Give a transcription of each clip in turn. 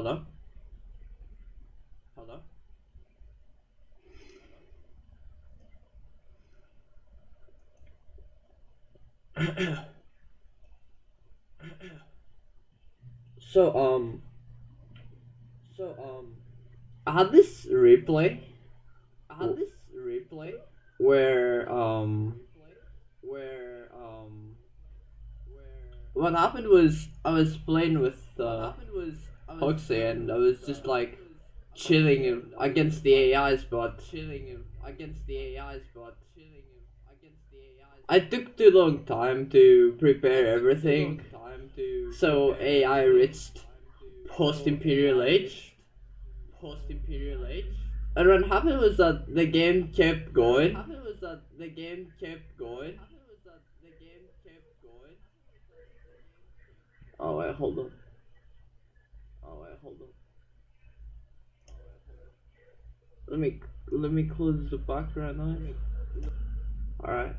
Hello? Hello? So, I had this replay. I had this replay where, where, what happened was I was playing with Hoxie and I was just like chilling against the AIs, but I took too long time to prepare everything, so AI reached post-imperial age. And what happened was that the game kept going. Oh wait, hold on. Let me close the background noise. Alright.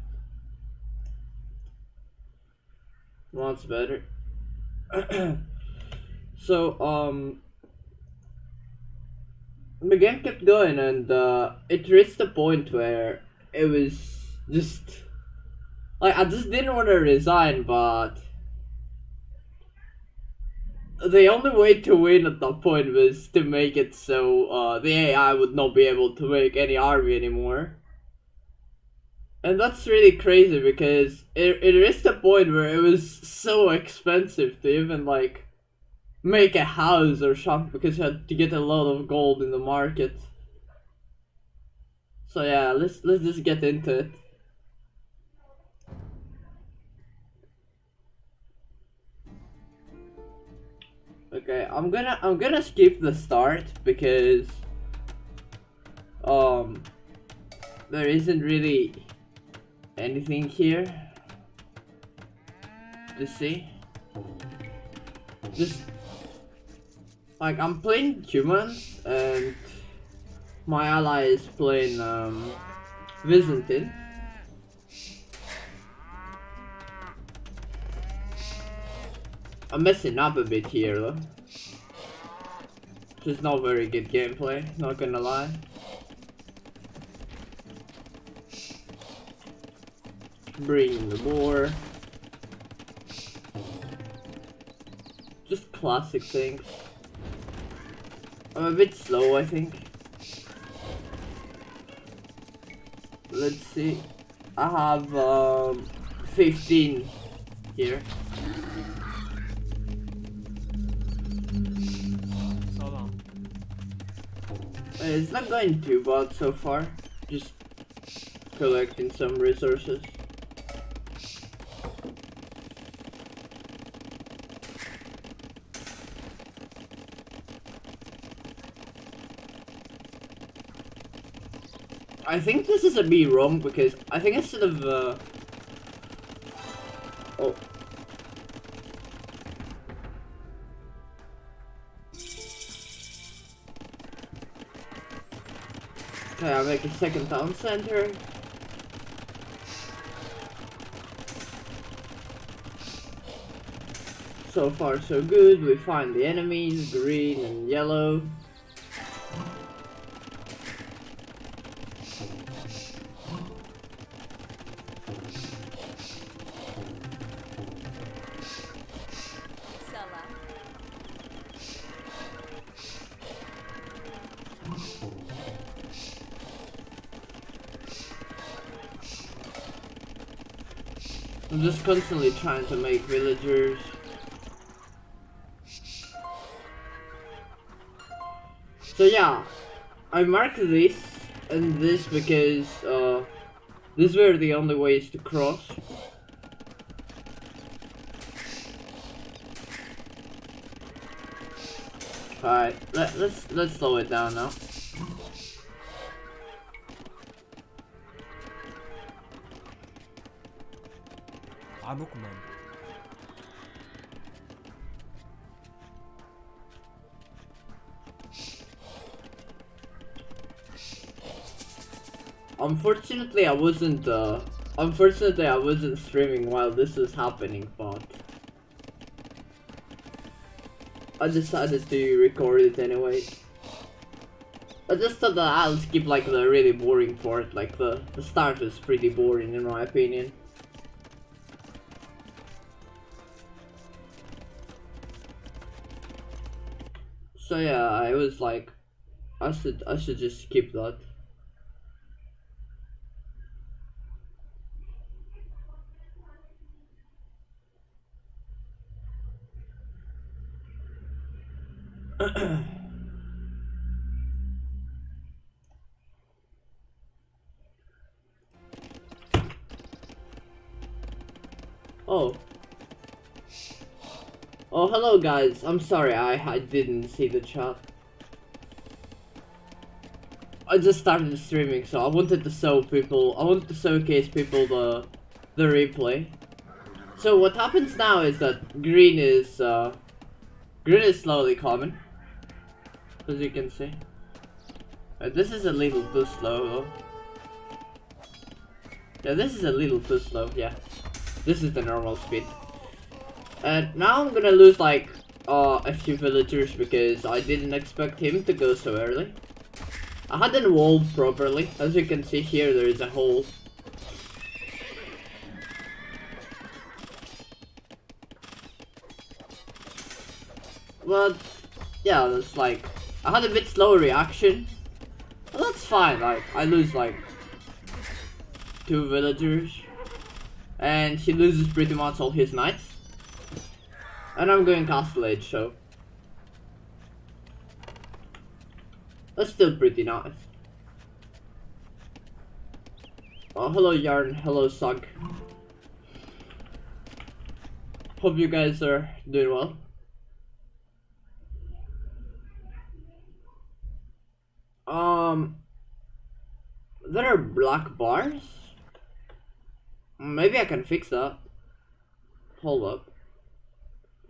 That's better. So the game kept going and it reached the point where it was just like I just didn't want to resign, but the only way to win at that point was to make it so the AI would not be able to make any army anymore. And that's really crazy because it reached a point where it was so expensive to even like make a house or something because you had to get a lot of gold in the market. So yeah, let's just get into it. Okay, I'm gonna skip the start because there isn't really anything here to see. Just like I'm playing humans and my ally is playing Byzantine. I'm messing up a bit here though. Just not very good gameplay, not gonna lie. Bringing the boar. Just classic things. I'm a bit slow, I think. Let's see. I have 15 here. It's not going too bad so far. Just collecting some resources. I think this is a bit wrong because I think instead of oh. Okay, I'll make a second town center. So far so good, we find the enemies, green and yellow. I'm just constantly trying to make villagers. So yeah, I marked this and this because these were the only ways to cross. Alright, let's slow it down now. Unfortunately, I wasn't streaming while this was happening, but I decided to record it anyway. I just thought that I'll skip like the really boring part, like the start was pretty boring in my opinion. So yeah, I was like, I should just skip that. Oh. Oh, hello guys. I'm sorry, I didn't see the chat. I just started streaming, so I wanted to showcase people the replay. So what happens now is that green is slowly coming, as you can see. This is a little too slow though. Yeah, this is a little too slow. Yeah, this is the normal speed. And now I'm gonna lose like a few villagers because I didn't expect him to go so early. I hadn't walled properly. As you can see here, there is a hole. But yeah, it's like I had a bit slow reaction. Well, that's fine. Like I lose like 2 villagers, and he loses pretty much all his knights. And I'm going castle age, so that's still pretty nice. Oh, hello Yarn, hello Sug. Hope you guys are doing well. There are black bars? Maybe I can fix that. Hold up.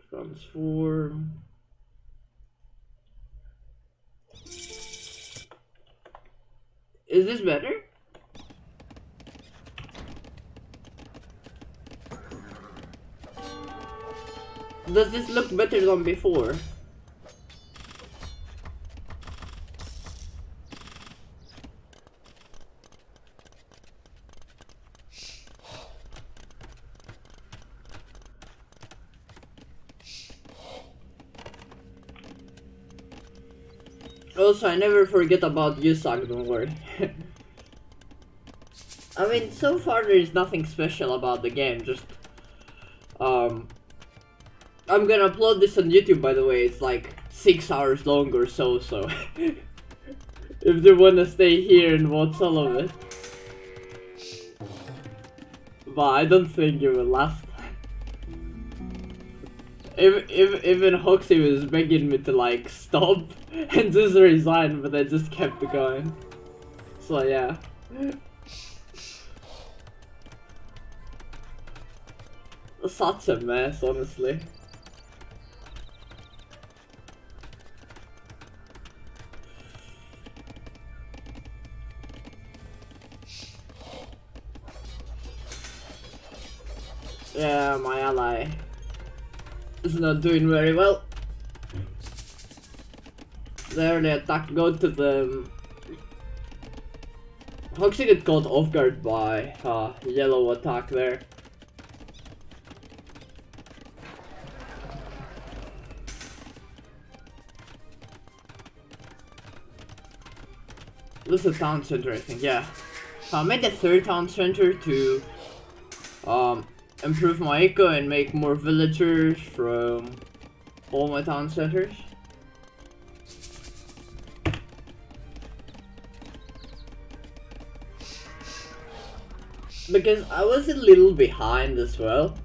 Transform. Is this better? Does this look better than before? Also, I never forget about you, Sag, don't worry. I mean, so far there's nothing special about the game, just... I'm gonna upload this on YouTube, by the way. It's like 6 hours long or so, so... if they wanna stay here and watch all of it. But I don't think it will last. Even Hoxie was begging me to like stop and just resign, but I just kept going. So yeah. Such a mess, honestly. Yeah, my ally is not doing very well. There, the attack go to them. Hoxie get caught off guard by yellow attack there. This is a town center, I think, yeah. So I made the 3rd town center to improve my eco and make more villagers from all my town centers. Because I was a little behind as well,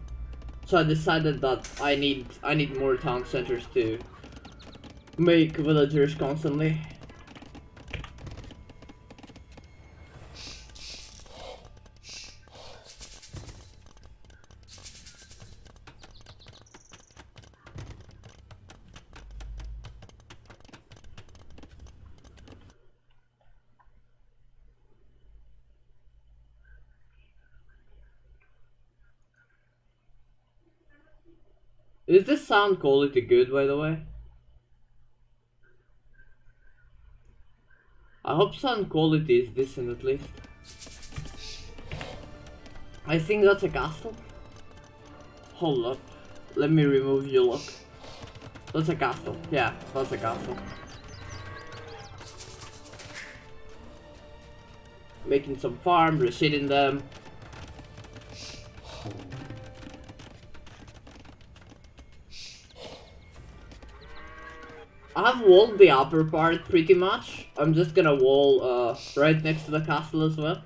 so I decided that I need more town centers to make villagers constantly. Is this sound quality good, by the way? I hope sound quality is decent at least. I think that's a castle. Hold up. Let me remove you, look. That's a castle. Yeah, that's a castle. Making some farm, reseeding them. I've walled the upper part pretty much. I'm just gonna wall right next to the castle as well.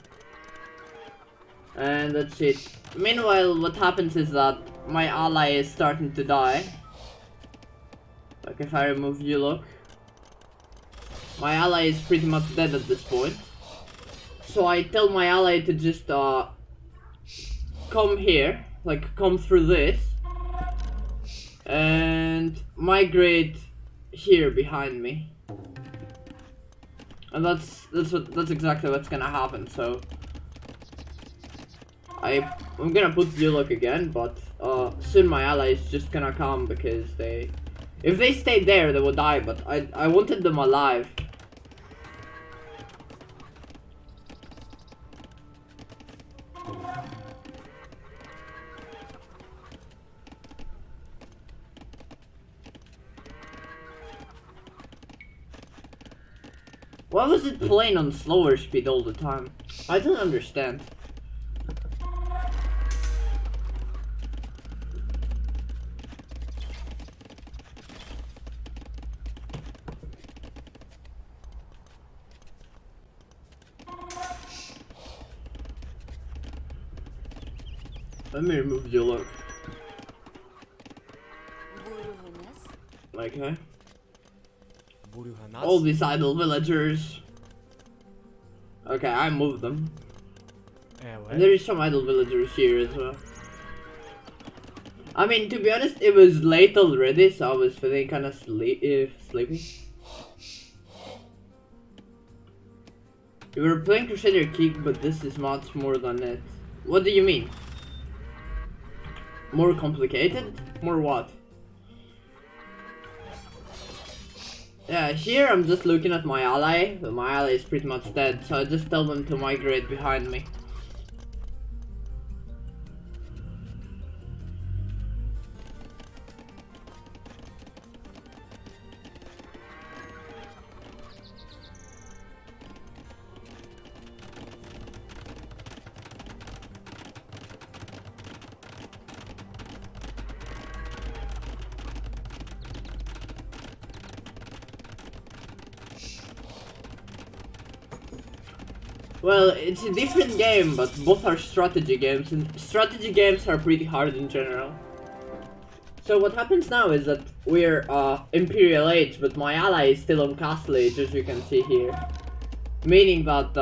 And that's it. Meanwhile, what happens is that my ally is starting to die. Like if I remove you, look. My ally is pretty much dead at this point. So I tell my ally to just come here, like come through this. And migrate here behind me. And that's exactly what's gonna happen, so I'm gonna put Yulok again, but soon my ally is just gonna come because if they stayed there they would die, but I wanted them alive. Why was it playing on slower speed all the time? I don't understand. Let me remove your look. Okay. All these idle villagers. Okay, I moved them. And there is some idle villagers here as well. I mean, to be honest, it was late already, so I was feeling kind of sleepy. You were playing Crusader Kick, but this is much more than it. What do you mean? More complicated? More what? Yeah, here I'm just looking at my ally, but my ally is pretty much dead, so I just tell them to migrate behind me. Well, it's a different game, but both are strategy games, and strategy games are pretty hard in general. So what happens now is that we're Imperial Age, but my ally is still on Castle Age, as you can see here. Meaning that,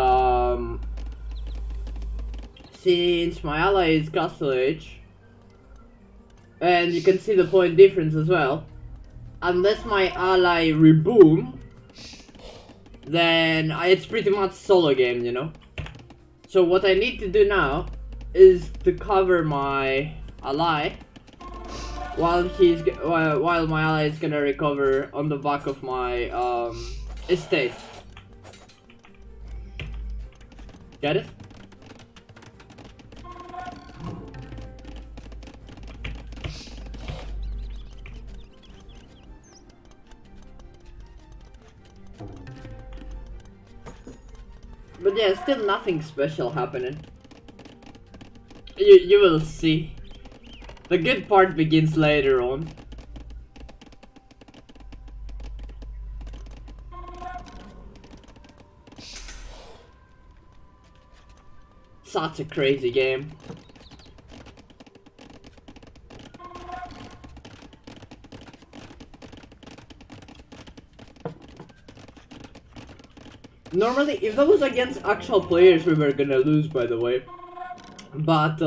since my ally is Castle Age, and you can see the point difference as well, unless my ally reboom, then it's pretty much solo game, you know. So what I need to do now is to cover my ally while my ally is gonna recover on the back of my estate. Get it? But yeah, still nothing special happening. You will see. The good part begins later on. Such a crazy game. Normally, if that was against actual players, we were gonna lose, by the way. But,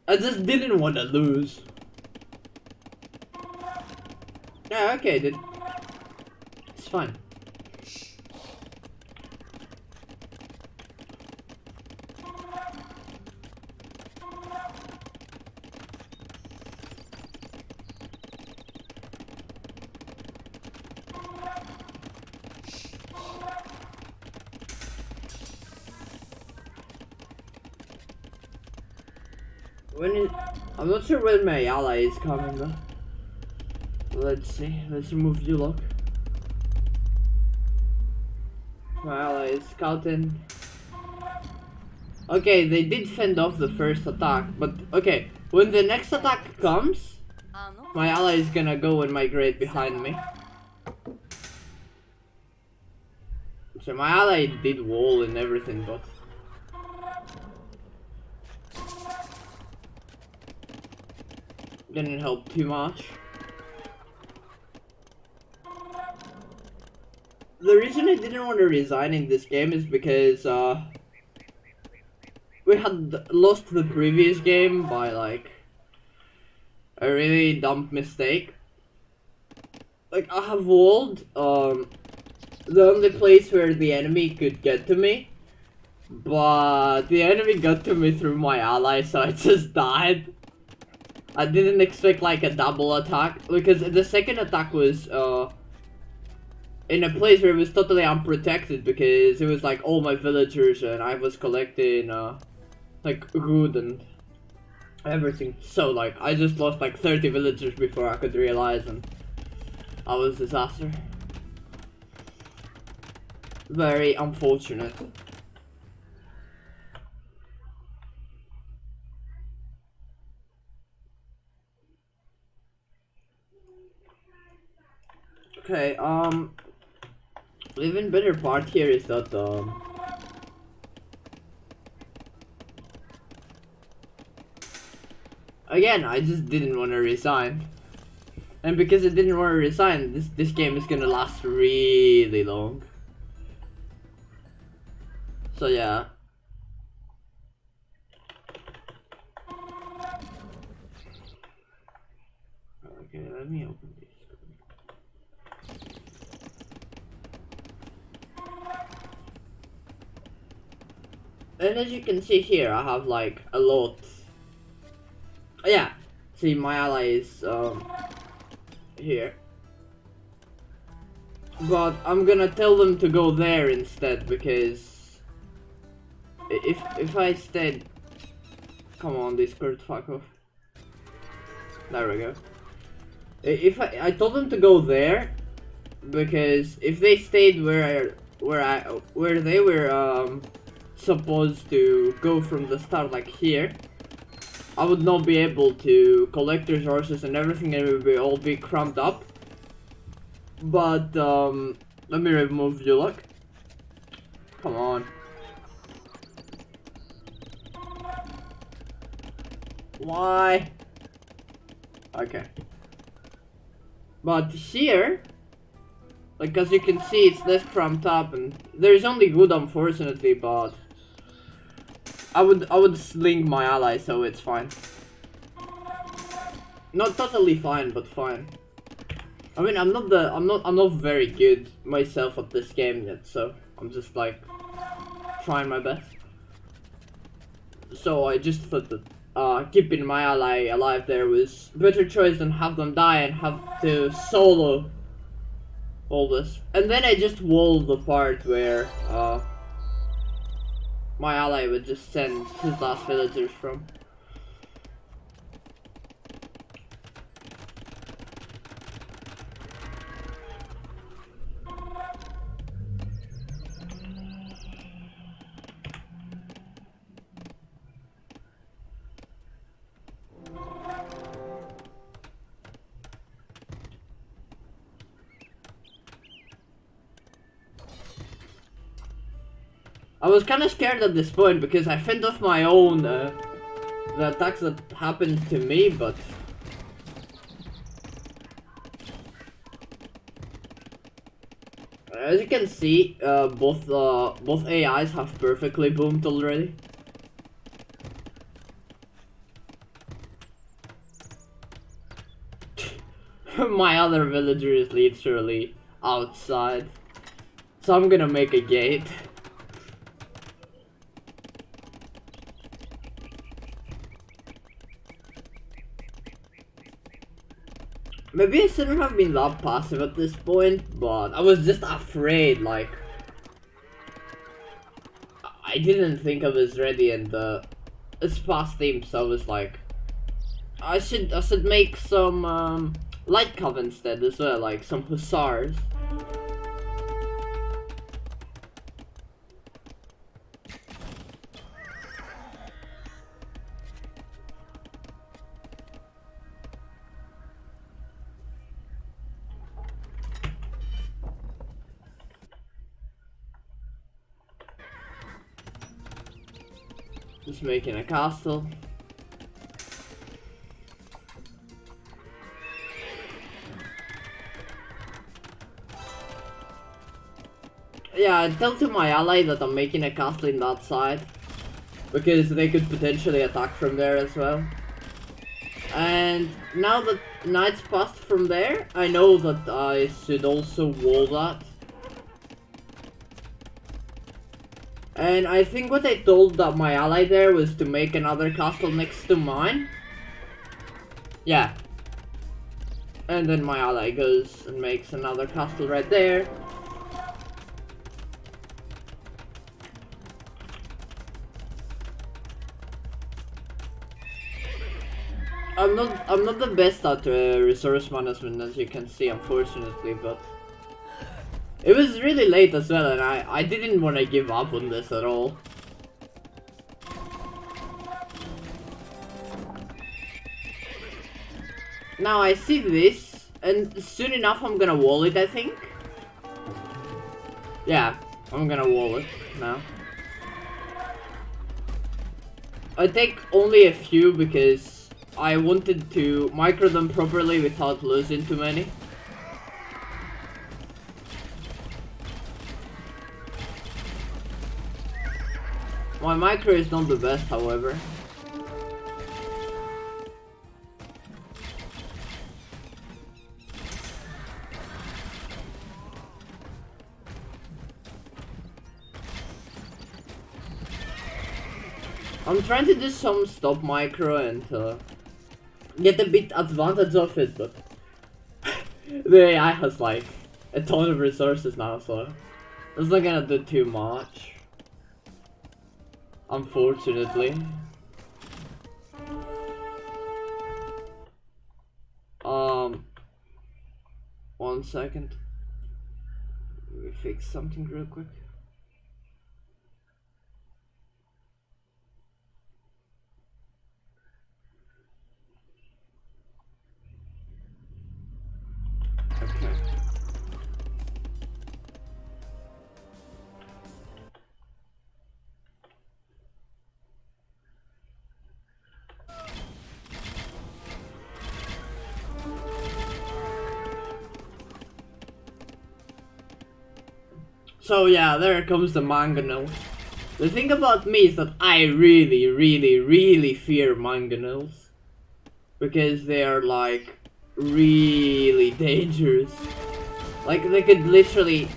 I just didn't want to lose. Yeah, okay, dude. It's fine. When is... I'm not sure when my ally is coming though. Let's see. Let's remove you look. My ally is scouting. Okay, they did fend off the first attack, but okay, when the next attack comes, my ally is gonna go and migrate behind me. So my ally did wall and everything, but didn't help too much. The reason I didn't want to resign in this game is because we had lost the previous game by like a really dumb mistake. Like I have walled the only place where the enemy could get to me, but the enemy got to me through my ally, so I just died. I didn't expect like a double attack because the second attack was in a place where it was totally unprotected because it was like all my villagers and I was collecting like wood and everything. So like I just lost like 30 villagers before I could realize, and I was a disaster. Very unfortunate. Okay, the even better part here is that again, I just didn't want to resign. And because I didn't want to resign, this game is gonna last really long. So yeah. Okay, let me open this. And as you can see here, I have like a lot. Yeah, see my ally is here. But I'm gonna tell them to go there instead because if I stayed, come on Discord, fuck off. There we go. If I told them to go there because if they stayed where they were supposed to go from the start, like here, I would not be able to collect resources and everything, and it would all be cramped up. But let me remove you look. Come on. Why? Okay. But here, like as you can see, it's less cramped up, and there's only good, unfortunately, but I would sling my ally, so it's fine. Not totally fine, but fine. I mean, I'm not very good myself at this game yet, so I'm just like trying my best. So I just thought that keeping my ally alive there was a better choice than have them die and have to solo all this. And then I just walled the part where my ally would just send his last villagers from. I was kind of scared at this point because I fend off my own the attacks that happened to me, but as you can see, both AIs have perfectly boomed already. My other villager is literally outside, so I'm gonna make a gate. Maybe I shouldn't have been that passive at this point, but I was just afraid, like I didn't think I was ready, and it's past team, so I was like I should make some light cover instead as well, like some hussars. Just making a castle. Yeah, I tell to my ally that I'm making a castle in that side, because they could potentially attack from there as well. And now that night's passed from there, I know that I should also wall that. And I think what I told my ally there was to make another castle next to mine. Yeah. And then my ally goes and makes another castle right there. I'm not the best at resource management, as you can see, unfortunately, but it was really late as well, and I didn't want to give up on this at all. Now I see this, and soon enough I'm gonna wall it, I think. Yeah, I'm gonna wall it now. I take only a few because I wanted to micro them properly without losing too many. My micro is not the best, however. I'm trying to do some stop micro and get a bit advantage of it, but the AI has like a ton of resources now, so it's not gonna do too much. Unfortunately. 1 second. Let me fix something real quick. Okay. So yeah, there comes the mangonels. The thing about me is that I really fear mangonels. Because they are like really dangerous. Like they could literally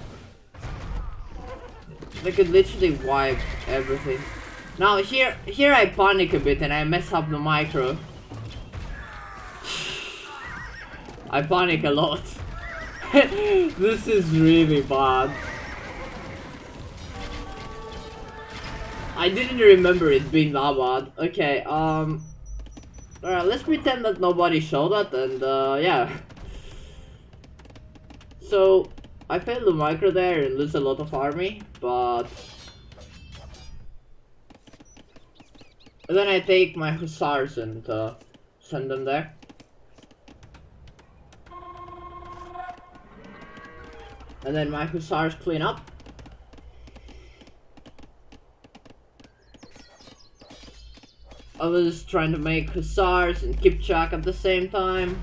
wipe everything. Now here I panic a bit and I mess up the micro. I panic a lot. This is really bad. I didn't remember it being that bad. Okay, alright, let's pretend that nobody showed that, and yeah. So, I failed the micro there and lose a lot of army, but and then I take my hussars and send them there. And then my hussars clean up. I was trying to make hussars and keep track at the same time.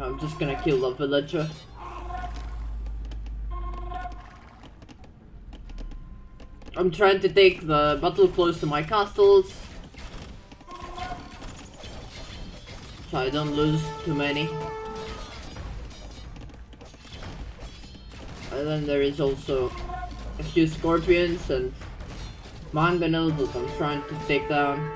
I'm just gonna kill the villager. I'm trying to take the battle close to my castles, so I don't lose too many. And then there is also a few scorpions and mangonels that I'm trying to take down.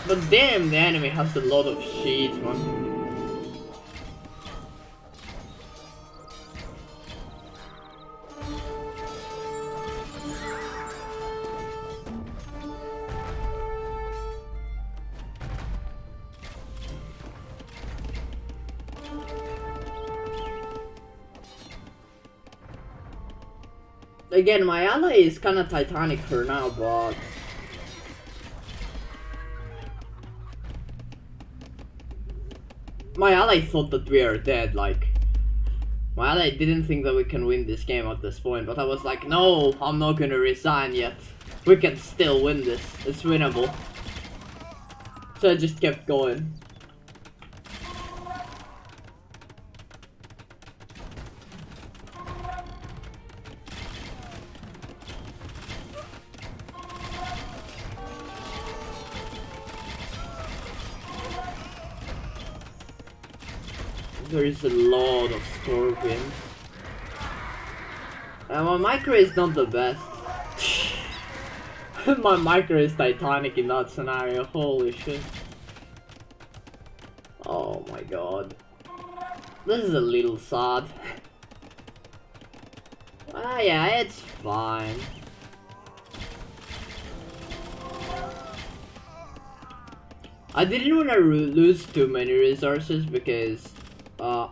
But damn, the enemy has a lot of sheets, man. Again, my ally is kinda Titanic for now, but... my ally thought that we are dead, like... my ally didn't think that we can win this game at this point, but I was like, no, I'm not gonna resign yet. We can still win this, it's winnable. So I just kept going. There is a lot of scorpions. And my micro is not the best. My micro is Titanic in that scenario, holy shit. Oh my god. This is a little sad. Ah yeah, it's fine. I didn't want to lose too many resources because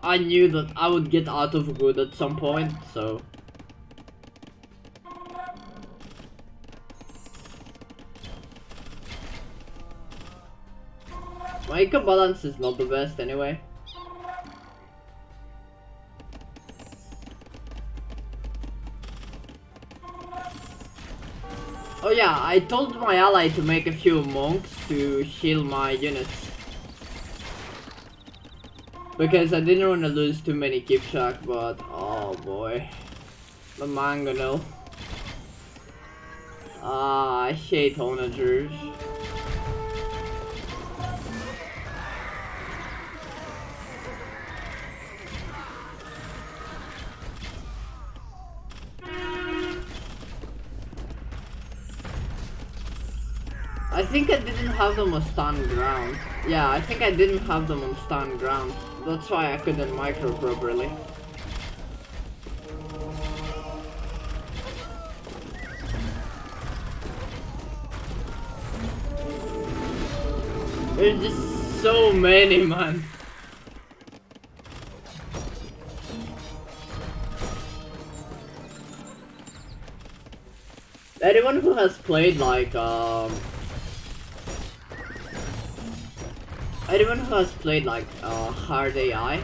I knew that I would get out of good at some point, so... my eco balance is not the best anyway. Oh yeah, I told my ally to make a few monks to heal my units. Because I didn't want to lose too many keep track, but oh boy. The mangonel. Ah, I hate onagers. I think I didn't have them on stand ground. Yeah, I think I didn't have them on stand ground. That's why I couldn't micro properly. There's just so many, man. Anyone who has played like anyone who has played like hard AI,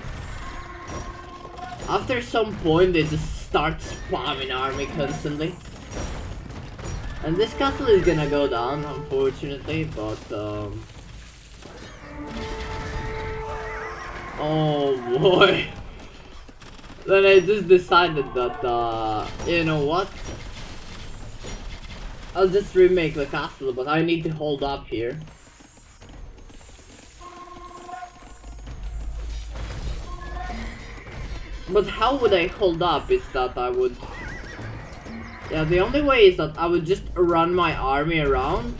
after some point they just start spamming army constantly. And this castle is gonna go down, unfortunately, but oh boy. Then I just decided that you know what? I'll just remake the castle, but I need to hold up here. But how would I hold up is that I would... yeah, the only way is that I would just run my army around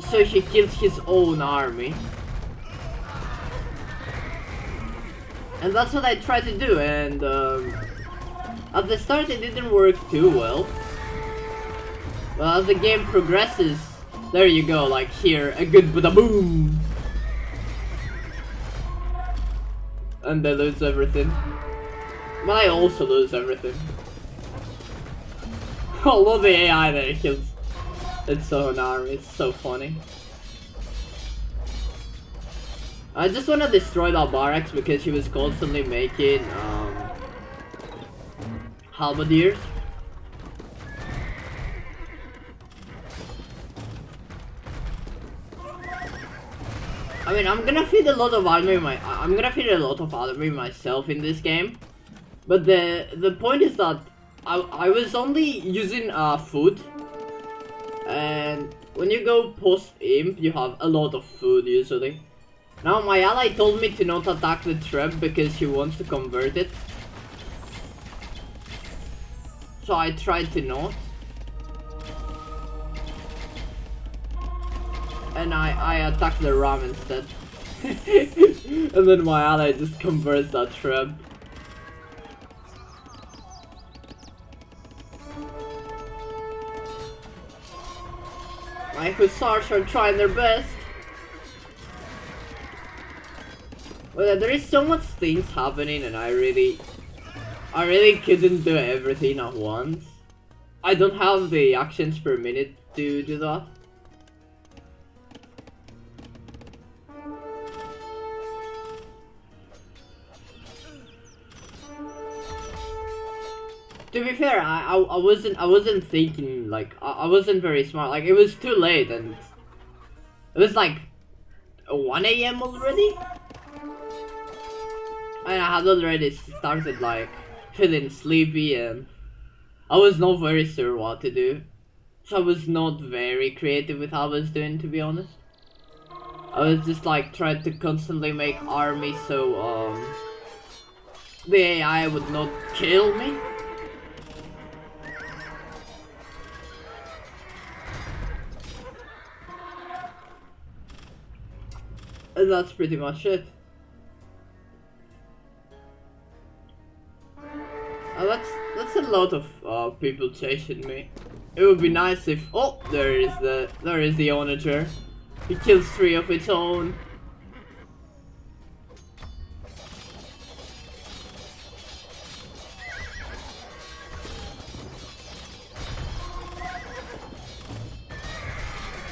so he kills his own army. And that's what I tried to do, and at the start it didn't work too well. But as the game progresses, there you go, like here, a good boom! And they lose everything. But I also lose everything. Although the AI there kills its own army, it's so funny. I just want to destroy that barracks because he was constantly making halberdiers. I mean, I'm gonna feed a lot of army myself in this game. But the point is that I was only using food, and when you go post imp you have a lot of food usually. Now my ally told me to not attack the trap because he wants to convert it, so I tried to not. and I attack the ram instead. And then my ally just converts that trap. My hussars are trying their best. Well, there is so much things happening and I really couldn't do everything at once. I don't have the actions per minute to do that. To be fair, I wasn't thinking, like, I wasn't very smart. Like, it was too late and it was like 1 AM already? And I had already started like feeling sleepy and I was not very sure what to do. So I was not very creative with how I was doing, to be honest. I was just like trying to constantly make armies so the AI would not kill me. And that's pretty much it. That's a lot of people chasing me. It would be nice if there is the onager. He kills 3 of its own.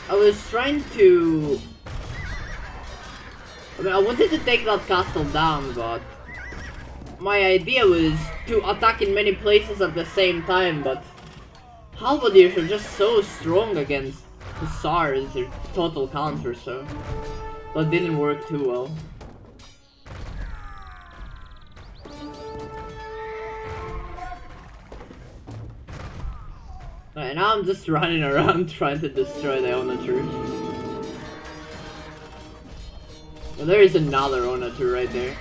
I was trying to. I mean, I wanted to take that castle down, but my idea was to attack in many places at the same time, but halberdiers are just so strong against hussars, they're total counter, so that didn't work too well. Right, now I'm just running around trying to destroy the onagers. Well, there is another onager right there.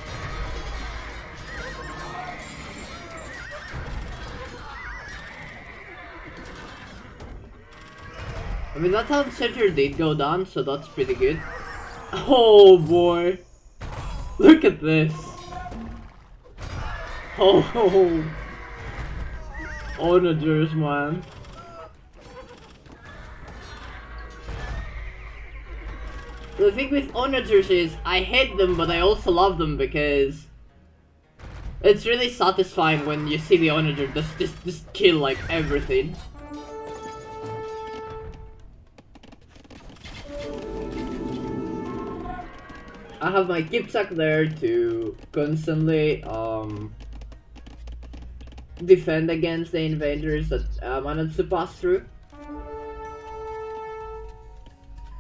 I mean, that town center did go down, so that's pretty good. Oh boy! Look at this! Oh! Onagers, man. The thing with onagers is, I hate them, but I also love them because it's really satisfying when you see the onager just kill like everything. I have my Kipsack there to constantly defend against the invaders that managed to pass through.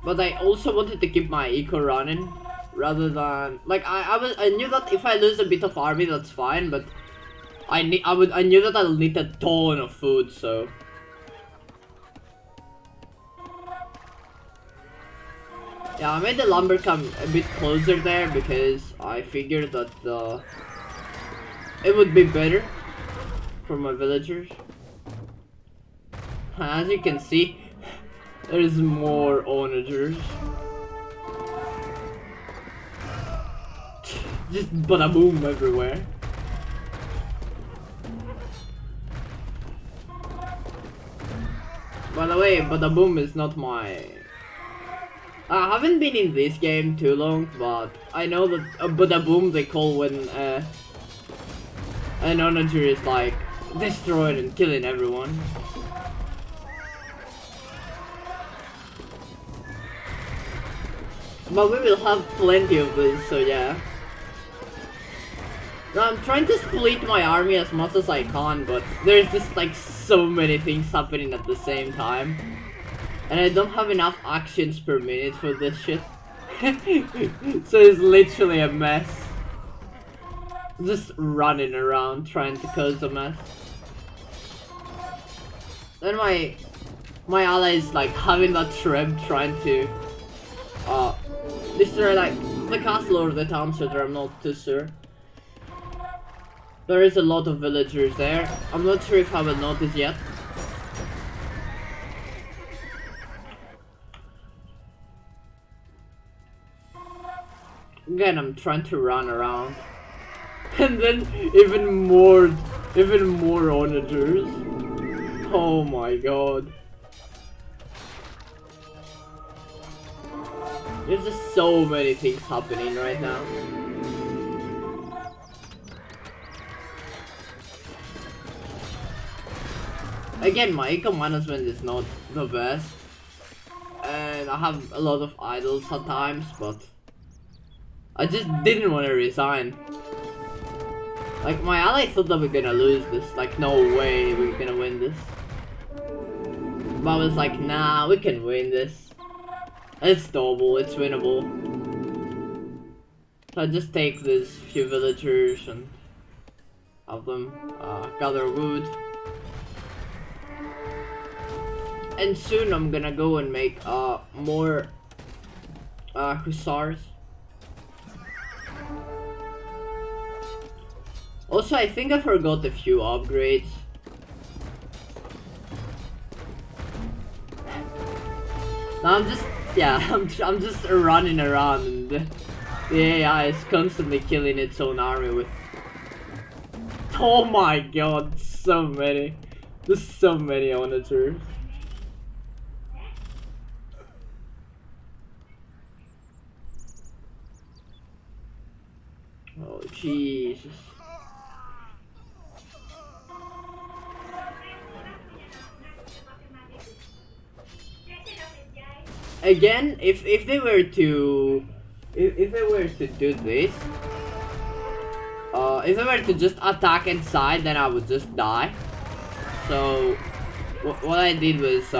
But I also wanted to keep my eco running rather than like I knew that if I lose a bit of army that's fine, but I knew that I'll need a ton of food, so yeah, I made the lumber come a bit closer there because I figured that it would be better for my villagers. As you can see, there's more onagers. Just bada boom everywhere. By the way, bada boom is not my. I haven't been in this game too long, but I know that bada boom they call when an onager is like destroyed and killing everyone. But we will have plenty of this, so yeah. Now I'm trying to split my army as much as I can, but there's just like so many things happening at the same time. And I don't have enough actions per minute for this shit. So it's literally a mess. Just running around trying to cause a mess. Then my ally is like having that trip trying to destroy like the castle or the town center, I'm not too sure. There is a lot of villagers there. I'm not sure if I will notice yet. Again, I'm trying to run around. And then even more onagers. Oh my god. There's just so many things happening right now. Again, my eco management is not the best. And I have a lot of idols at times, but I just didn't want to resign. Like, my ally thought that we're gonna lose this. Like, no way we're gonna win this. But I was like, nah, we can win this. It's doable, it's winnable. So I just take these few villagers and have them gather wood. And soon I'm gonna go and make more hussars. Also, I think I forgot a few upgrades. Now I'm just running around, and the AI is constantly killing its own army with. Oh my god, so many. There's so many onagers. Oh Jesus. Again, if they were to do this, if they were to just attack inside, then I would just die. So what I did was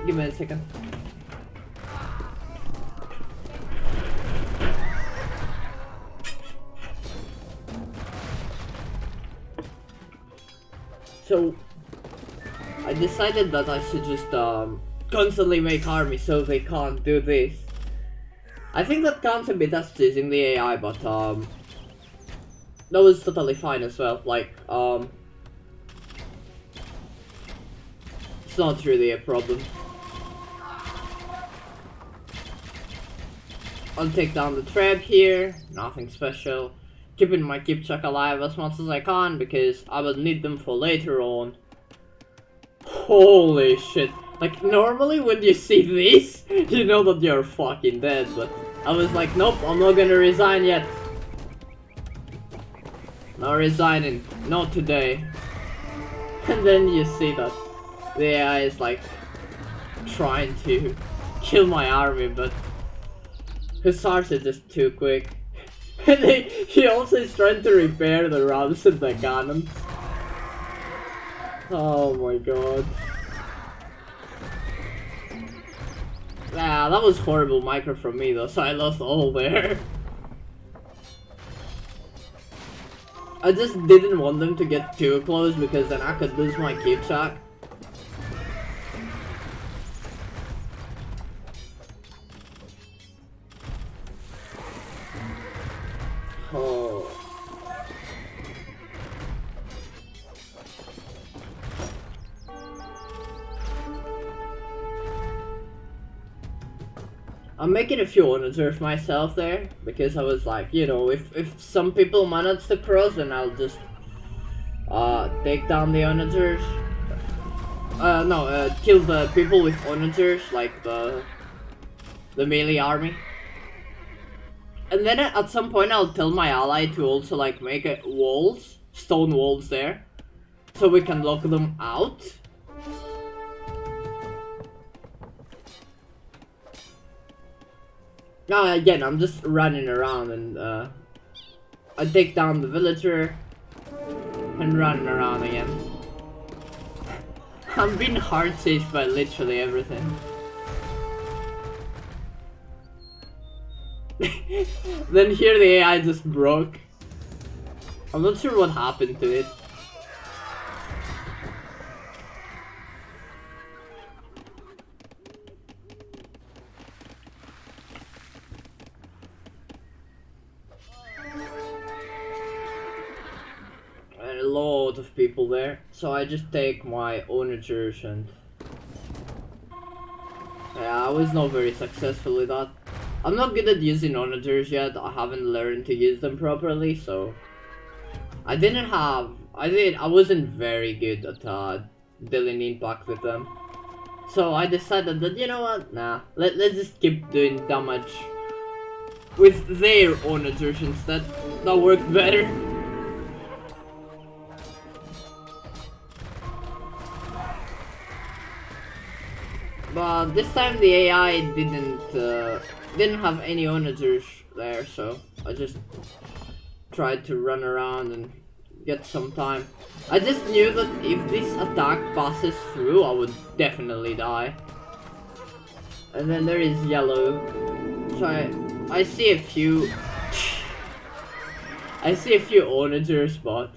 give me a second. So I decided that I should just constantly make armies so they can't do this. I think that counts a bit as choosing the AI, but that was totally fine as well. Like, it's not really a problem. I'll take down the trap here, nothing special. Keeping my Kipchak alive as much as I can because I will need them for later on. Holy shit. Like, normally when you see this, you know that you're fucking dead, but I was like, nope, I'm not gonna resign yet. Not resigning, not today. And then you see that the AI is like trying to kill my army, but hussars are just too quick. And he also is trying to repair the rams and the cannons. Oh my god. Yeah, that was horrible micro from me though, so I lost all there. I just didn't want them to get too close because then I could lose my keep shot. Oh. I'm making a few onagers myself there because I was like, you know, if some people manage to cross, then I'll just take down the onagers. Kill the people with onagers, like the melee army. And then at some point I'll tell my ally to also like make walls, stone walls there, so we can lock them out. Now again, I'm just running around and I take down the villager and running around again. I'm being hard chased by literally everything. Then here the AI just broke. I'm not sure what happened to it. And a lot of people there. So I just take my onagers and... yeah, I was not very successful with that. I'm not good at using onagers yet. I haven't learned to use them properly, so I wasn't very good at dealing impact with them. So I decided that, you know what, nah, let's just keep doing damage with their onagers instead. That worked better. But this time the AI didn't have any onagers there, so I just tried to run around and get some time. I just knew that if this attack passes through, I would definitely die. And then there is yellow. So I see a few I see a few onagers, but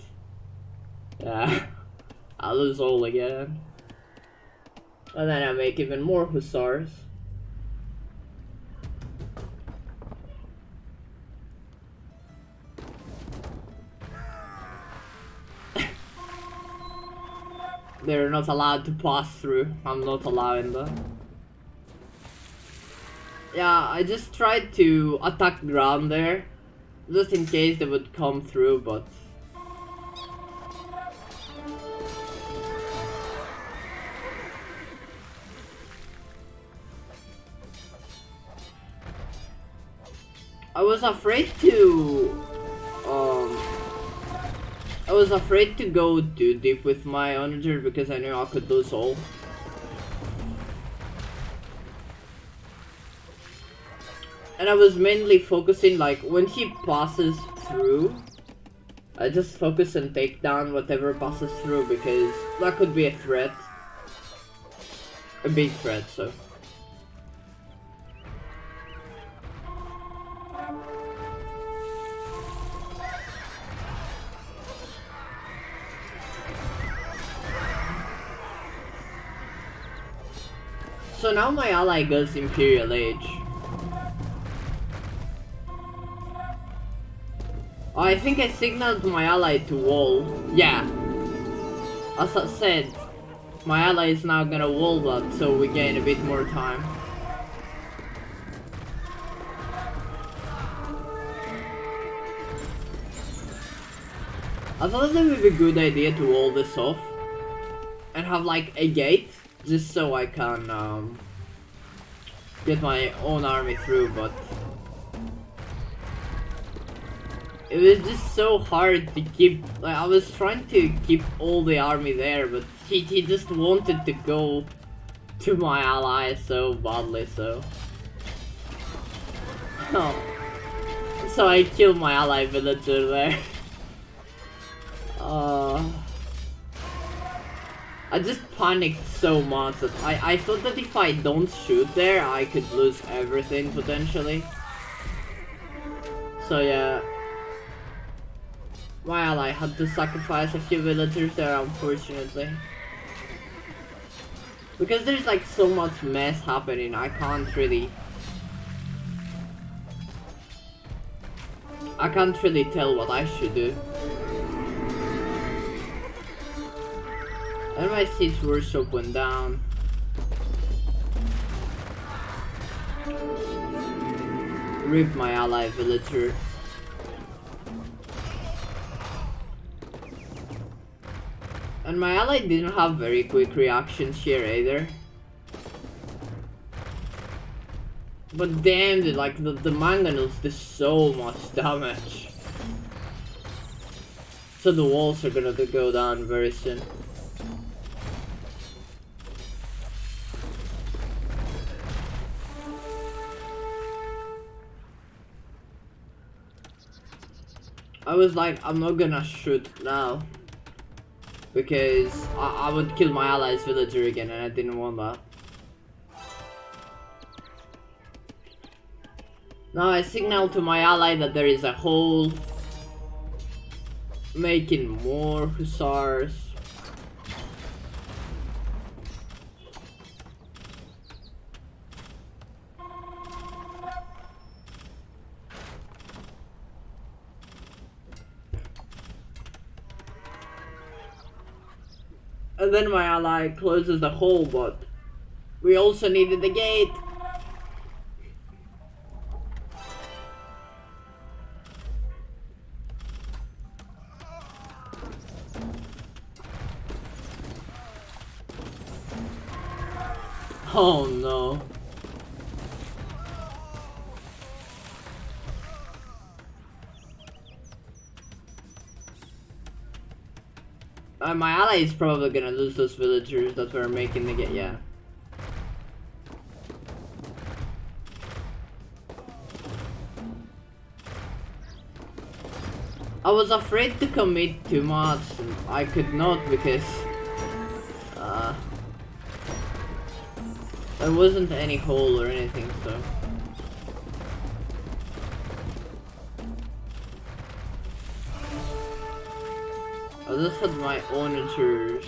yeah, I lose all again. And then I make even more hussars. They're not allowed to pass through. I'm not allowing them. Yeah, I just tried to attack ground there, just in case they would come through, but I was afraid to go too deep with my onager because I knew I could lose all. And I was mainly focusing, like, when he passes through, I just focus and take down whatever passes through because that could be a threat. A big threat, so. So now my ally goes Imperial Age. Oh, I think I signaled my ally to wall. Yeah. As I said, my ally is now gonna wall that so we gain a bit more time. I thought it would be a good idea to wall this off and have like a gate just so I can get my own army through, but it was just so hard to keep, like, I was trying to keep all the army there, but he just wanted to go to my ally so badly, so. Oh. So I killed my ally villager there. I just panicked so much that I thought that if I don't shoot there, I could lose everything potentially. So yeah. My ally had to sacrifice a few villagers there, unfortunately. Because there's like so much mess happening, I can't really tell what I should do. And my siege workshop went down. Rip my ally villager. And my ally didn't have very quick reactions here either. But damn, dude, like the mangonels did so much damage. So the walls are gonna go down very soon. I was like, I'm not gonna shoot now. Because I would kill my ally's villager again and I didn't want that. Now I signal to my ally that there is a hole. Making more hussars. And then my ally closes the hole, but we also needed the gate. Oh no. My ally is probably gonna lose those villagers that were making the game, yeah. I was afraid to commit too much, and I could not because there wasn't any hole or anything, so. I just had my onagers.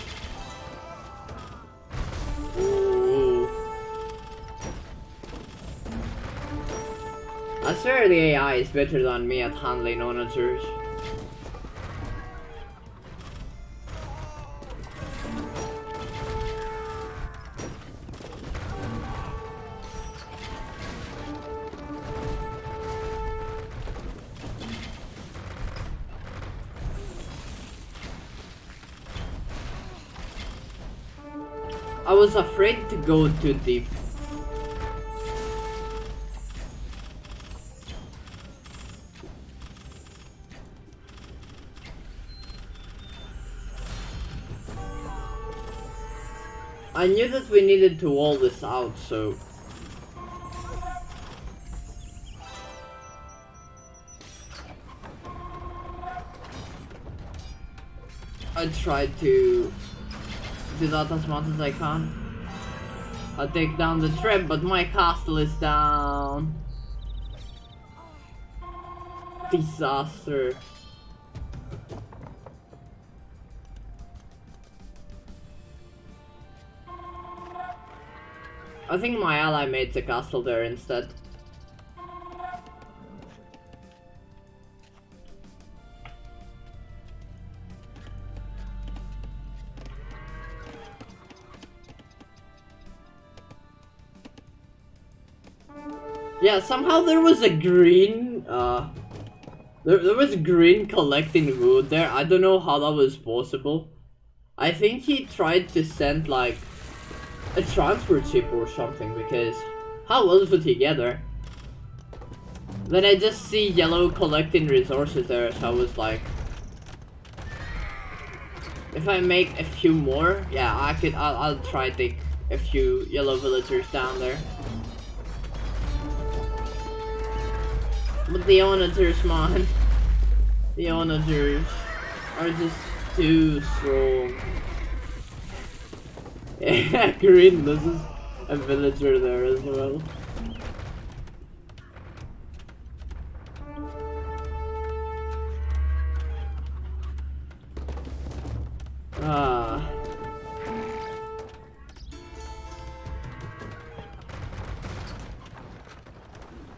Ooh. I swear the AI is better than me at handling onagers. I was afraid to go too deep. I knew that we needed to wall this out, so... I tried to do that as much as I can. I'll take down the trap, but my castle is down. Disaster. I think my ally made the castle there instead. Yeah, somehow there was a green, there was green collecting wood there. I don't know how that was possible. I think he tried to send, like, a transport ship or something, because how else would he get there? Then I just see yellow collecting resources there, so I was like... If I make a few more, yeah, I'll try to take a few yellow villagers down there. But the onagers, man. The onagers are just too strong. Yeah, green, this is a villager there as well. Ah.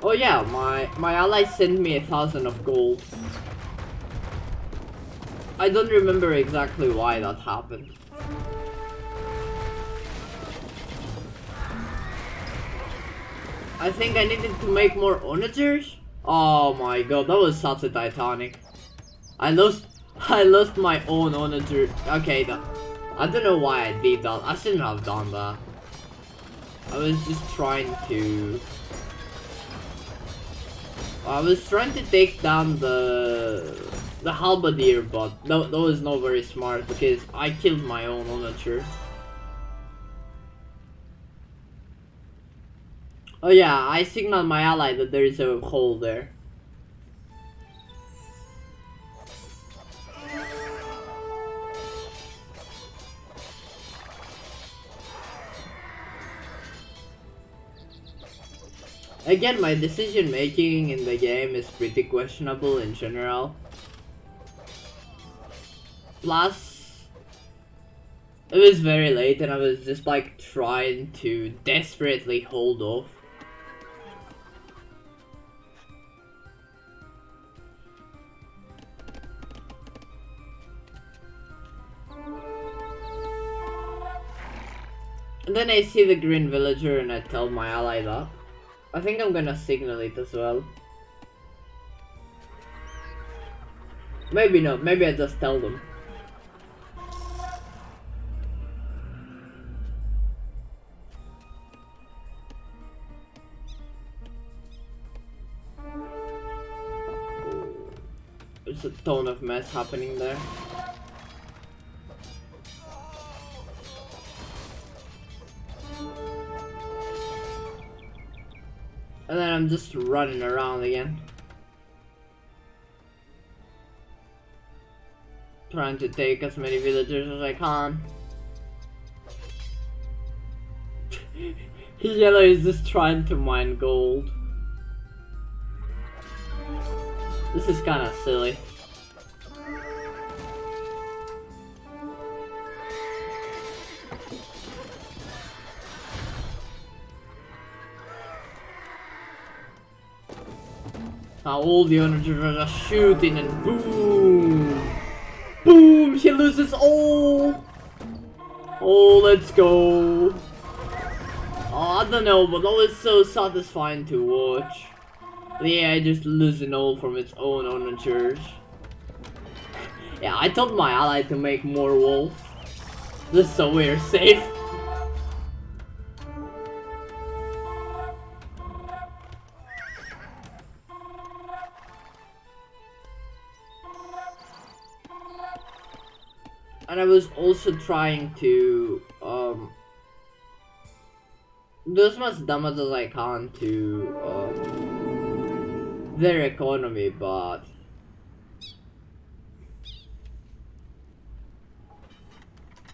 Oh yeah, my ally sent me 1,000 of gold. I don't remember exactly why that happened. I think I needed to make more onagers. Oh my god, that was such a Titanic. I lost my own onager. Okay, I don't know why I did that. I shouldn't have done that. I was just trying to... I was trying to take down the halberdier, but that was not very smart because I killed my own onager. Oh yeah, I signaled my ally that there is a hole there. Again, my decision making in the game is pretty questionable in general. Plus, it was very late and I was just like trying to desperately hold off. And then I see the green villager and I tell my ally that. I think I'm gonna signal it as well. Maybe not, maybe I just tell them. It's a ton of mess happening there. And then I'm just running around again. Trying to take as many villagers as I can. Yellow is just trying to mine gold. This is kinda silly. Now all the onagers are just shooting and boom! Boom! He loses all! Oh, let's go! Oh, I don't know, but that was so satisfying to watch. The AI just losing all from its own onagers. Yeah, I told my ally to make more walls. Just so we're safe. And I was also trying to do as much damage as I can to their economy, but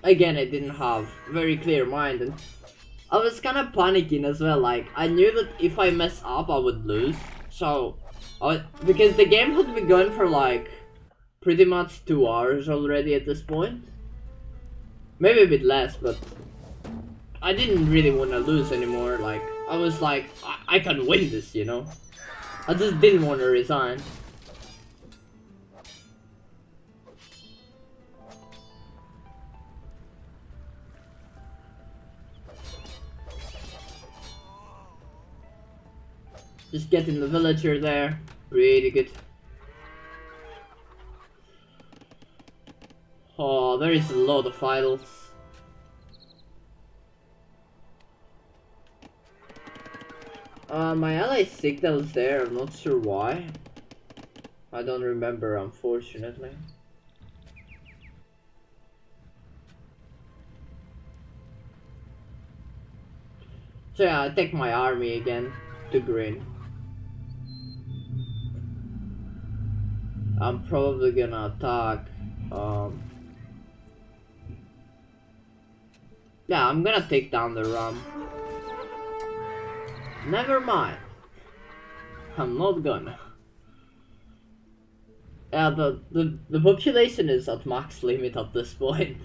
again, I didn't have very clear mind, and I was kind of panicking as well. Like, I knew that if I mess up, I would lose. So, because the game had been going for like pretty much 2 hours already at this point, maybe a bit less, but I didn't really want to lose anymore. Like, I was like, I can win this, you know? I just didn't want to resign. Just getting the villager there, really good. Oh, there is a lot of idols. My ally Sigdal's there, I'm not sure why. I don't remember, unfortunately. So yeah, I take my army again to green. I'm probably gonna attack, yeah, I'm gonna take down the ram. Never mind. I'm not gonna. Yeah, the population is at max limit at this point.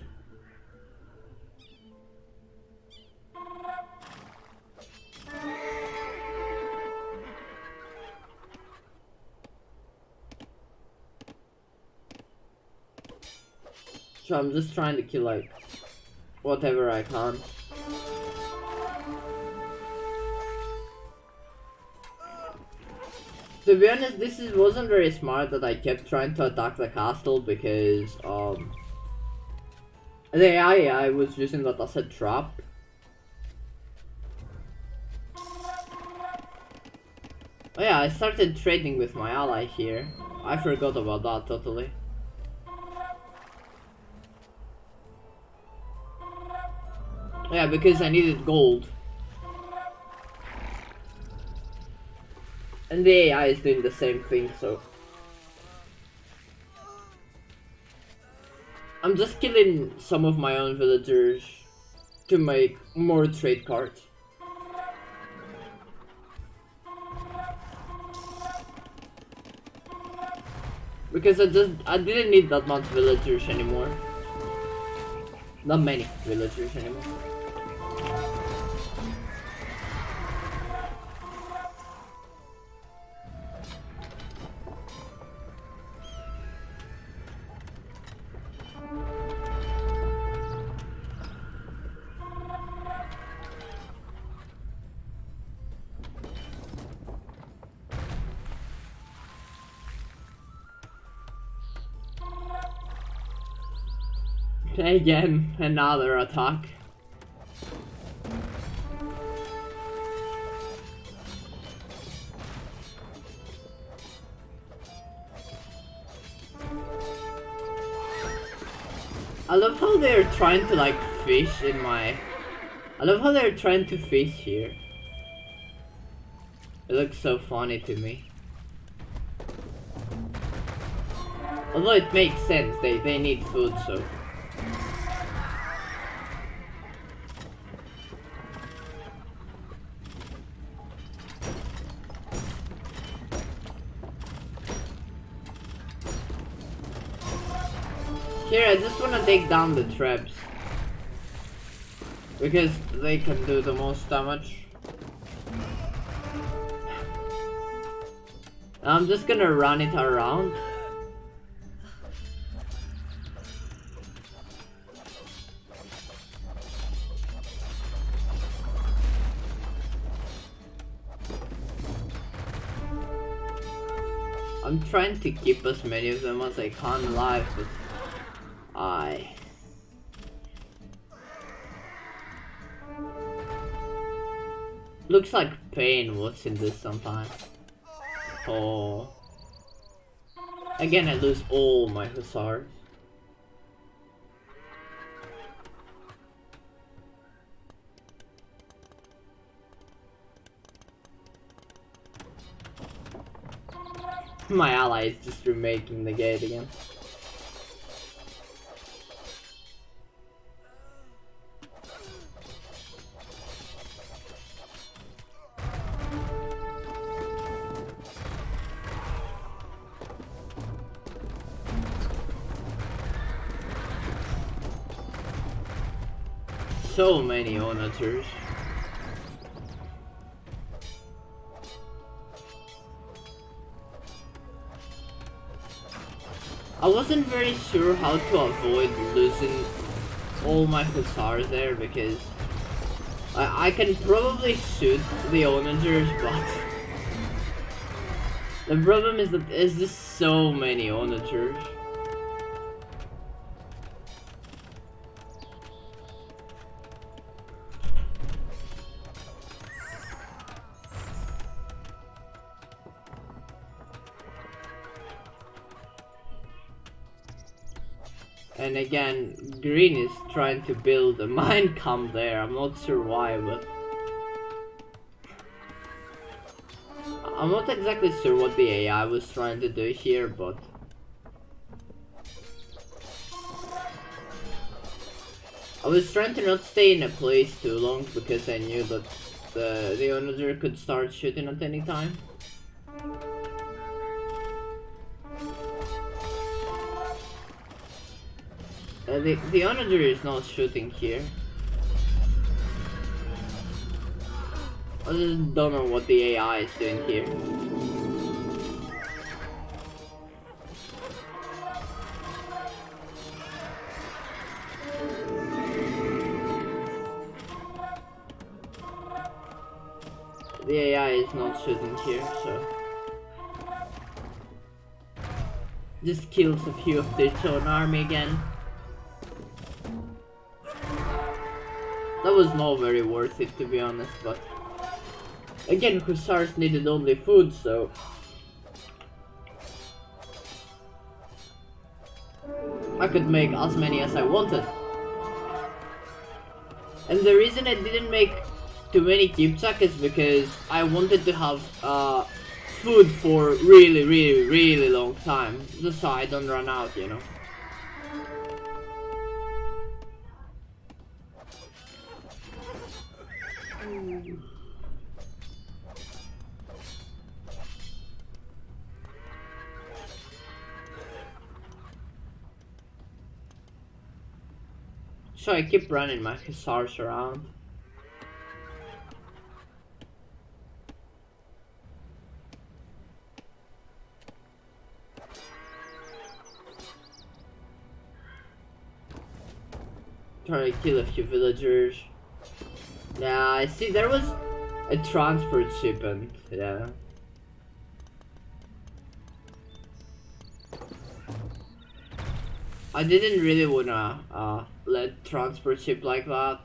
So I'm just trying to kill like whatever I can. To be honest, wasn't very smart that I kept trying to attack the castle, because the AI was using that as a trap. Oh yeah, I started trading with my ally here. I forgot about that totally. Yeah, because I needed gold. And the AI is doing the same thing, so I'm just killing some of my own villagers to make more trade cards. Because I didn't need that much villagers anymore. Not many villagers anymore. Again, another attack. I love how they're trying to like fish in my... I love how they're trying to fish here. It looks so funny to me. Although it makes sense, they need food, so... Here, I just wanna take down the traps. Because they can do the most damage. I'm just gonna run it around. I'm trying to keep as many of them as I can alive, but looks like Pain was in this sometime. Oh. Again, I lose all my hussars. My ally is just remaking the gate again. So many onagers. I wasn't very sure how to avoid losing all my hussars there because I can probably shoot the onagers, but the problem is that there's just so many onagers. And again, Green is trying to build a mine camp there. I'm not sure why, but I'm not exactly sure what the AI was trying to do here, but I was trying to not stay in a place too long because I knew that the onager could start shooting at any time. The onager is not shooting here. I just don't know what the AI is doing here. The AI is not shooting here, so just kills a few of their own army again. That was not very worth it, to be honest, but again, hussars needed only food, so I could make as many as I wanted. And the reason I didn't make too many keepsake is because I wanted to have food for really long time, just so I don't run out, you know. So I keep running my hussars around. Trying to kill a few villagers. Yeah, I see there was a transport shipment, yeah. I didn't really wanna let transport ship like that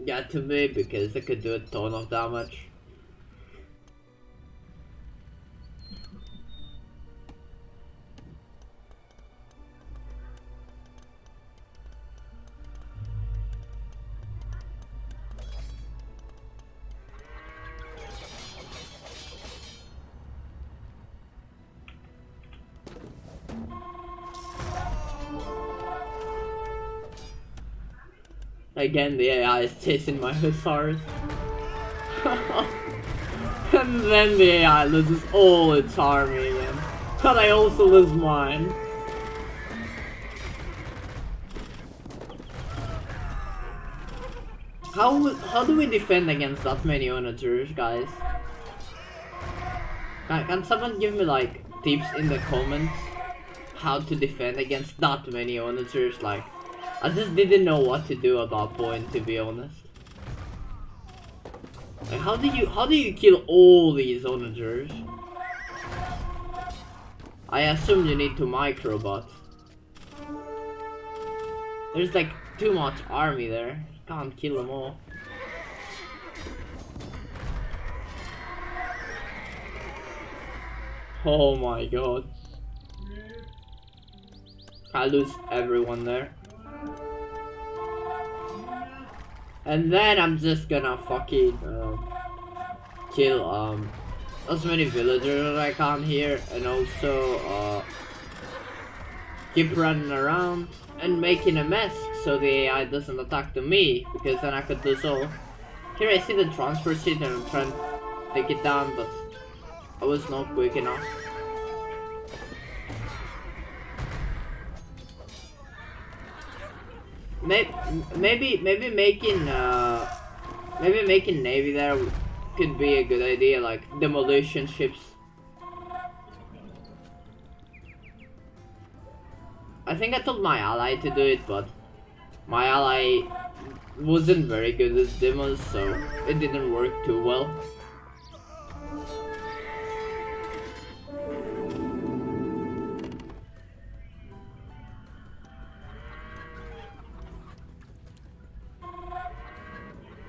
get to me because they could do a ton of damage. Again, the AI is chasing my hussars. And then the AI loses all its army again. But I also lose mine. How do we defend against that many onagers, guys? Can someone give me like tips in the comments how to defend against that many onagers? Like, I just didn't know what to do at that point, to be honest. Like, how do you kill all these onagers? I assume you need to micro, but there's like too much army there. Can't kill them all. Oh my god. I lose everyone there. And then I'm just gonna fucking kill as many villagers as I can here, and also keep running around and making a mess so the AI doesn't attack me, because then I could lose all. Here I see the transfer seat and I'm trying to take it down, but I was not quick enough. Maybe making navy there could be a good idea, like demolition ships. I think I told my ally to do it, but my ally wasn't very good with demos, so it didn't work too well.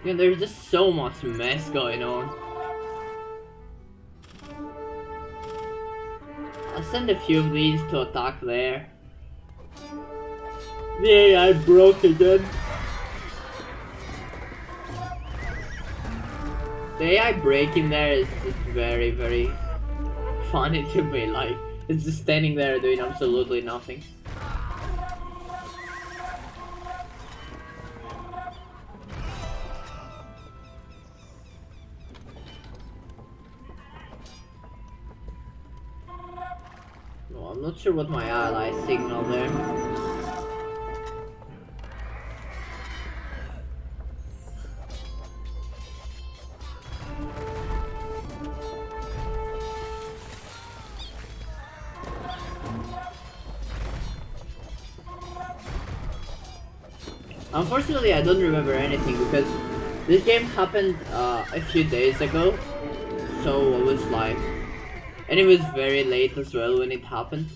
Yeah, there's just so much mess going on. I'll send a few of these to attack there. The AI broke again. The AI breaking there is just very, very funny to me. Like, it's just standing there doing absolutely nothing. No, I'm not sure what my ally signaled there. Unfortunately, I don't remember anything because this game happened a few days ago, so I was like, and it was very late as well when it happened.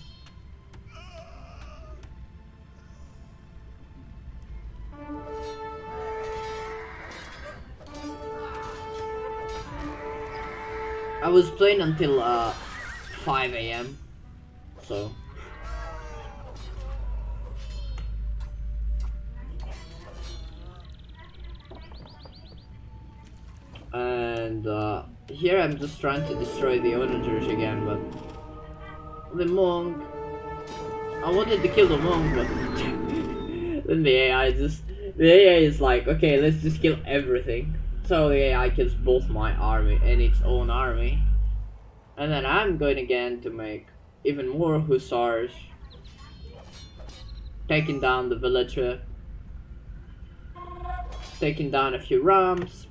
I was playing until 5 AM, so. And here I'm just trying to destroy the onagers again, but the monk, I wanted to kill the monk, but then the AI is like, okay, let's just kill everything. So the AI kills both my army and its own army, and then I'm going again to make even more hussars, taking down the villager, taking down a few rams.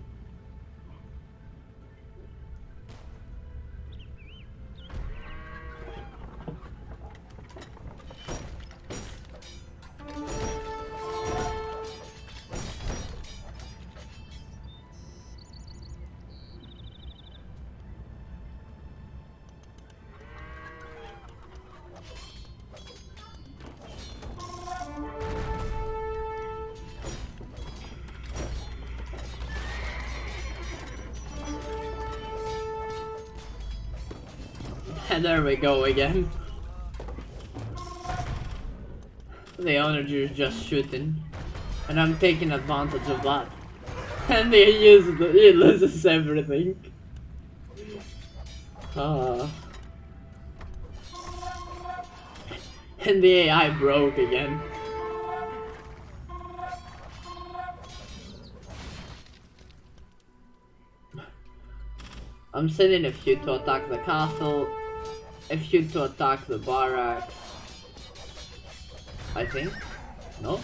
And there we go again. The onager is just shooting, and I'm taking advantage of that. And he loses everything. And the AI broke again. I'm sending a few to attack the castle, a few to attack the barracks. I think? No?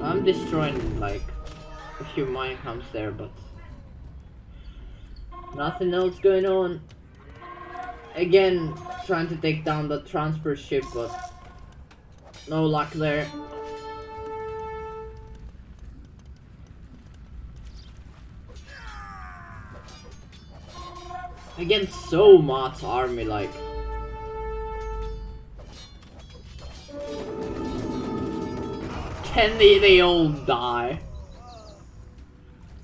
I'm destroying like a few mine camps there, but nothing else going on. Again, trying to take down the transport ship, but no luck there. Against so much army, like. Can they all die?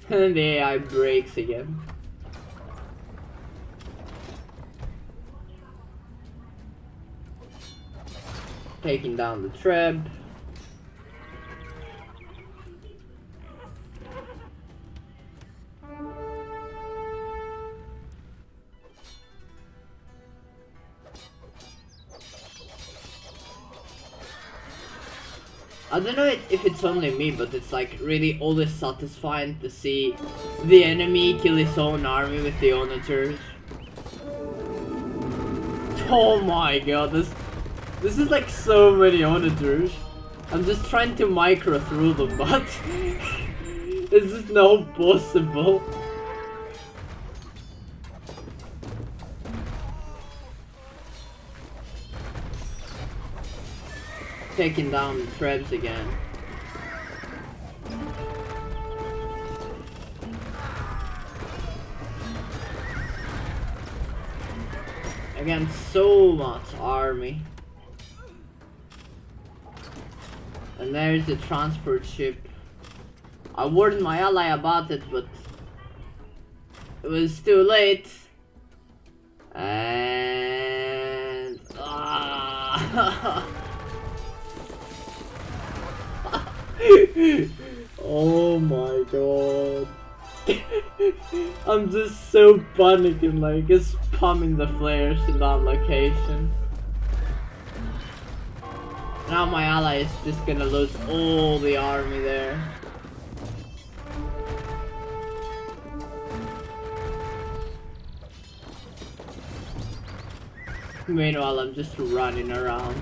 And the AI breaks again. Taking down the trap. I don't know if it's only me, but it's like really always satisfying to see the enemy kill his own army with the onagers. Oh my god, this is like so many onagers. I'm just trying to micro through them, but it's just not possible. Taking down the trebs again. Again, so much army. And there's the transport ship. I warned my ally about it, but it was too late. And oh my god. I'm just so panicking, like just spamming the flares in that location. Now my ally is just gonna lose all the army there. Meanwhile, I'm just running around.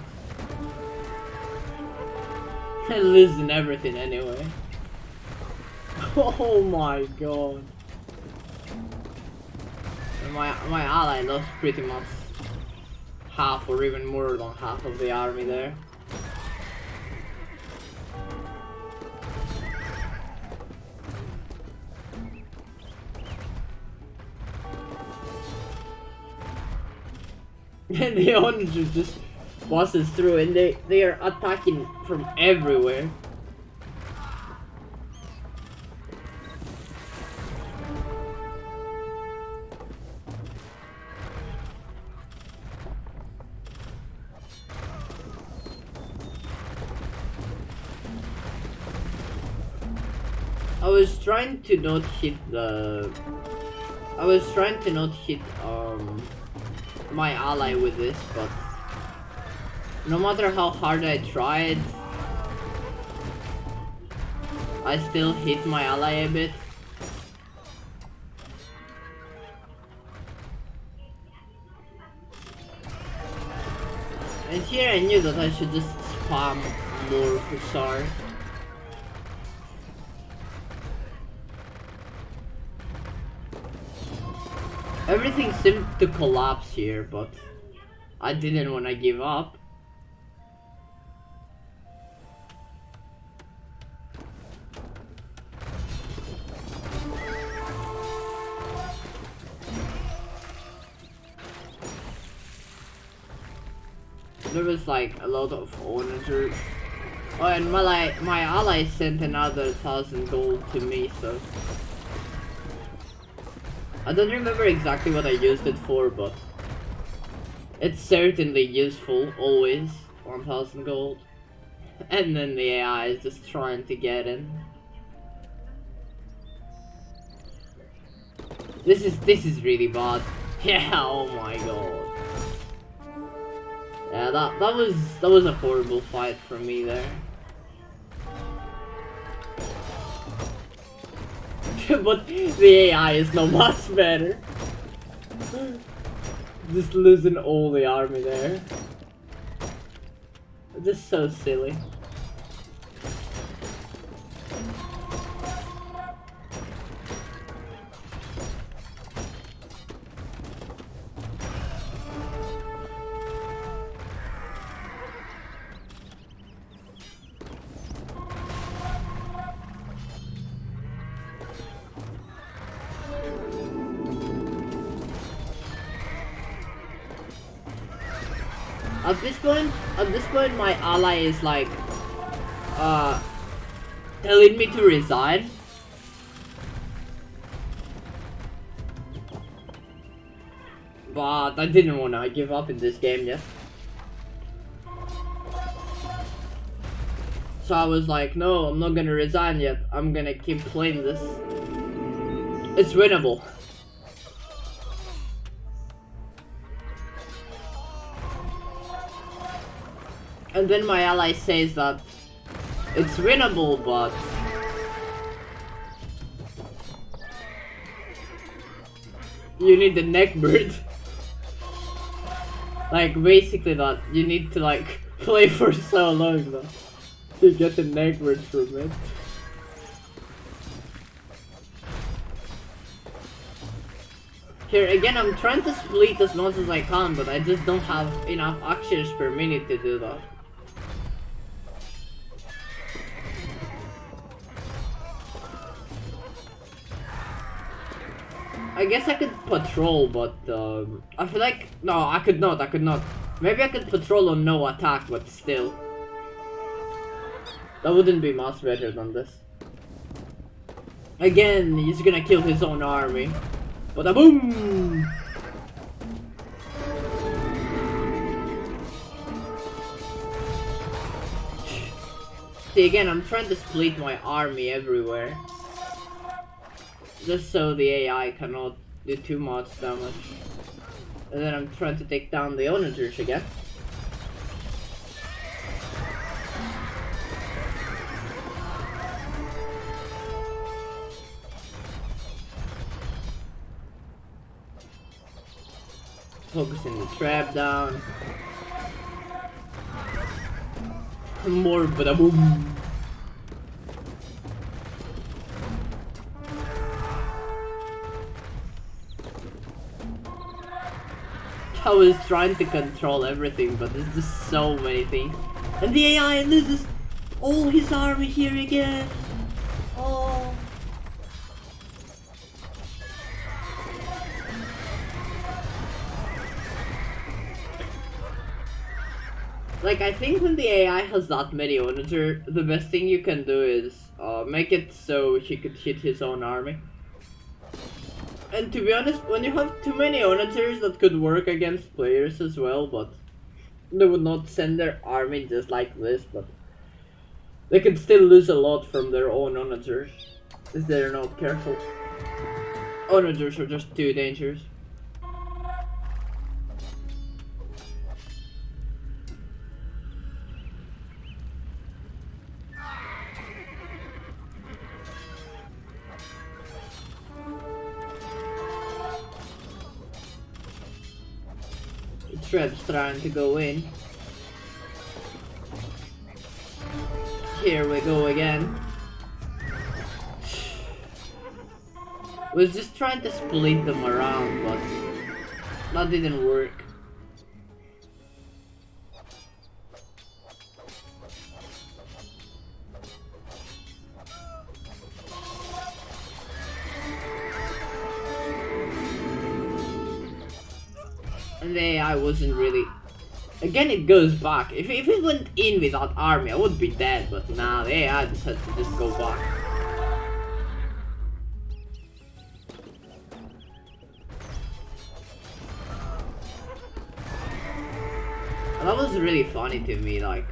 And losing everything anyway. Oh my god. And my ally lost pretty much half or even more than half of the army there. And the onager just passes through, and they are attacking from everywhere. I was trying to not hit my ally with this, but no matter how hard I tried, I still hit my ally a bit. And here I knew that I should just spam more Hussar. Everything seemed to collapse here, but I didn't want to give up. There was like a lot of onagers. Oh, and my ally sent another 1,000 gold to me, so I don't remember exactly what I used it for, but it's certainly useful, always. 1,000 gold. And then the AI is just trying to get in. This is really bad. Yeah, oh my god. Yeah, that was a horrible fight for me there. But the AI is not much better. Just losing all the army there. Just so silly. At this point, my ally is like, telling me to resign. But I didn't wanna give up in this game yet. So I was like, no, I'm not gonna resign yet. I'm gonna keep playing this. It's winnable. And then my ally says that it's winnable, but you need the neck bird. Like basically that you need to like play for so long though to get the neck bird from it. Here again, I'm trying to split as much as I can, but I just don't have enough actions per minute to do that. I guess I could patrol, but I feel like no, I could not. Maybe I could patrol on no attack, but still, that wouldn't be much better than this. Again, he's gonna kill his own army. But boom! See, again, I'm trying to split my army everywhere. Just so the AI cannot do too much damage. And then I'm trying to take down the onagers again. Focusing the trap down. More bada-boom. I was trying to control everything, but there's just so many things. And the AI loses all his army here again. Oh. Like, I think when the AI has that many onager, the best thing you can do is make it so he could hit his own army. And to be honest, when you have too many onagers, that could work against players as well, but they would not send their army just like this, but they could still lose a lot from their own onagers if they're not careful. Onagers are just too dangerous. Trap's trying to go in. Here we go again. Was just trying to split them around, but that didn't work. And the AI wasn't really... Again, it goes back. If it went in without army, I would be dead, but nah, the AI decided to just go back. And that was really funny to me, like...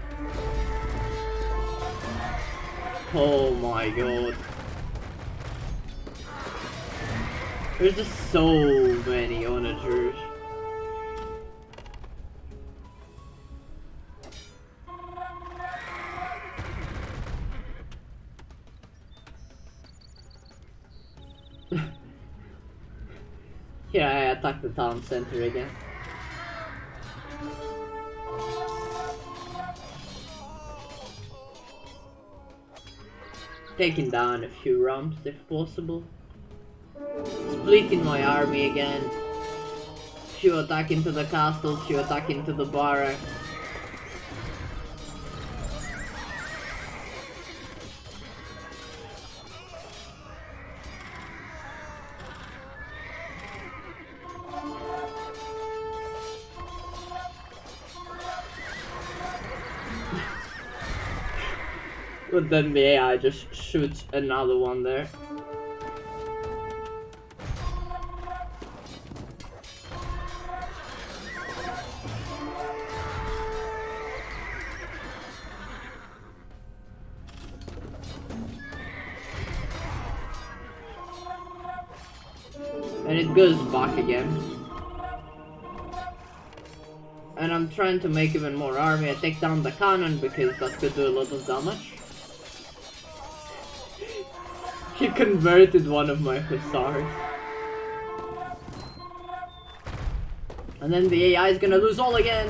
Oh my god. There's just so many onagers. Here I attack the town center again. Taking down a few rumps if possible. Splitting my army again. Few attack into the castle, few attack into the barrack. But then the AI just shoots another one there. And it goes back again. And I'm trying to make even more army. I take down the cannon because that could do a lot of damage. He converted one of my hussars. And then the AI is gonna lose all again.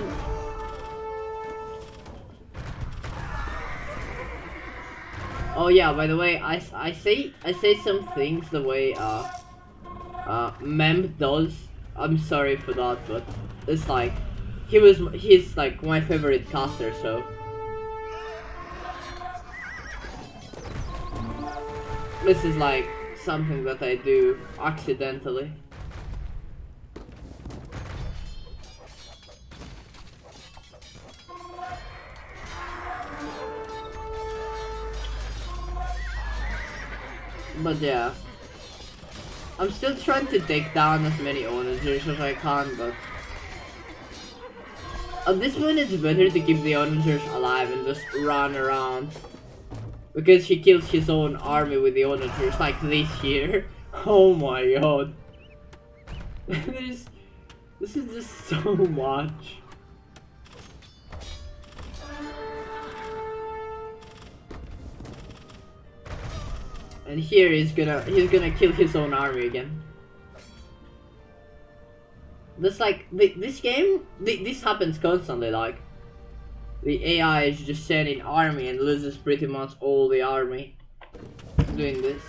Oh yeah, by the way, I say some things the way Mem does. I'm sorry for that, but it's like he's like my favorite caster, so this is like something that I do accidentally. But yeah, I'm still trying to take down as many onagers as I can, but at this point it's better to keep the onagers alive and just run around. Because he kills his own army with the onagers, like this here. Oh my god. This is just so much. And here he's gonna kill his own army again. This like this game, this happens constantly. Like the AI is just sending army and loses pretty much all the army doing this.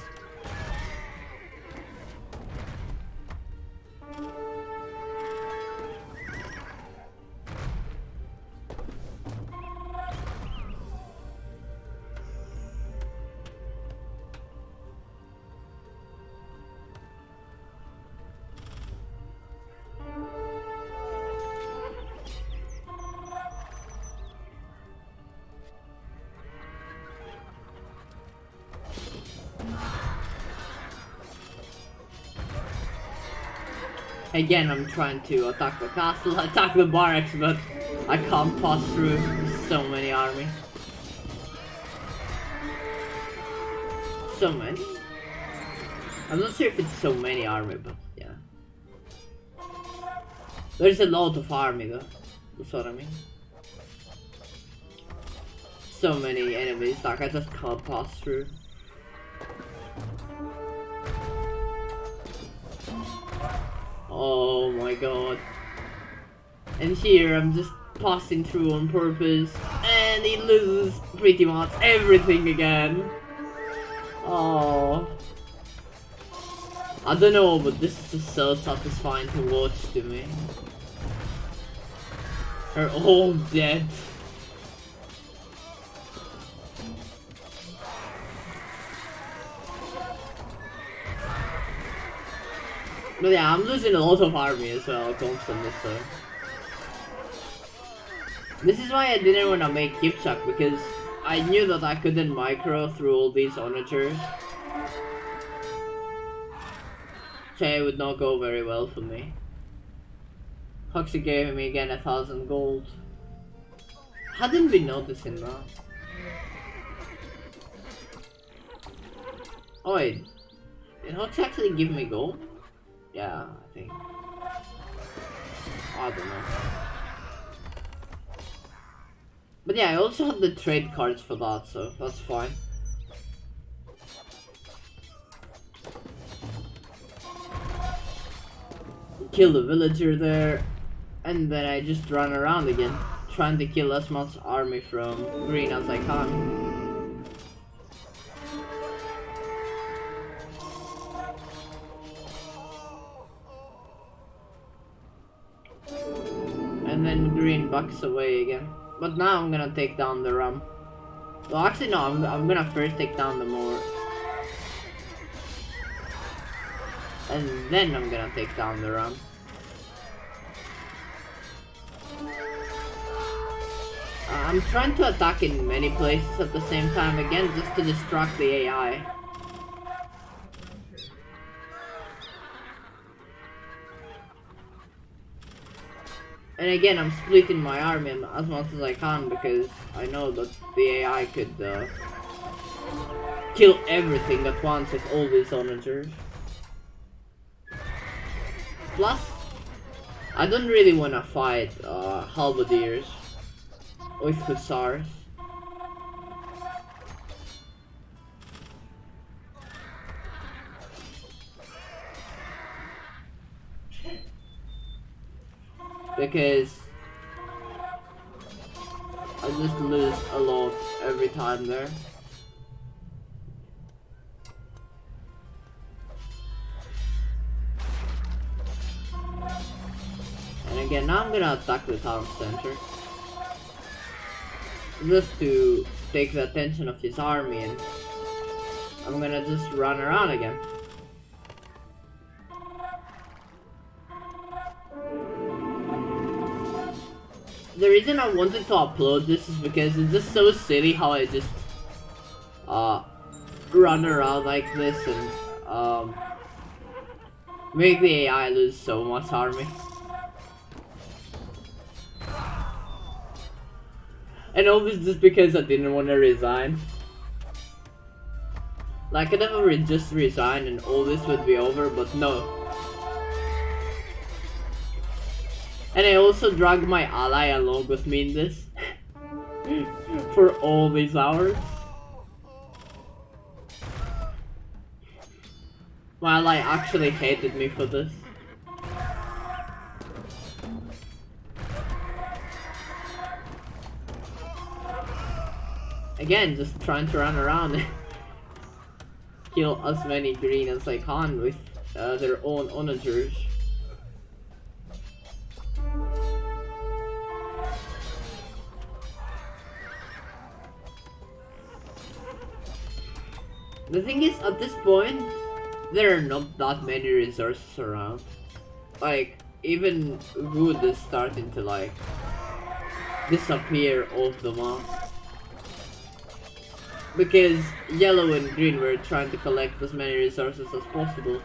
Again, I'm trying to attack the castle, attack the barracks, but I can't pass through so many army. So many? I'm not sure if it's so many army, but yeah. There's a lot of army though, that's what I mean. So many enemies, like I just can't pass through. Oh my god. And here I'm just passing through on purpose and he loses pretty much everything again. Oh. I don't know, but this is just so satisfying to watch to me. They're all dead. But yeah, I'm losing a lot of army as well, constantly, so. This is why I didn't want to make Kipchak, because I knew that I couldn't micro through all these onagers. So it would not go very well for me. Hoxie gave me again 1,000 gold. Hadn't been noticing that. Oh wait, did Hoxie actually give me gold? Yeah, I think. I don't know. But yeah, I also have the trade cards for that, so that's fine. kill the villager there, and then I just run around again, trying to kill as much army from green as I can. And then green bucks away again. But now I'm gonna take down the rum. Well, actually no, I'm gonna first take down the moor. And then I'm gonna take down the rum. I'm trying to attack in many places at the same time again, just to distract the AI. And again, I'm splitting my army as much as I can because I know that the AI could kill everything at once with all these onagers. Plus, I don't really want to fight halberdiers with hussars. Because I just lose a lot every time there. And again, now I'm gonna attack the town center. Just to take the attention of his army, and I'm gonna just run around again. The reason I wanted to upload this is because it's just so silly how I just run around like this and make the AI lose so much army. And all this just because I didn't want to resign. Like, I never just resign and all this would be over, but no. And I also dragged my ally along with me in this. For all these hours. My ally actually hated me for this. Again, just trying to run around and kill as many green as I can with their own onagers. The thing is, at this point, there are not that many resources around. Like, even wood is starting to like disappear off the map. Because yellow and green were trying to collect as many resources as possible.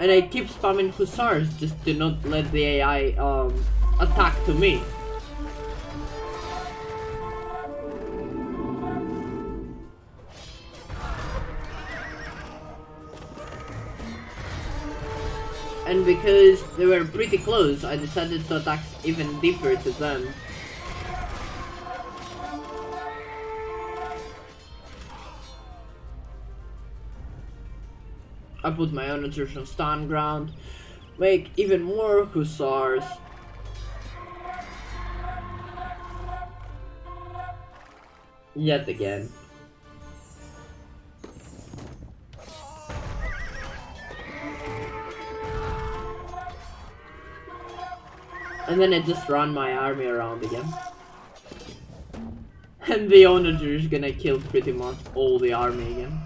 And I keep spamming hussars just to not let the AI attack to me. And because they were pretty close, I decided to attack even deeper to them. I put my onagers on stand ground, make even more hussars. Yet again. And then I just run my army around again. And the onager is gonna kill pretty much all the army again.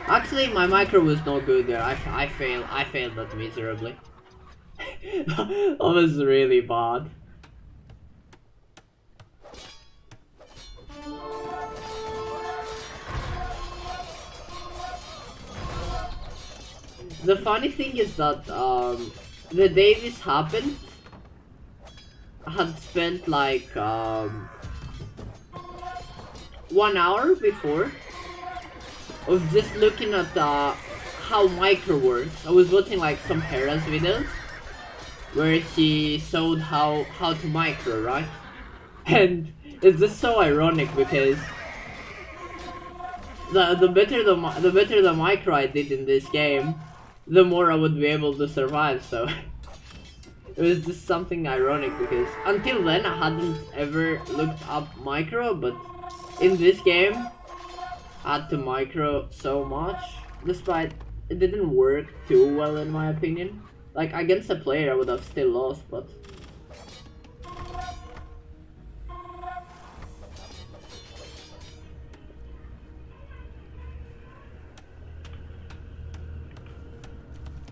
Actually, my micro was not good there. I failed that miserably. That was really bad. The funny thing is that the day this happened, I had spent like 1 hour before of just looking at how micro works. I was watching like some Hera's videos, where he showed how to micro, right? And it's just so ironic because the better the micro I did in this game, the more I would be able to survive. So it was just something ironic because until then I hadn't ever looked up micro, but in this game I had to micro so much, despite it didn't work too well in my opinion. Like against a player I would have still lost, but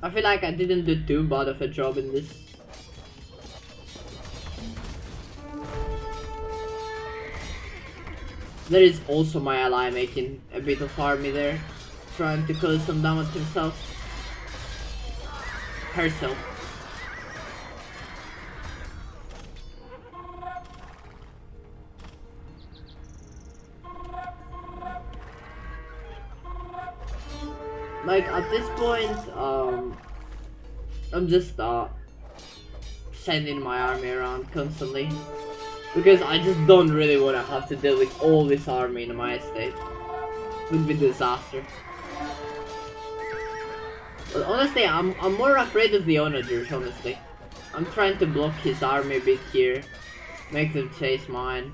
I feel like I didn't do too bad of a job in this. There is also my ally making a bit of army there, trying to cause some damage himself. Herself. Like at this point, I'm just sending my army around constantly. Because I just don't really want to have to deal with all this army in my estate. It would be disaster. But honestly, I'm more afraid of the onagers, honestly. I'm trying to block his army a bit here. Make them chase mine.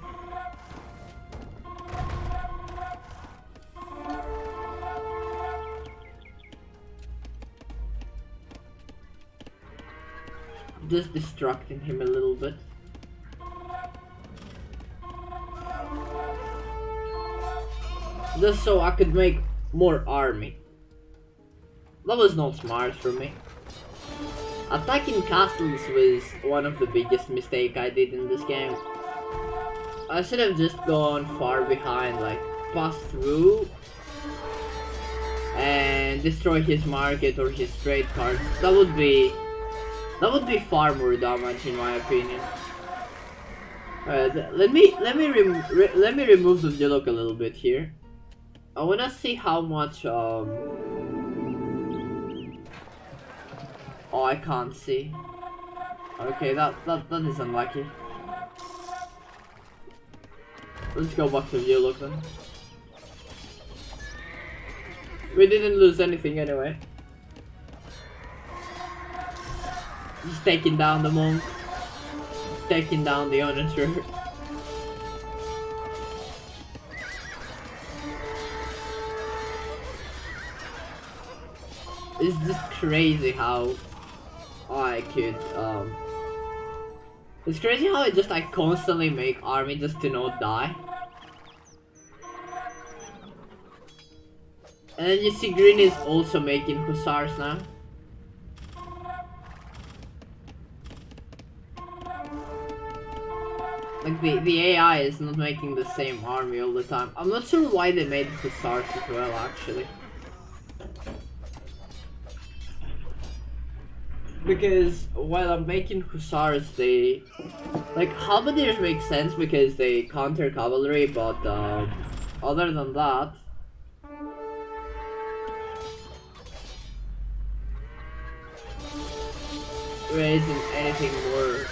Just distracting him a little bit. Just so I could make more army. That was not smart from me. Attacking castles was one of the biggest mistakes I did in this game. I should have just gone far behind, like pass through and destroy his market or his trade cards. That would be far more damage in my opinion. Let me remove the dialogue a little bit here. I wanna see how much Oh, I can't see. Okay, that is unlucky. Let's go back to dialogue then. We didn't lose anything anyway. Just taking down the monk. Taking down the onager. It's just crazy how I could it's crazy how I constantly make army just to not die. And then you see green is also making hussars now. Like the AI is not making the same army all the time. I'm not sure why they made hussars as well actually. Because while I'm making hussars, they like halberdiers make sense because they counter cavalry, but other than that, there isn't anything more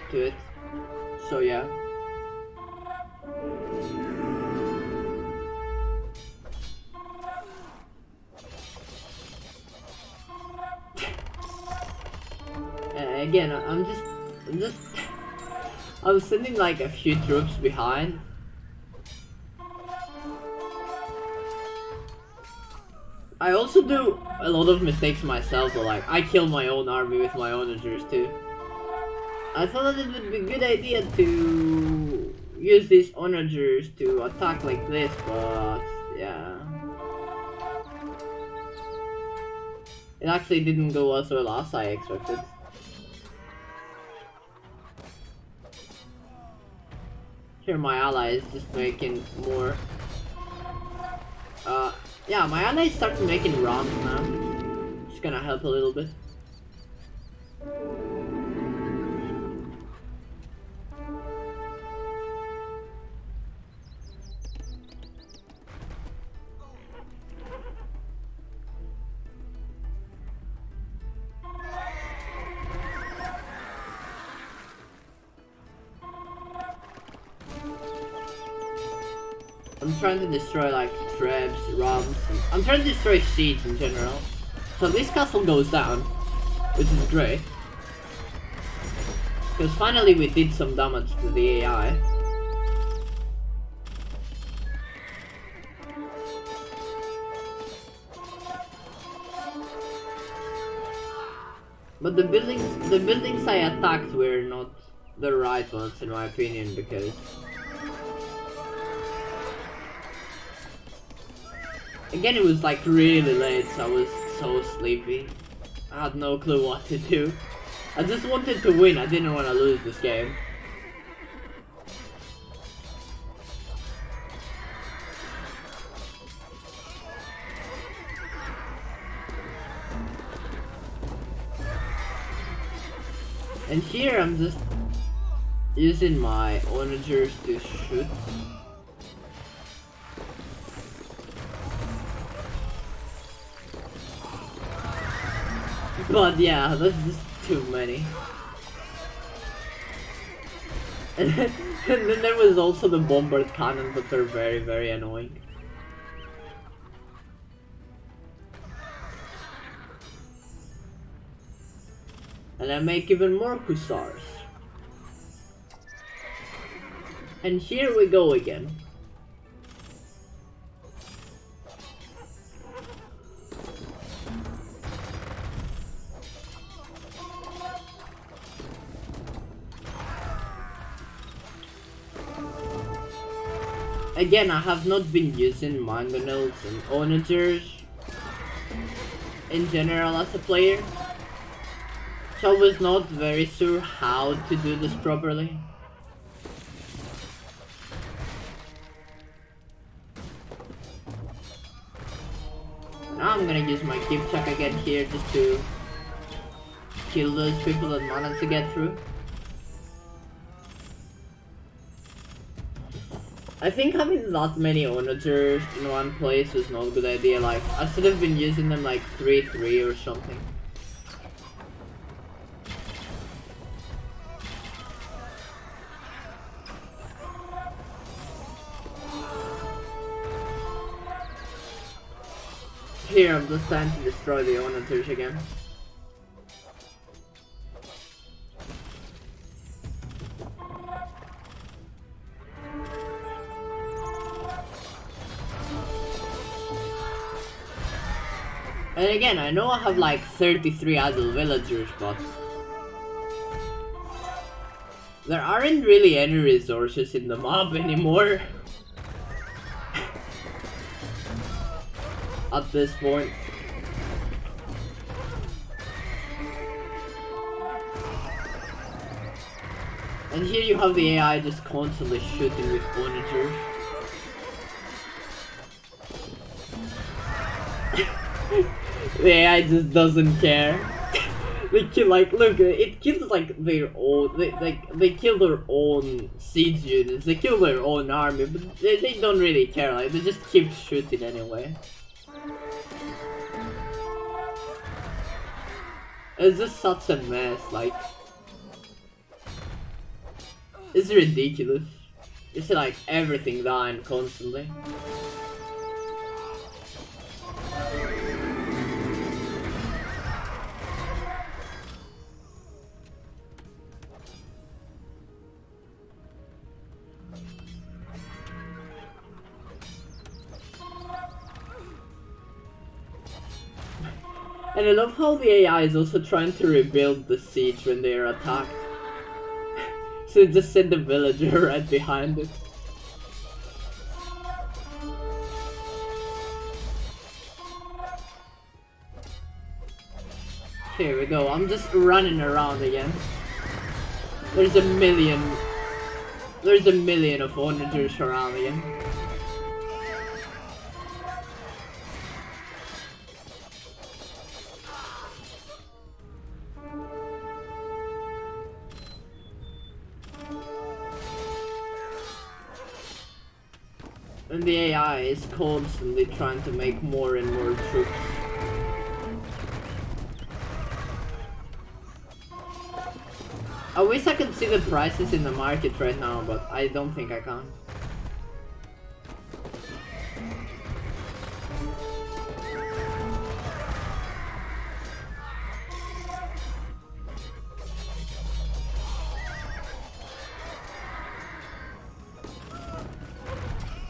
to it. So yeah. Again, I'm sending like a few troops behind. I also do a lot of mistakes myself, but like I kill my own army with my onagers too. I thought that it would be a good idea to use these onagers to attack like this, but yeah. It actually didn't go as well as I expected. Here my ally is just making more. Yeah, my ally started making rounds now. Just gonna help a little bit. I'm trying to destroy like trebs, robs. I'm trying to destroy siege in general. So this castle goes down, which is great. Because finally we did some damage to the AI. But the buildings I attacked were not the right ones in my opinion, because again it was like really late, so I was so sleepy. I had no clue what to do. I just wanted to win, I didn't want to lose this game. And here I'm just using my onagers to shoot. But yeah, that's just too many. And then there was also the bombard cannon, but they're very, very annoying. And I make even more hussars. And here we go again. Again, I have not been using mangonels and onagers in general as a player. So I was not very sure how to do this properly. Now I'm gonna use my keep check again here just to kill those people that managed to get through. I think having that many onagers in one place was not a good idea. Like, I should have been using them like 3-3 or something. Here, I'm just trying to destroy the onagers again. And again, I know I have like 33 idle villagers, but there aren't really any resources in the map anymore. At this point. And here you have the AI just constantly shooting with onagers. The AI just doesn't care. They kill, like, look, it kills like their own, they kill their own siege units, they kill their own army, but they don't really care, like, they just keep shooting anyway. It's just such a mess, like, it's ridiculous. It's like everything dying constantly. And I love how the AI is also trying to rebuild the siege when they are attacked. So just send a villager right behind it. Here we go, I'm just running around again. There's a million of onagers around again. And the AI is constantly trying to make more and more troops. I wish I could see the prices in the market right now, but I don't think I can.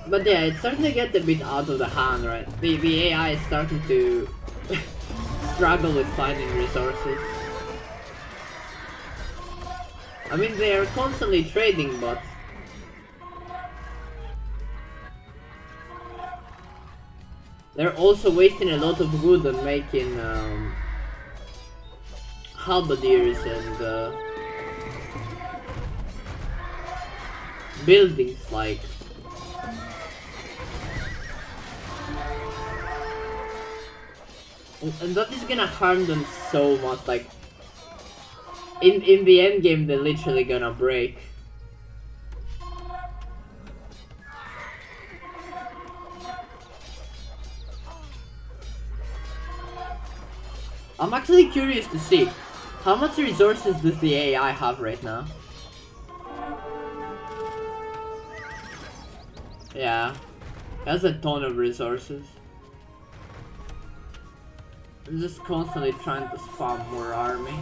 But yeah, it's starting to get a bit out of the hand, right? The AI is starting to struggle with finding resources. I mean, they are constantly trading, but they're also wasting a lot of wood on making halberdiers and buildings, like. And that is gonna harm them so much, like, in the end game they're literally gonna break. I'm actually curious to see, how much resources does the AI have right now? Yeah, it has a ton of resources. I'm just constantly trying to spam more army.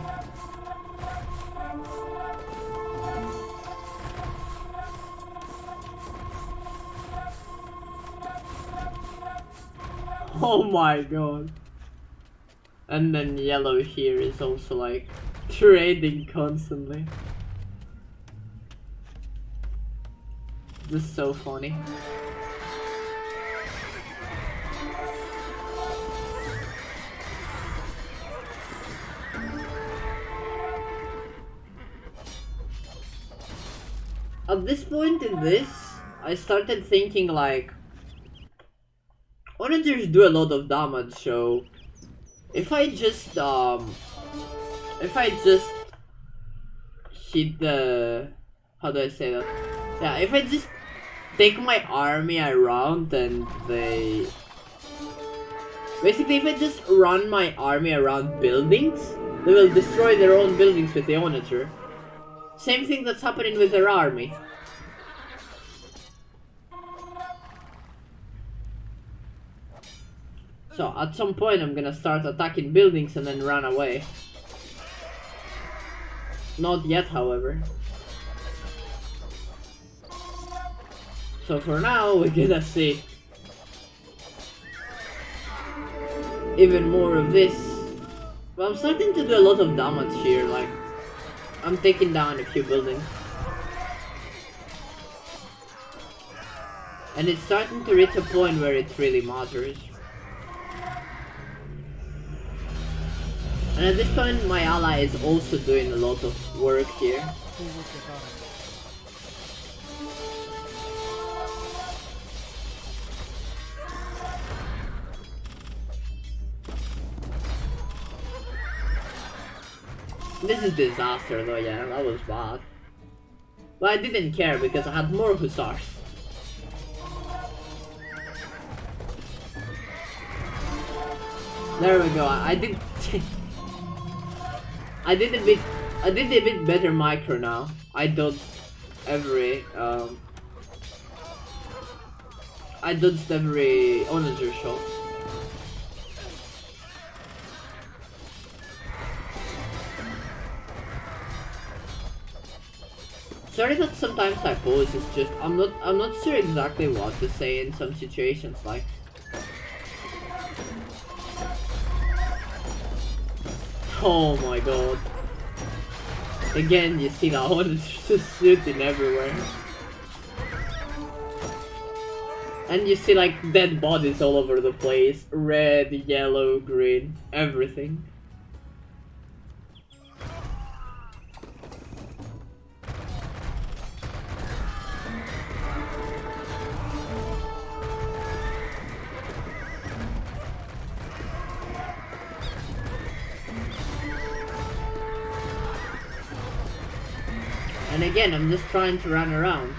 Oh my god. And then yellow here is also like trading constantly. This is so funny. At this point in this, I started thinking like, onagers do a lot of damage, so if I just hit the, how do I say that? Yeah, if I just take my army around and they, basically if I just run my army around buildings, they will destroy their own buildings with the onager. Same thing that's happening with their army. So at some point I'm gonna start attacking buildings and then run away. Not yet, however. So for now we're gonna see even more of this. Well, I'm starting to do a lot of damage here, like I'm taking down a few buildings. And it's starting to reach a point where it really matters. And at this point my ally is also doing a lot of work here. This is disaster though, yeah, that was bad. But I didn't care because I had more hussars. There we go, I did I did a bit better micro now. I dodged every onager shot. Sorry that sometimes I pause, it's just I'm not sure exactly what to say in some situations, like. Oh my god. Again, you see that one just shooting everywhere. And you see like dead bodies all over the place. Red, yellow, green, everything. And again, I'm just trying to run around.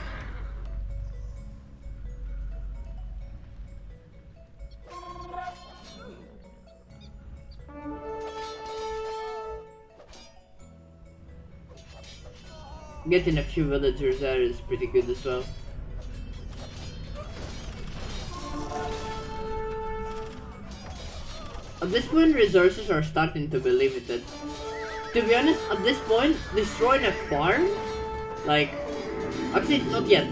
Getting a few villagers there is pretty good as well. At this point, resources are starting to be limited. To be honest, at this point, destroying a farm, like, actually, not yet.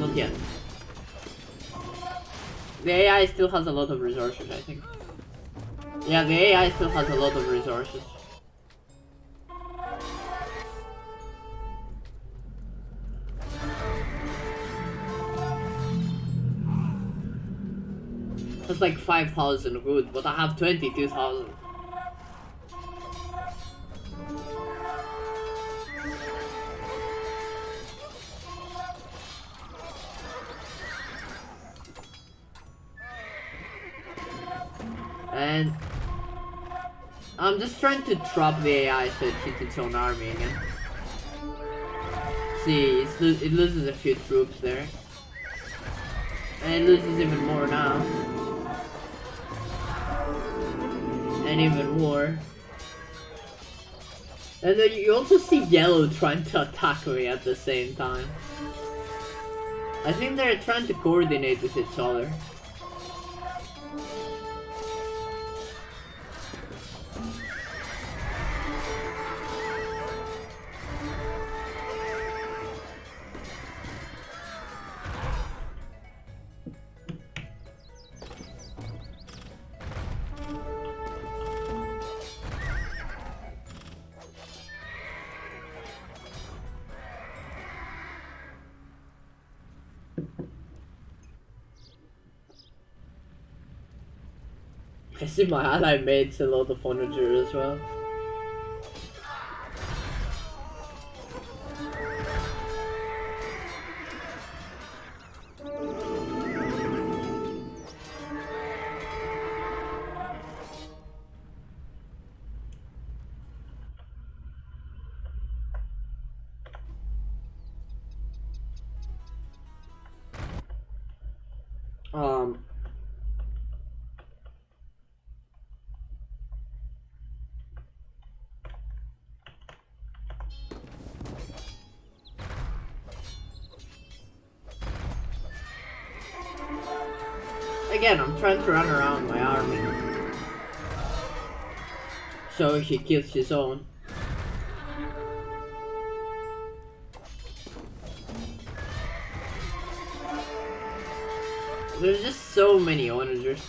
The AI still has a lot of resources, I think. Yeah, the AI still has a lot of resources. That's like 5,000 wood, but I have 22,000. And I'm just trying to trap the AI so it hits its own army again. See, it loses a few troops there. And it loses even more now. And even more. And then you also see yellow trying to attack me at the same time. I think they're trying to coordinate with each other. I see my ally mates a lot of onager as well. Again, I'm trying to run around my army. So he kills his own. There's just so many onagers.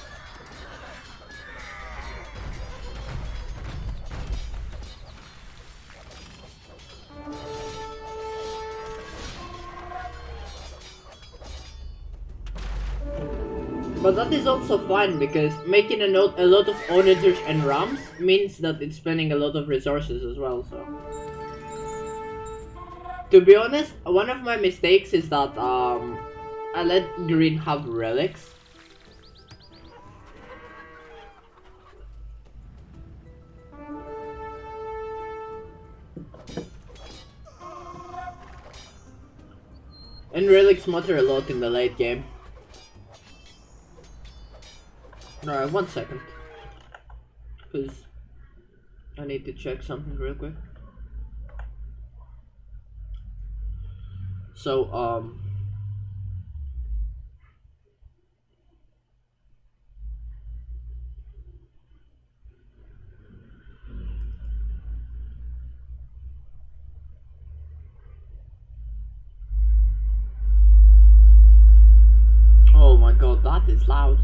But that is also fine because making a lot of onagers and rams means that it's spending a lot of resources as well, so. To be honest, one of my mistakes is that I let green have relics. And relics matter a lot in the late game. Alright, 1 second. Because I need to check something real quick. So, oh my god, that is loud.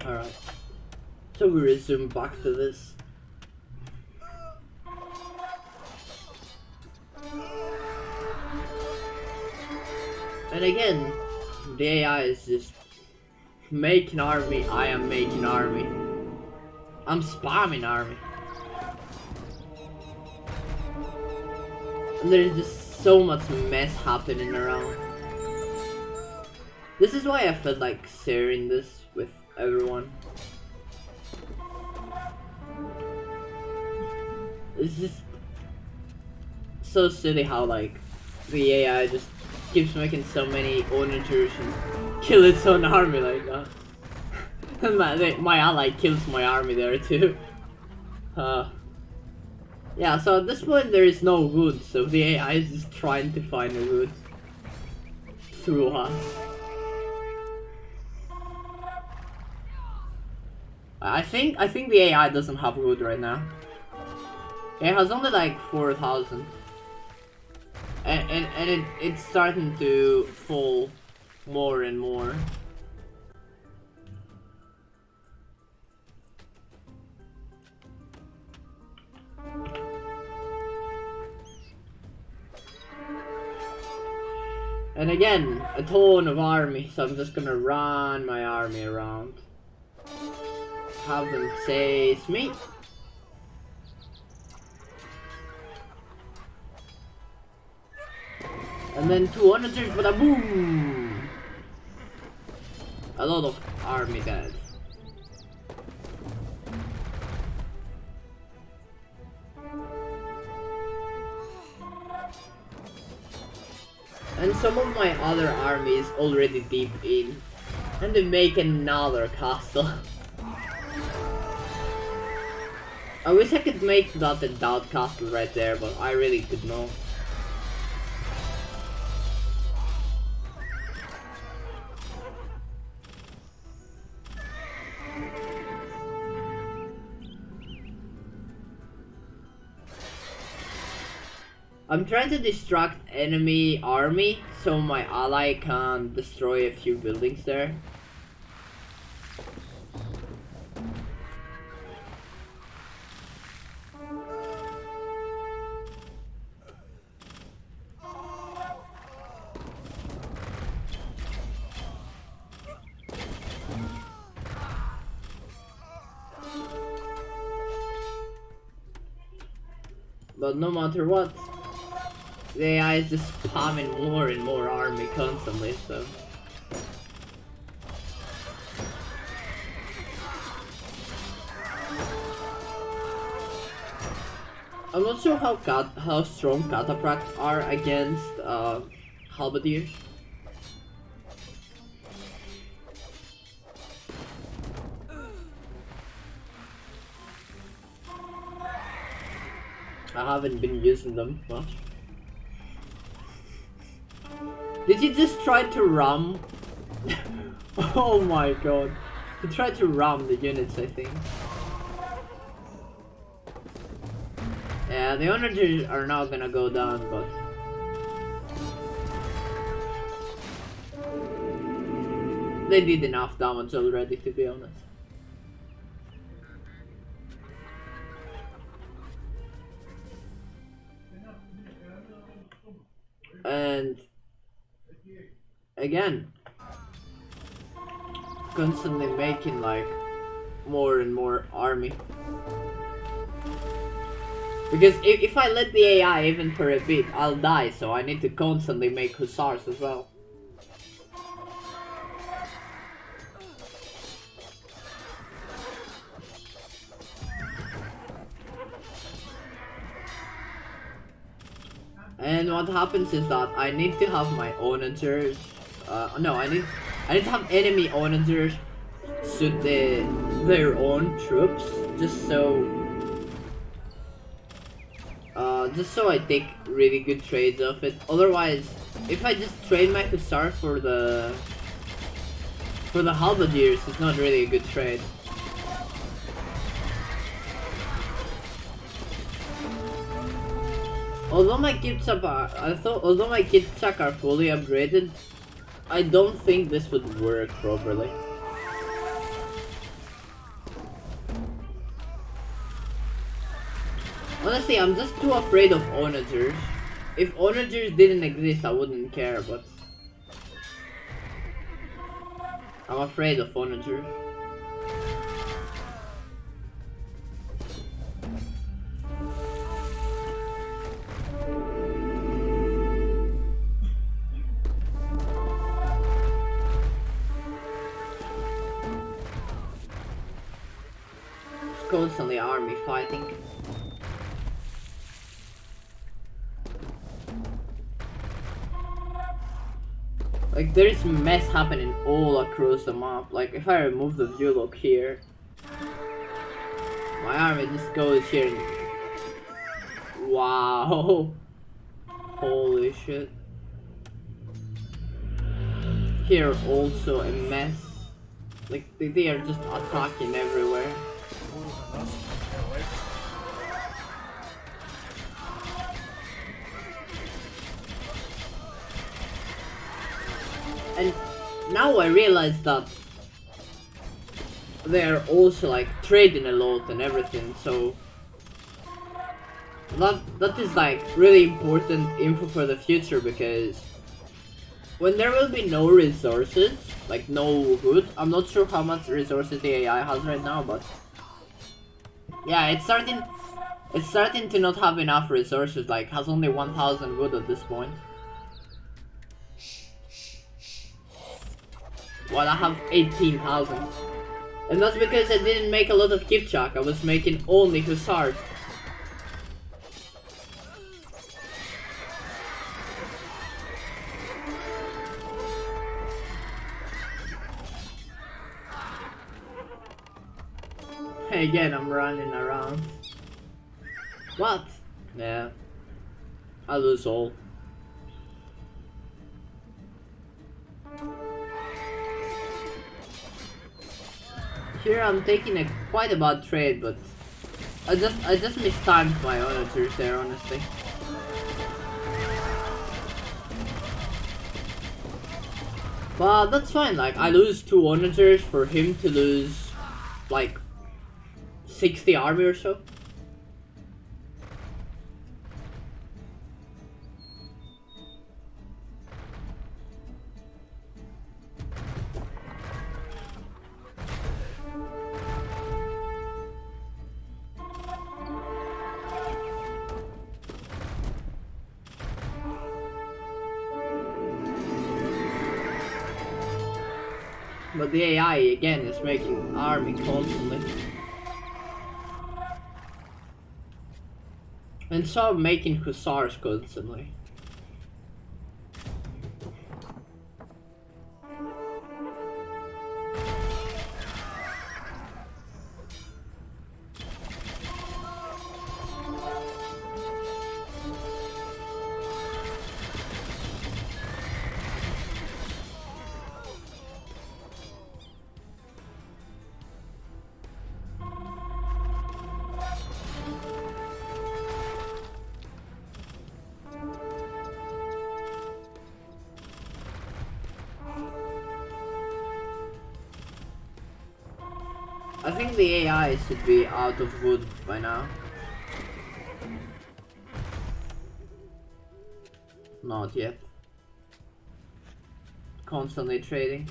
Alright, so we resume back to this. And again, the AI is just making army, I am making army. I'm spamming army. And there's just so much mess happening around. This is why I felt like sharing this with everyone. It's just so silly how like the AI just keeps making so many onagers and kill its own army like that. And my ally kills my army there too. Yeah, so at this point there is no wood, so the AI is just trying to find a wood through us. I think the AI doesn't have wood right now. It has only like 4,000. And it's starting to fall more and more. And again, a ton of army, so I'm just gonna run my army around. Have them chase me. And then 200 turns for the boom! A lot of army dead. And some of my other armies already deep in. And they make another castle. I wish I could make that a doubt castle right there, but I really could not. I'm trying to distract enemy army so my ally can destroy a few buildings there. But no matter what, the AI is just spamming more and more army constantly, so... I'm not sure how strong cataphracts are against halberdiers. I haven't been using them much. Did he just try to ram? Oh my god. He tried to ram the units, I think. Yeah, the onagers are not gonna go down, but... they did enough damage already, to be honest. And... again, constantly making like more and more army. Because if I let the AI even for a bit, I'll die, so I need to constantly make hussars as well. And what happens is that I need to have my onagers. No, I need to have enemy onagers shoot their own troops, just so I take really good trades of it. Otherwise, if I just trade my hussar for the halberdiers, it's not really a good trade. Although my Kipchak are fully upgraded, I don't think this would work properly. Honestly, I'm just too afraid of onagers. If onagers didn't exist, I wouldn't care, but... I'm afraid of onagers. Constantly army fighting. Like, there is mess happening all across the map. Like, if I remove the view lock here, my army just goes here and... wow. Holy shit. Here also a mess. Like they are just attacking everywhere. And now I realize that they're also like trading a lot and everything, so that is like really important info for the future, because when there will be no resources, like no good, I'm not sure how much resources the AI has right now, but yeah, it's starting to not have enough resources, like has only 1000 good at this point. While I have 18,000. And that's because I didn't make a lot of Kipchak, I was making only Hussars. Again, I'm running around. What? Yeah. I lose all. Here I'm taking a quite a bad trade, but I just mistimed my onagers there, honestly. But that's fine, like I lose 2 onagers for him to lose like 60 army or so. But the AI again is making army constantly. And so I'm making hussars constantly. I think the AI should be out of wood by now. Not yet. Constantly trading.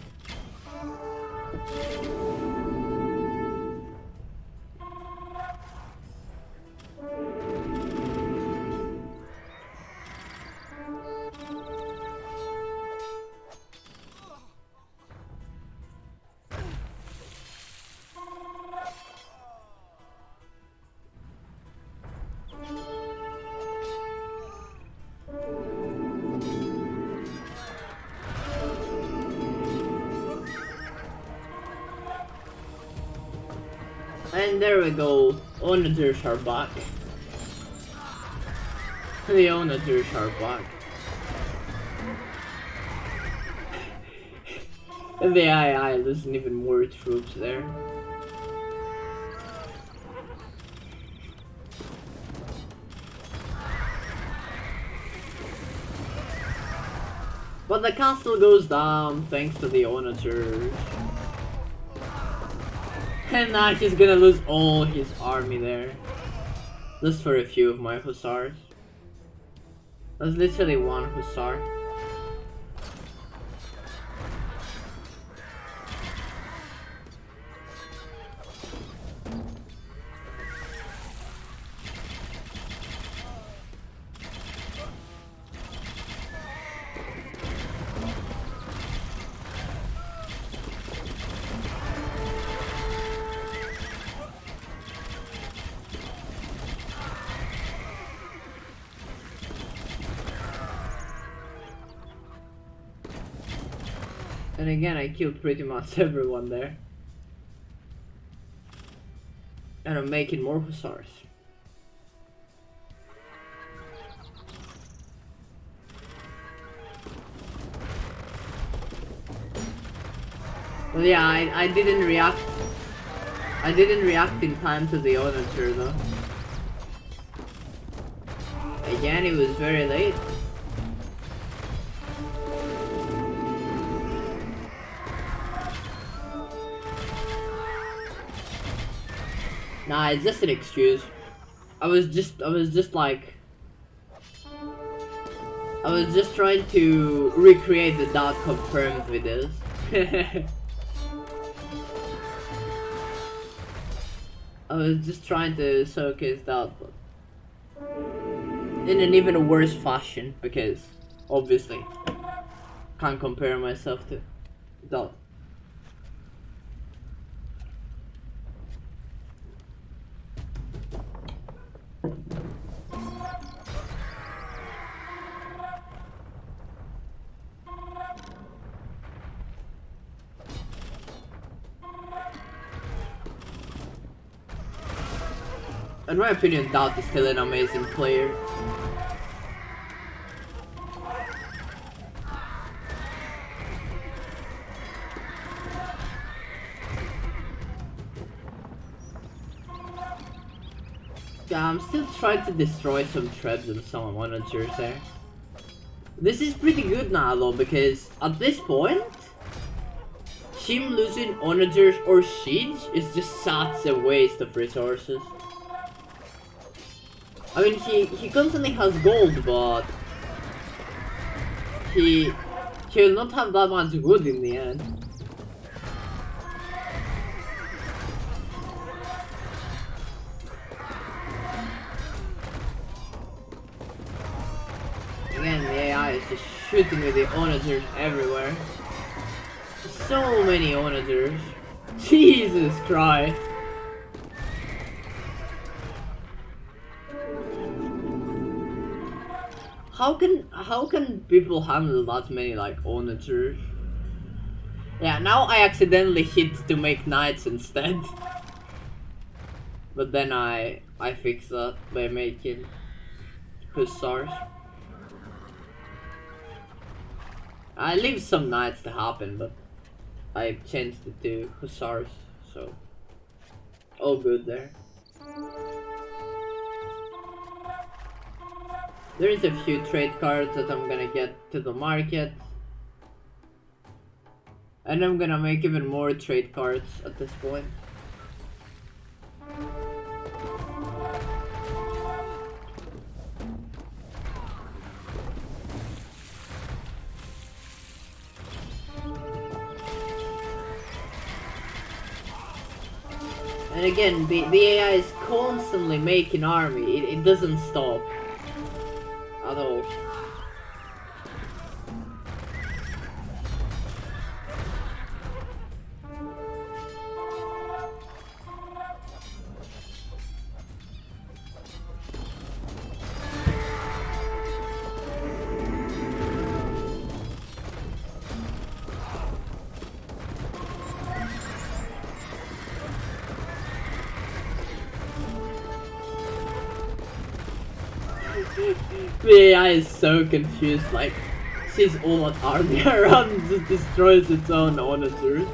And there we go, onagers are back. The onagers are back. And the AI losing even more troops there. But the castle goes down thanks to the onagers. And now he's gonna lose all his army there. Just for a few of my hussars. That's literally 1 hussar. And again, I killed pretty much everyone there. And I'm making more hussars. But yeah, I didn't react. I didn't react in time to the onager though. Again, it was very late. Nah, it's just an excuse. I was just trying to recreate the dot confirmed with this. I was just trying to showcase that, but in an even worse fashion, because obviously can't compare myself to that. In my opinion, Dot is still an amazing player. Yeah, I'm still trying to destroy some treads and some onagers there. This is pretty good now though, because at this point, him losing onagers or siege is just such a waste of resources. I mean, he constantly has gold, but he'll not have that much wood in the end. Again, the AI is just shooting with the onagers everywhere. So many onagers. Jesus Christ. How can people handle that many like onagers? Yeah, now I accidentally hit to make knights instead. But then I fix that by making hussars. I leave some knights to happen, but I changed it to hussars, so all good there. There is a few trade cards that I'm gonna get to the market. And I'm gonna make even more trade cards at this point. And again, the AI is constantly making army, it doesn't stop. At all. The AI is so confused, like, sees all that army around and just destroys its own onagers.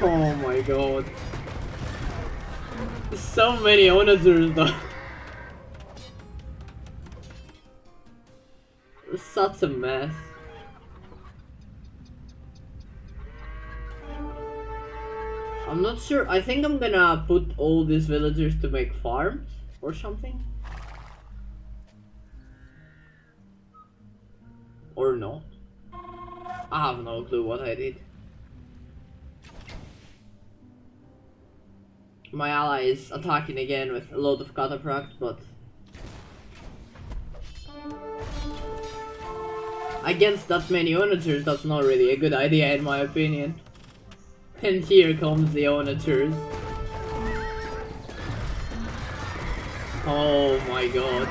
Oh my god. So many onagers though. It's such a mess. I'm not sure, I think I'm gonna put all these villagers to make farms or something. Or not. I have no clue what I did. My ally is attacking again with a load of cataphract, but against that many onagers, that's not really a good idea in my opinion. And here comes the onagers. Oh my god.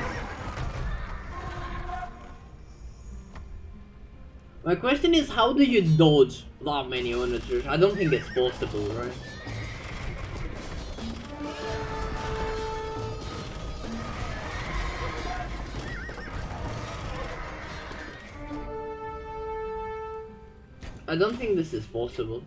My question is, how do you dodge that many onagers? I don't think it's possible, right? I don't think this is possible.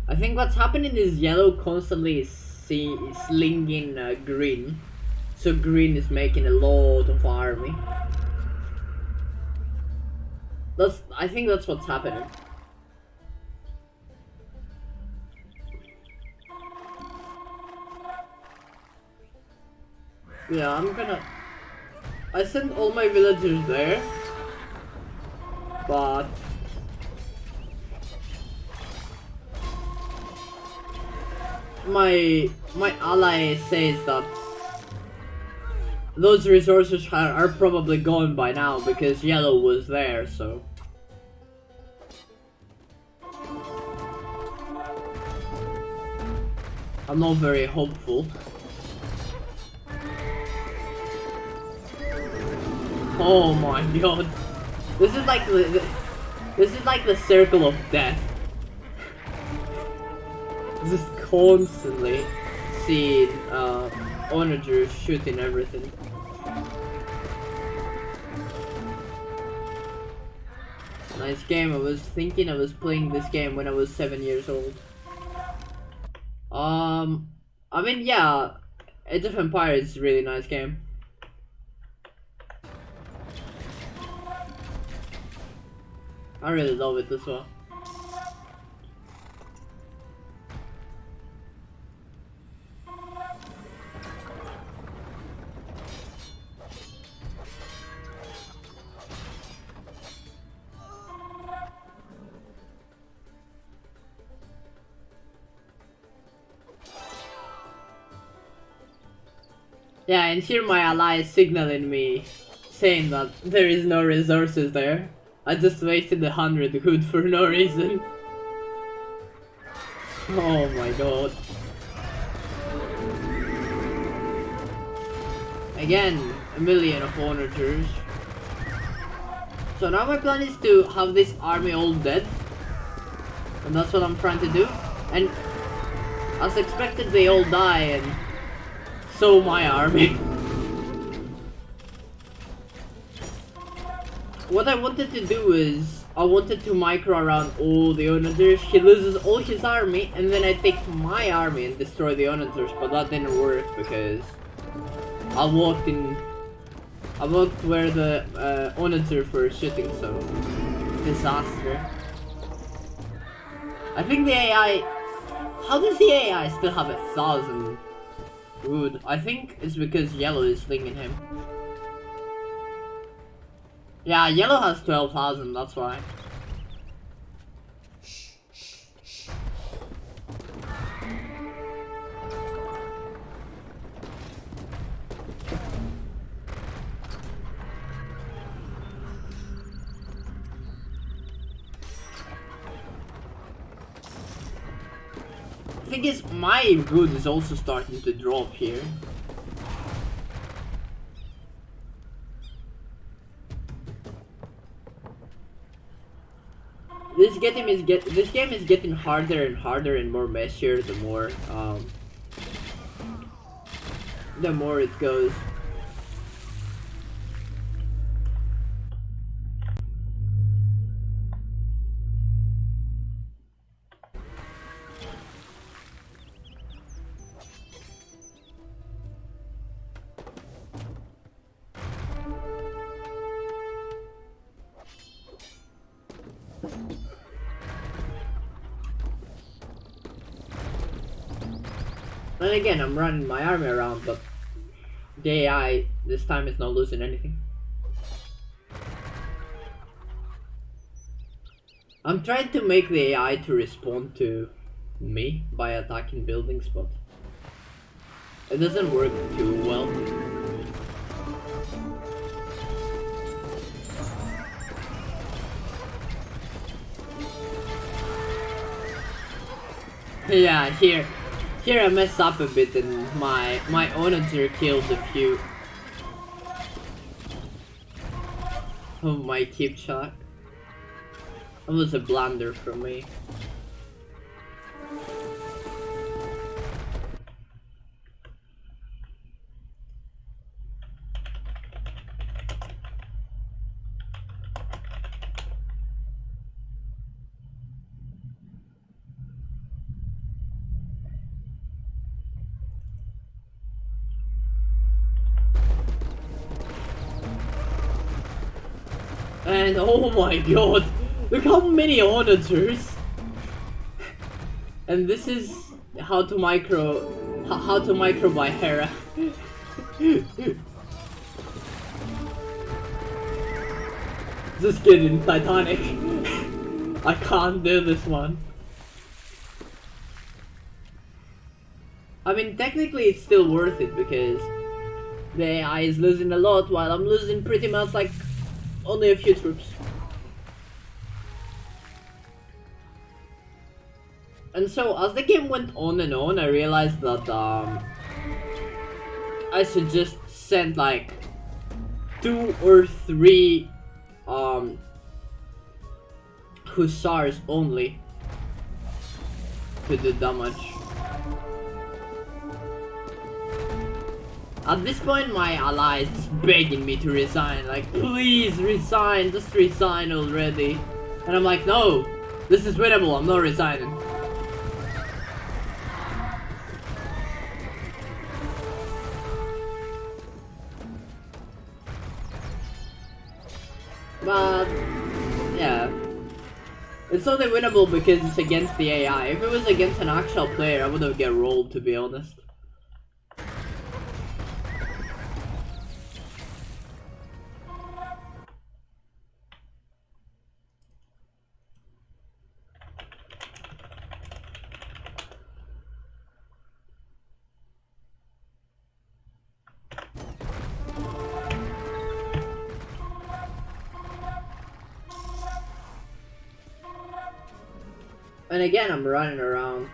I think what's happening is yellow constantly is slinging green, so green is making a lot of army. I think that's what's happening. Yeah, I sent all my villagers there, but my ally says that those resources are probably gone by now because yellow was there, so. I'm not very hopeful. Oh my god. This is like the circle of death. Just constantly seeing onagers shooting everything. Nice game. I was thinking I was playing this game when I was 7 years old. I mean, yeah, Age of Empires is a really nice game. I really love it as well. Yeah, and here my ally is signaling me, saying that there is no resources there. I just wasted 100 good for no reason. Oh my god. Again, a million of onagers. So now my plan is to have this army all dead. And that's what I'm trying to do. And as expected, they all die, and so my army. What I wanted to do is, I wanted to micro around all the onagers. He loses all his army, and then I take my army and destroy the onagers, but that didn't work because I walked where the onagers were shooting, so disaster. I think the AI, how does the AI still have 1,000? Good. I think it's because yellow is slinging him. Yeah, yellow has 12,000, that's why. The thing is, my good is also starting to drop here. This game is getting harder and harder and more messier the more it goes. And again, I'm running my army around, but the AI this time is not losing anything. I'm trying to make the AI to respond to me by attacking buildings, but it doesn't work too well. Yeah, here I messed up a bit and my onager killed a few of my keep shot. That was a blunder from me. And oh my god, look how many auditors. And this is how to micro by Hera. Just kidding, Titanic. I can't do this one. I mean, technically it's still worth it because the AI is losing a lot while I'm losing pretty much like only a few troops. And so as the game went on and on, I realized that I should just send like 2 or 3 hussars only to do damage. At this point my ally is just begging me to resign, like please resign, just resign already. And I'm like, no, this is winnable, I'm not resigning. But yeah, it's only winnable because it's against the AI. If it was against an actual player, I would have get rolled, to be honest. And again, I'm running around,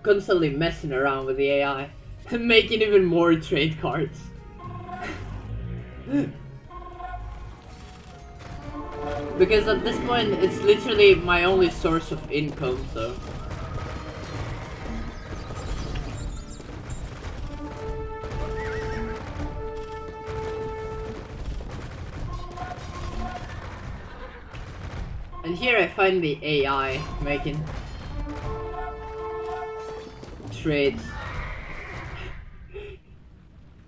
constantly messing around with the AI, and making even more trade cards. Because at this point, it's literally my only source of income, so... And here I find the AI making trades.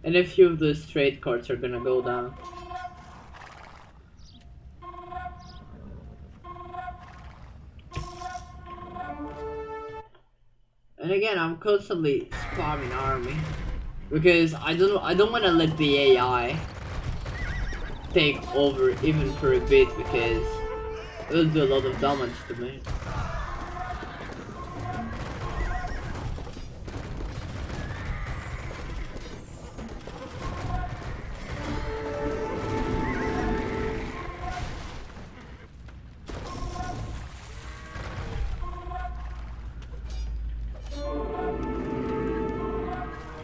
And a few of those trade cards are gonna go down. And again, I'm constantly spamming army because I don't want to let the AI take over even for a bit because it'll do a lot of damage to me.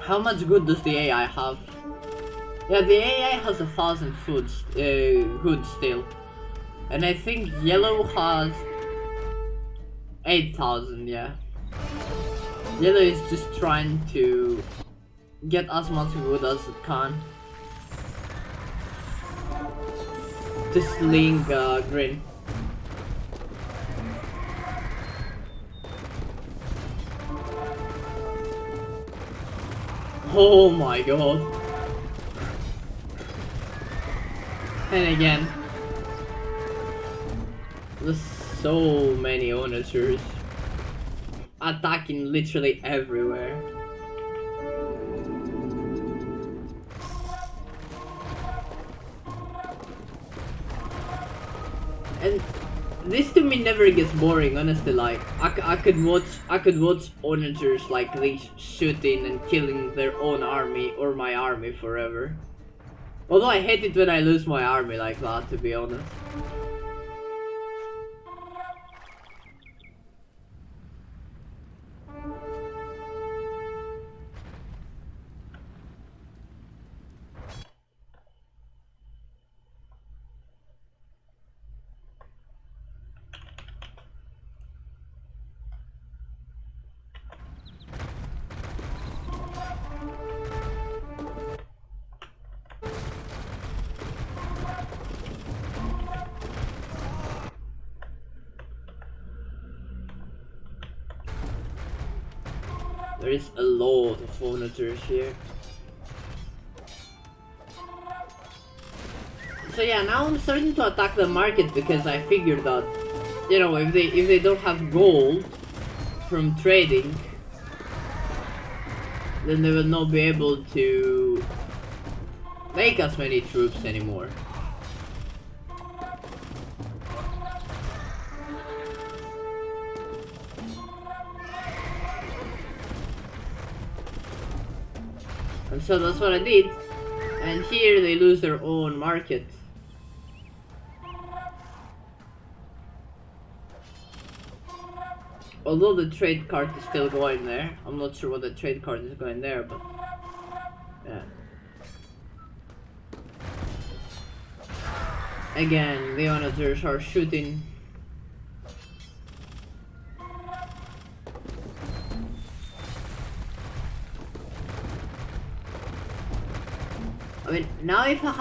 How much good does the AI have? Yeah, the AI has 1,000 goods still. And I think yellow has 8,000, yeah. Yellow is just trying to get as much wood as it can to sling green. Oh my god. And again, there's so many onagers attacking literally everywhere. And this to me never gets boring, honestly. Like I could watch onagers like they shooting and killing their own army or my army forever. Although I hate it when I lose my army like that, to be honest. There is a lot of onagers here. So yeah, now I'm starting to attack the market because I figured that, you know, if they don't have gold from trading, then they will not be able to make as many troops anymore. And so that's what I did. And here they lose their own market. Although the trade card is still going there. I'm not sure what the trade card is going there, but yeah. Again, the onagers are shooting. I mean, now if I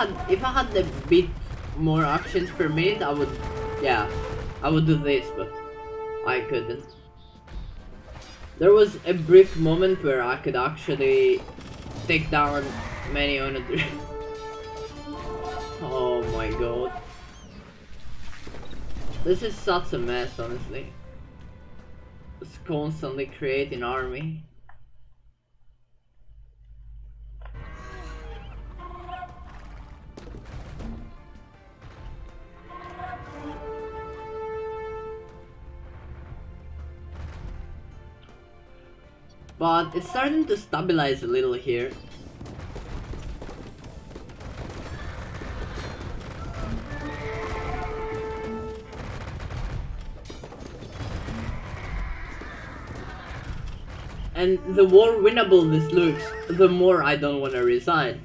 had a bit more actions per minute, I would, yeah, I would do this, but I couldn't. There was a brief moment where I could actually take down many onagers. Oh my god. This is such a mess, honestly. Just constantly creating army. But it's starting to stabilize a little here. And the more winnable this looks, the more I don't want to resign.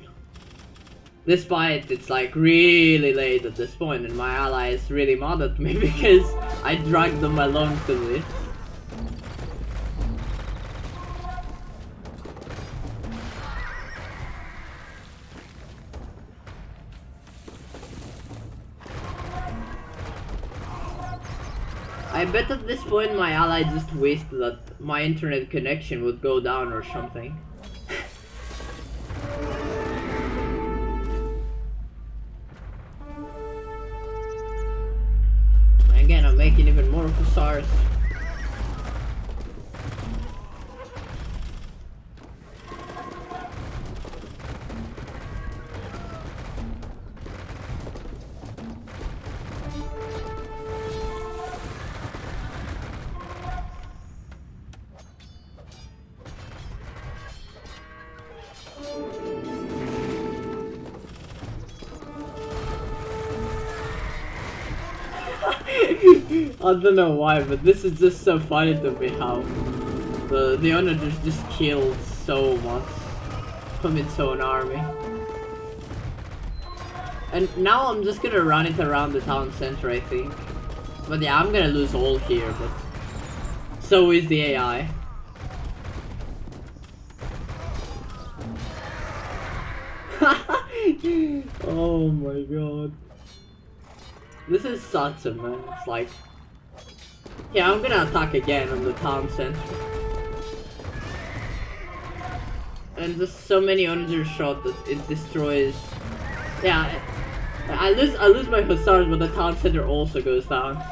Despite it's like really late at this point and my ally is really mad at me because I dragged them along to this. I bet at this point my ally just wished that my internet connection would go down or something. Again, I'm making even more hussars. I don't know why, but this is just so funny to me how the onagers just killed so much from its own army. And now I'm just gonna run it around the town center, I think. But yeah, I'm gonna lose all here, but so is the AI. Oh my god. This is such a mess, like... Yeah, I'm gonna attack again on the town center. And just so many onager shot that it destroys... Yeah, I lose my hussars, but the town center also goes down.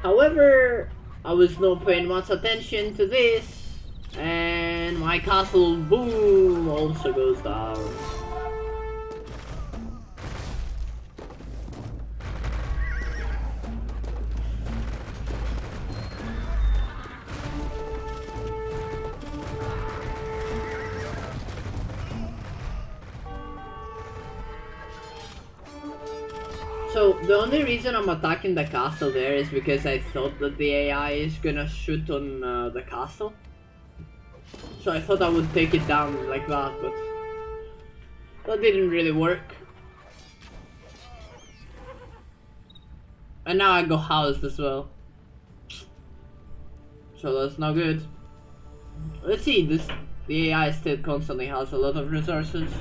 However, I was not paying much attention to this, and my castle, boom, also goes down. So, the only reason I'm attacking the castle there is because I thought that the AI is gonna shoot on the castle. So I thought I would take it down like that, but that didn't really work. And now I go housed as well. So that's not good. Let's see, the AI still constantly has a lot of resources.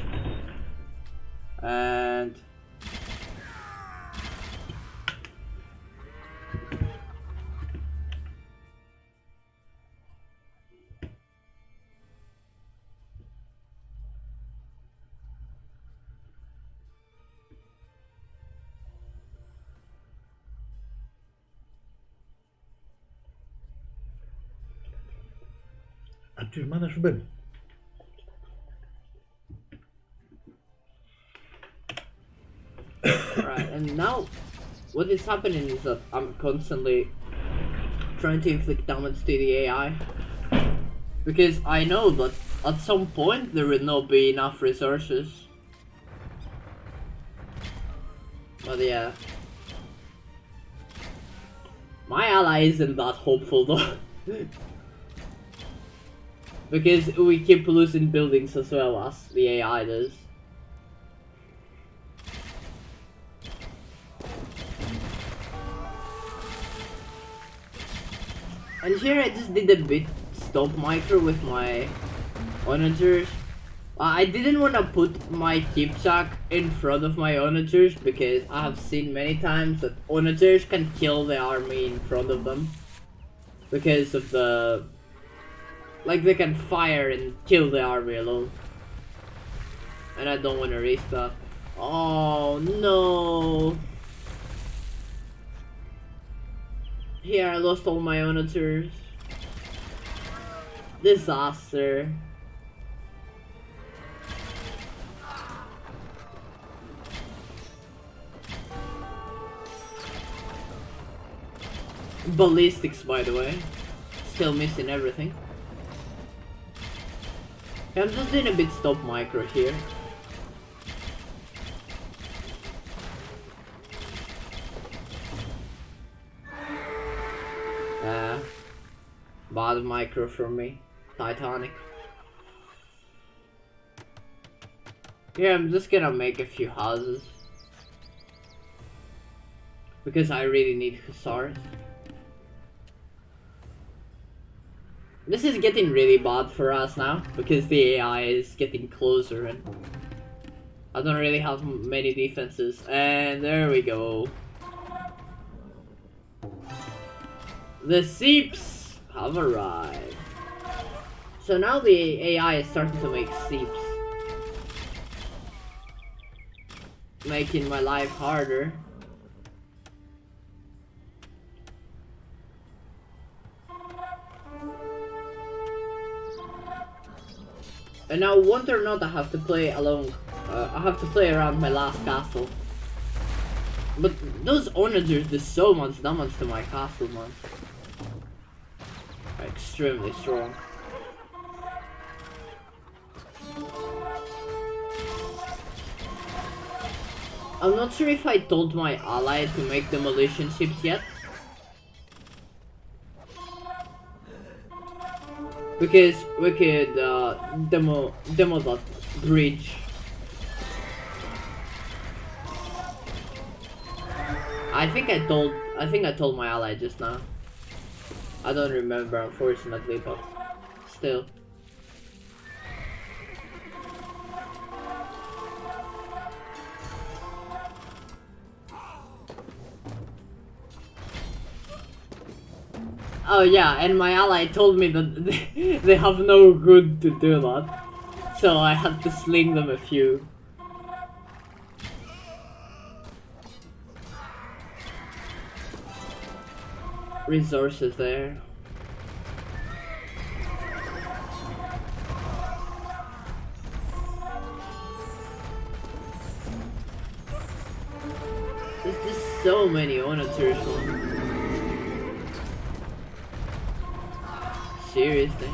And... A tu hermana su bem. Alright, and now what is happening is that I'm constantly trying to inflict damage to the AI. Because I know that at some point there will not be enough resources. But yeah. My ally isn't that hopeful though. Because we keep losing buildings as well as the AI does. And here I just did a bit stop micro with my onagers. I didn't want to put my keepsack in front of my onagers because I have seen many times that onagers can kill the army in front of them. Because of the... like they can fire and kill the army alone. And I don't want to risk that. Oh no! Here I lost all my onagers. Disaster. Ballistics, by the way. Still missing everything. I'm just doing a bit stop micro here. Bad micro from me. Titanic. Yeah, I'm just gonna make a few houses. Because I really need hussars. This is getting really bad for us now, because the AI is getting closer and I don't really have many defenses. And there we go. The seeps have arrived. So now the AI is starting to make seeps. Making my life harder. And now, whether or not I have to play along, I have to play around my last castle. But those onagers do so much damage to my castle, man. Extremely strong. I'm not sure if I told my ally to make demolition ships yet. Because we could demo that bridge. I think I told my ally just now. I don't remember, unfortunately, but still. Oh yeah, and my ally told me that they have no good to do that. So I had to sling them a few. Resources there. There's just so many onagers. Seriously.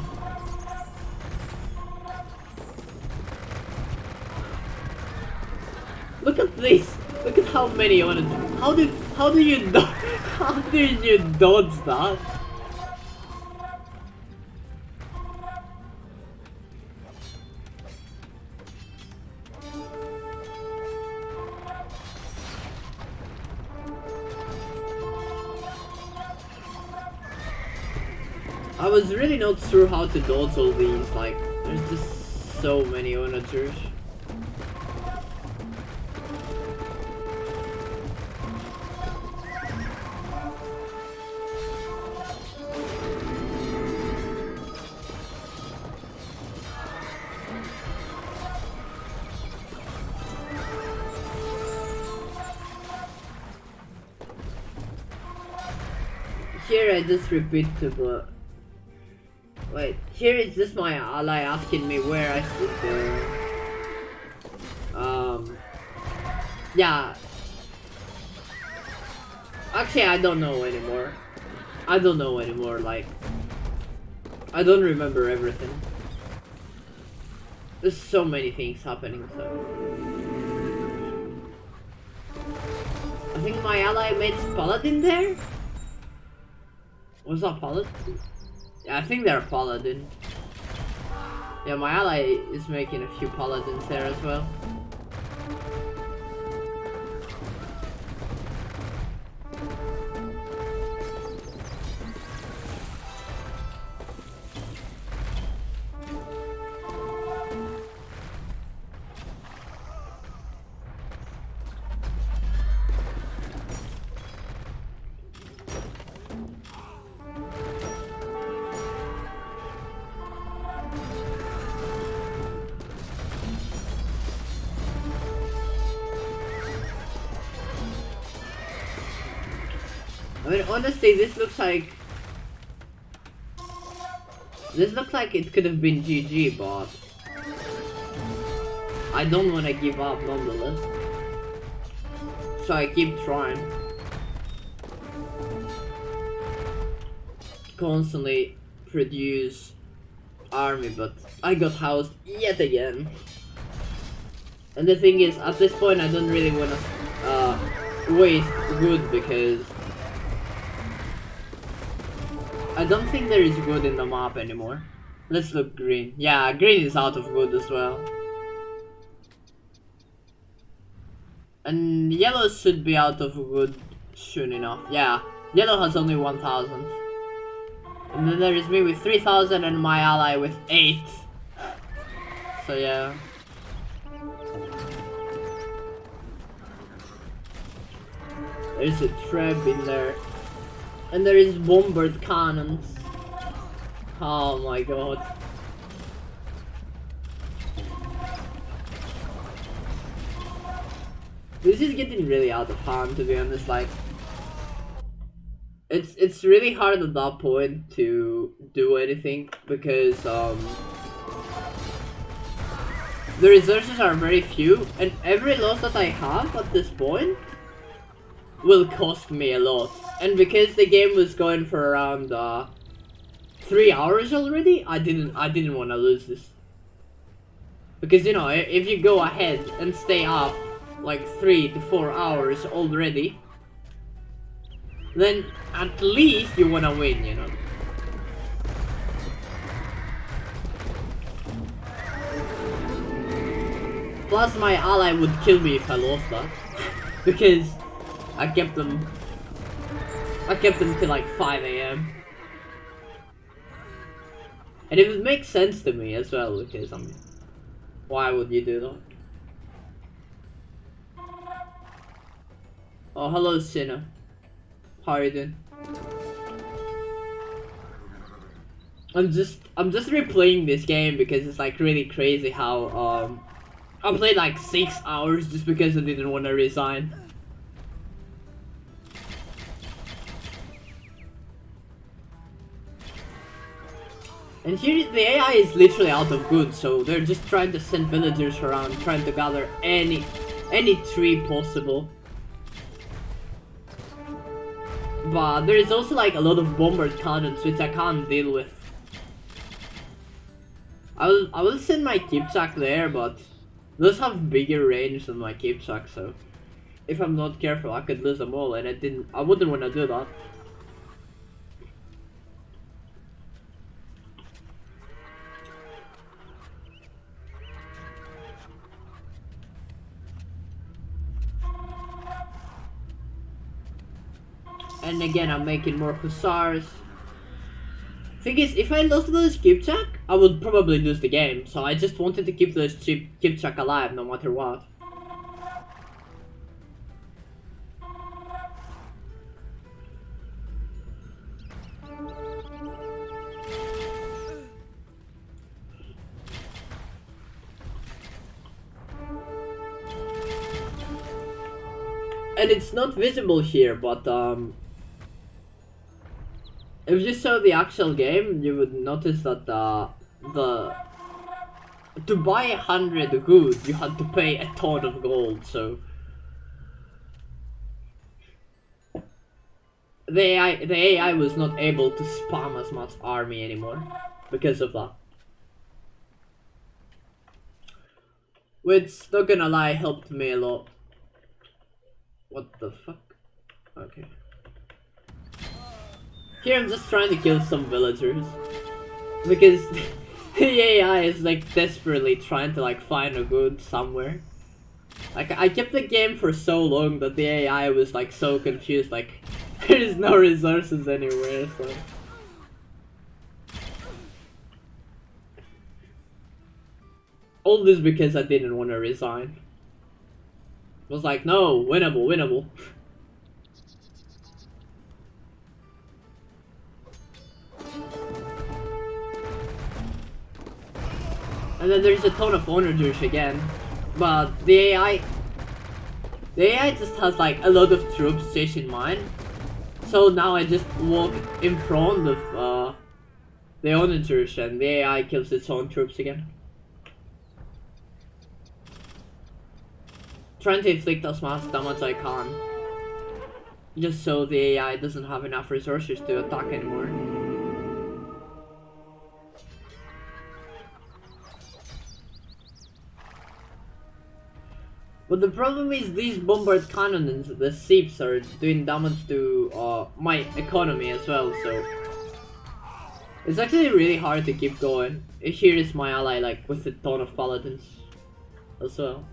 Look at this. Look at how many onagers. How do you how do you dodge that? I was really not sure how to dodge all these, like, there's just so many onagers. Here I just repeat the Wait, here is this my ally asking me where I should go. Yeah. Actually, I don't know anymore. I don't know anymore, like... I don't remember everything. There's so many things happening, so... I think my ally made Paladin there? Was that Paladin? Yeah, I think they're Paladin. Yeah, my ally is making a few Paladins there as well. I mean, honestly, this looks like it could have been GG, but I don't want to give up nonetheless. So I keep trying. Constantly produce army, but I got housed yet again. And the thing is, at this point, I don't really want to waste wood because I don't think there is wood in the map anymore. Let's look green. Yeah, green is out of wood as well. And yellow should be out of wood soon enough. Yeah, yellow has only 1,000. And then there is me with 3,000 and my ally with 8. So yeah. There's a trap in there. And there is bombard cannons. Oh my god. This is getting really out of hand, to be honest. Like, it's really hard at that point to do anything because the resources are very few, and every loss that I have at this point will cost me a lot. And because the game was going for around 3 hours already, I didn't want to lose this. Because, you know, if you go ahead and stay up like 3 to 4 hours already, then at least you want to win, you know. Plus my ally would kill me if I lost that. Because I kept them till like 5 AM. And it would make sense to me as well, because why would you do that? Oh, hello Sinner. How are you doing? I'm just replaying this game because it's like really crazy how I played like 6 hours just because I didn't want to resign. And here the AI is literally out of goods, so they're just trying to send villagers around, trying to gather any tree possible. But there is also like a lot of bombard cannons which I can't deal with. I will send my keepsack there, but those have bigger range than my keepsack, so if I'm not careful I could lose them all, and I wouldn't want to do that. And again, I'm making more hussars. Thing is, if I lost those keepsack, I would probably lose the game. So I just wanted to keep those keepsack alive no matter what. And it's not visible here, but If you saw the actual game, you would notice that the to buy 100 good, you had to pay a ton of gold. So the AI was not able to spam as much army anymore because of that. Which, not gonna lie, helped me a lot. What the fuck? Okay. Here I'm just trying to kill some villagers. Because the AI is like desperately trying to like find a good somewhere. Like I kept the game for so long that the AI was like so confused, like there is no resources anywhere, so. All this because I didn't want to resign. I was like, no, winnable, winnable. And then there's a ton of onagers again. But the AI just has like a lot of troops chasing mine. So now I just walk in front of the onagers and the AI kills its own troops again. Trying to inflict as much damage I can. Just so the AI doesn't have enough resources to attack anymore. But the problem is these bombard cannons, the ships, are doing damage to my economy as well, so it's actually really hard to keep going. Here is my ally like with a ton of paladins as well.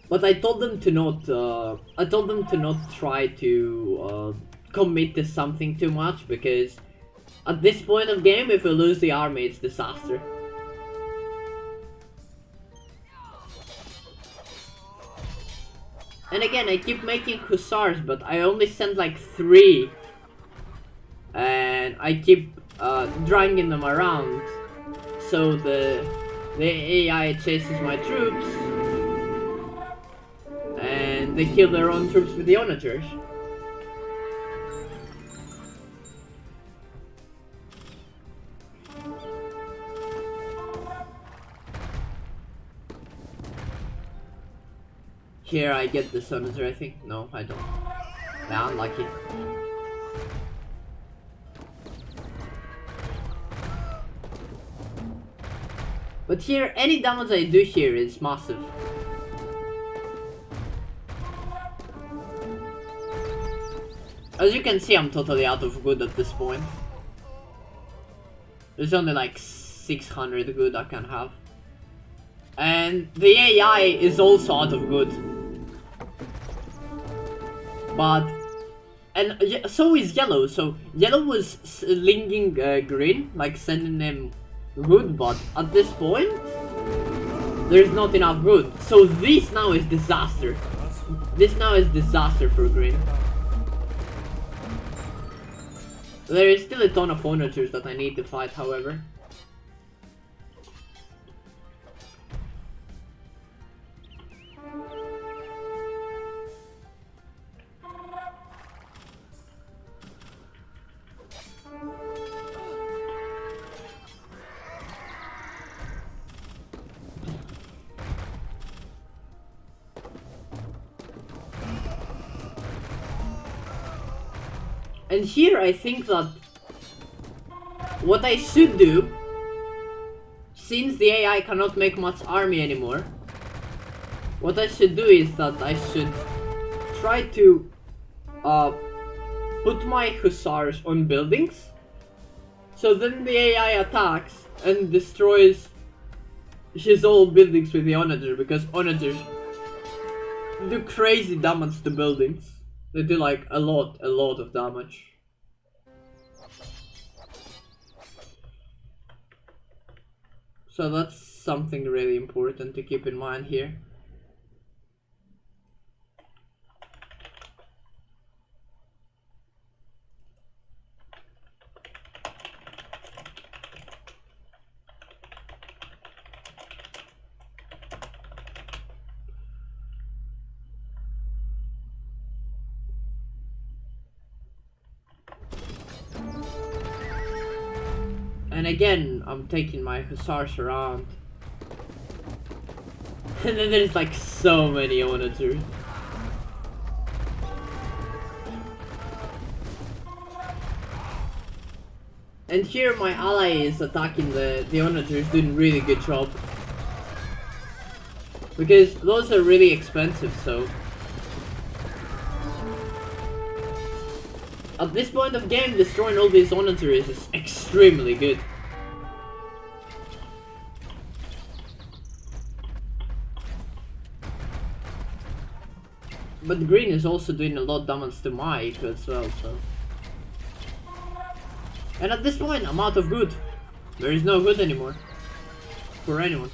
But I told them to not. I told them to not try to commit to something too much because at this point of game, if we lose the army, it's disaster. And again, I keep making hussars, but I only send like 3, and I keep dragging them around, so the AI chases my troops, and they kill their own troops with the onagers. Here I get the onager, I think. No, I don't. Yeah, unlucky. But here, any damage I do here is massive. As you can see, I'm totally out of good at this point. There's only like 600 good I can have. And the AI is also out of good. But... and so is yellow, so yellow was linking green, like sending them good, but at this point, there's not enough good. So this now is disaster. This now is disaster for green. There is still a ton of onagers that I need to fight, however. And here I think that what I should do, since the AI cannot make much army anymore, what I should do is that I should try to put my hussars on buildings, so then the AI attacks and destroys his old buildings with the onager, because onagers do crazy damage to buildings. They do like a lot of damage. So that's something really important to keep in mind here. And again, I'm taking my hussars around. And then there's like so many onagers. And here my ally is attacking the onagers, doing really good job. Because those are really expensive, so... At this point of game, destroying all these onagers is extremely good. But green is also doing a lot of damage to my aoe2 as well, so... And at this point, I'm out of good. There is no good anymore. For anyone.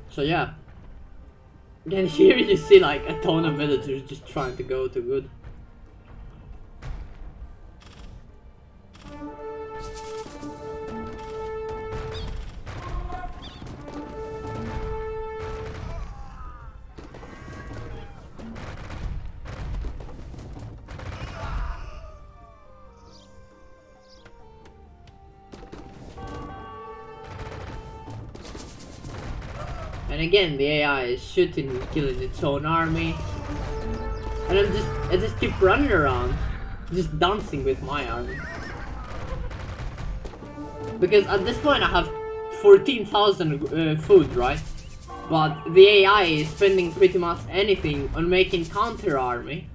So yeah. And here you see like a ton of villagers just trying to go to good. And again, the AI is shooting and killing its own army. And I just keep running around, just dancing with my army. Because at this point I have 14,000 food, right? But the AI is spending pretty much anything on making counter army.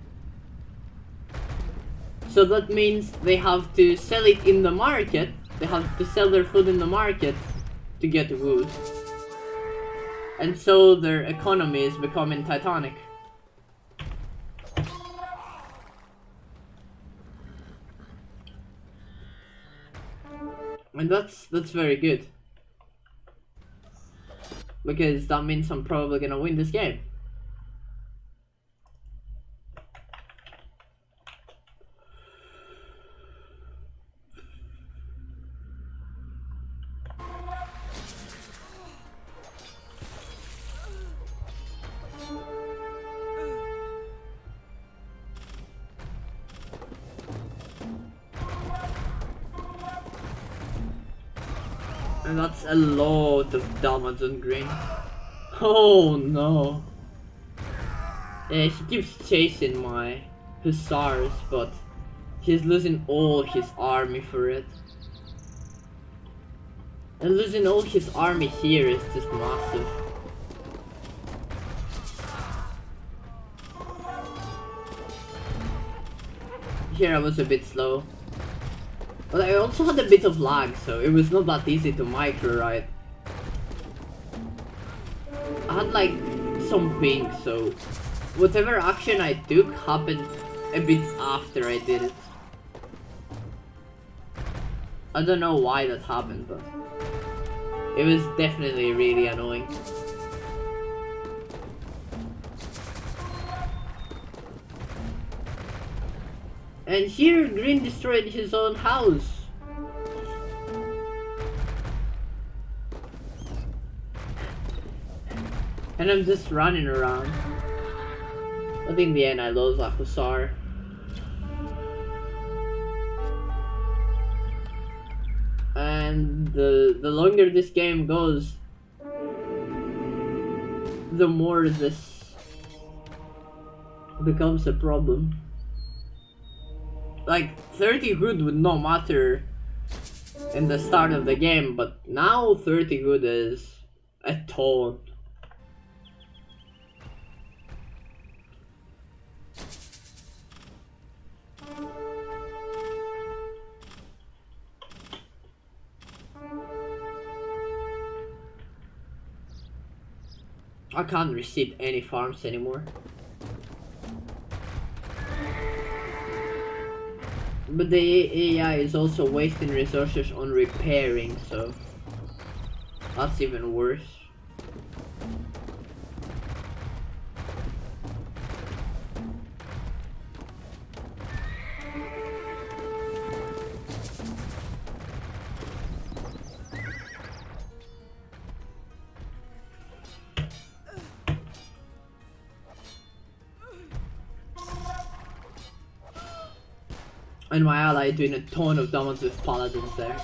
So that means they have to sell it in the market. They have to sell their food in the market to get wood. And so their economy is becoming titanic. And that's very good. Because that means I'm probably gonna win this game. And that's a lot of damage on green. Oh no. Yeah, he keeps chasing my hussars, but he's losing all his army for it. And losing all his army here is just massive. Here I was a bit slow. But I also had a bit of lag, so it was not that easy to micro ride. I had like some ping, so whatever action I took happened a bit after I did it. I don't know why that happened, but it was definitely really annoying. And here green destroyed his own house. And I'm just running around. But in the end I lost a hussar. And the longer this game goes, the more this becomes a problem. Like 30 good would not matter in the start of the game, but now 30 good is a ton. I can't receive any farms anymore. But the AI is also wasting resources on repairing, so that's even worse. And my ally doing a ton of damage with paladins there.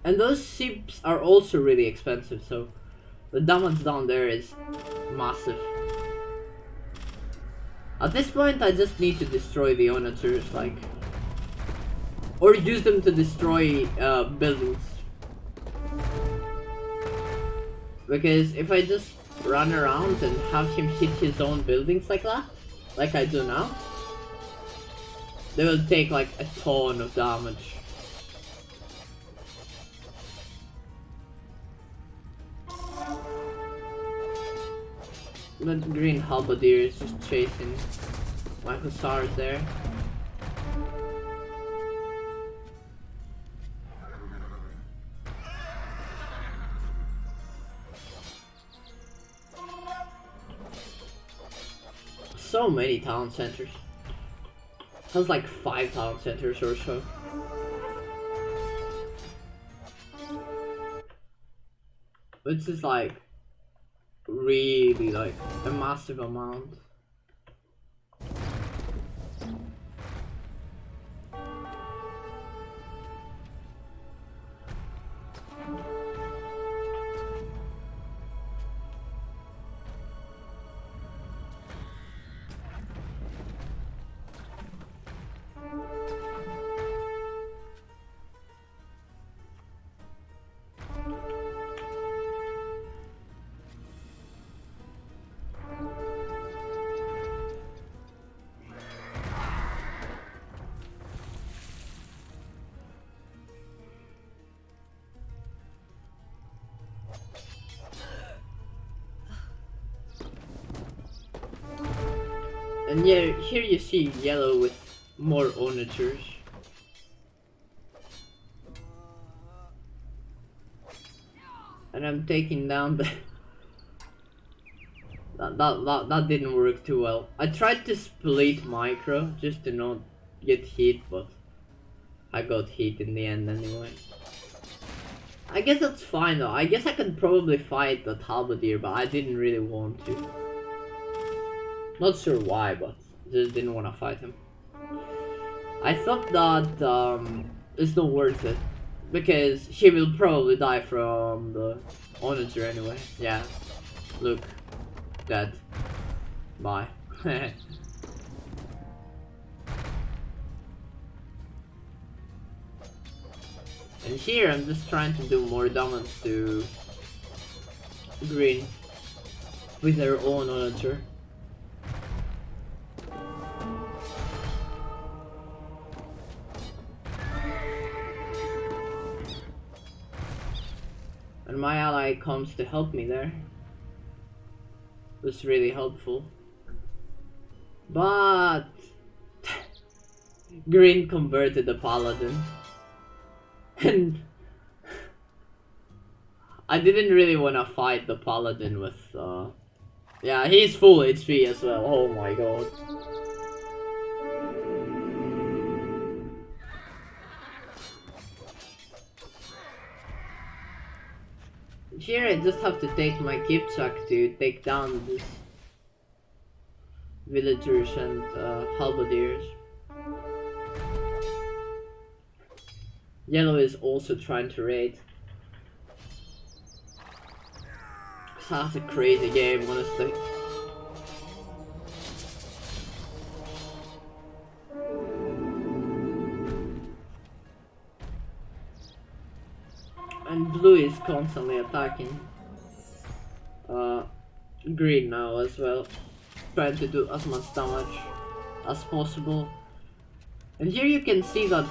And those ships are also really expensive, so the damage down there is massive. At this point I just need to destroy the onagers, like, or use them to destroy buildings. Because if I just run around and have him hit his own buildings like that, like I do now, they will take like a ton of damage. That green halberdier is just chasing my hussars there. So many town centers. Has like 5 town centers or so. Which is like really like a massive amount. And yeah, here you see yellow with more onagers. And I'm taking down the... that didn't work too well. I tried to split micro just to not get hit, but I got hit in the end anyway. I guess that's fine though. I guess I could probably fight that halberdier, but I didn't really want to. Not sure why, but just didn't want to fight him. I thought that it's not worth it, because he will probably die from the onager anyway. Yeah, look, dead. Bye. And here I'm just trying to do more damage to green with their own onager. And my ally comes to help me there. It was really helpful. But green converted the paladin. And I didn't really want to fight the paladin with yeah, he's full HP as well. Oh my god. Here I just have to take my Kipchak to take down these villagers and halberdiers. Yellow is also trying to raid. That's a crazy game, honestly. And blue is constantly attacking green now as well, trying to do as much damage as possible. And here you can see that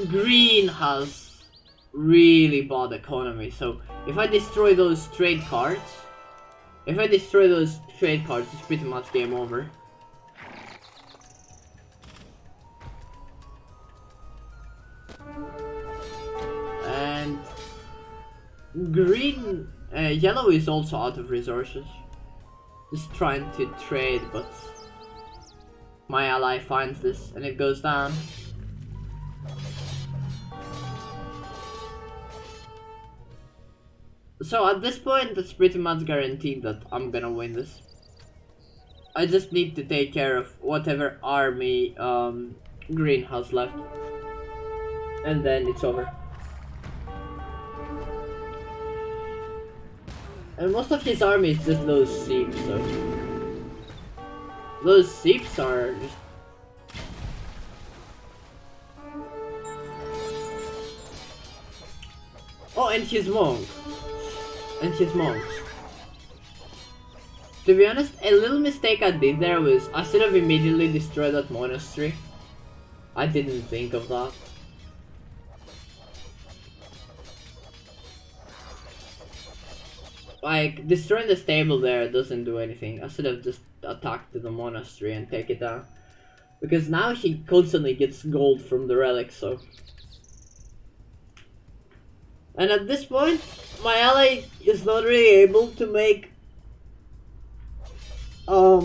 green has really bad economy, so if I destroy those trade cards, it's pretty much game over. And green, yellow is also out of resources. Just trying to trade, but my ally finds this and it goes down. So at this point, it's pretty much guaranteed that I'm gonna win this. I just need to take care of whatever army Green has left. And then it's over. And most of his army is just those seeps, so... Those seeps are just... Oh, and his monk. And his monks. To be honest, a little mistake I did there was I should have immediately destroyed that monastery. I didn't think of that. Like, destroying the stable there doesn't do anything. I should have just attacked the monastery and take it down. Because now he constantly gets gold from the relics, so... And at this point, my ally is not really able to make... a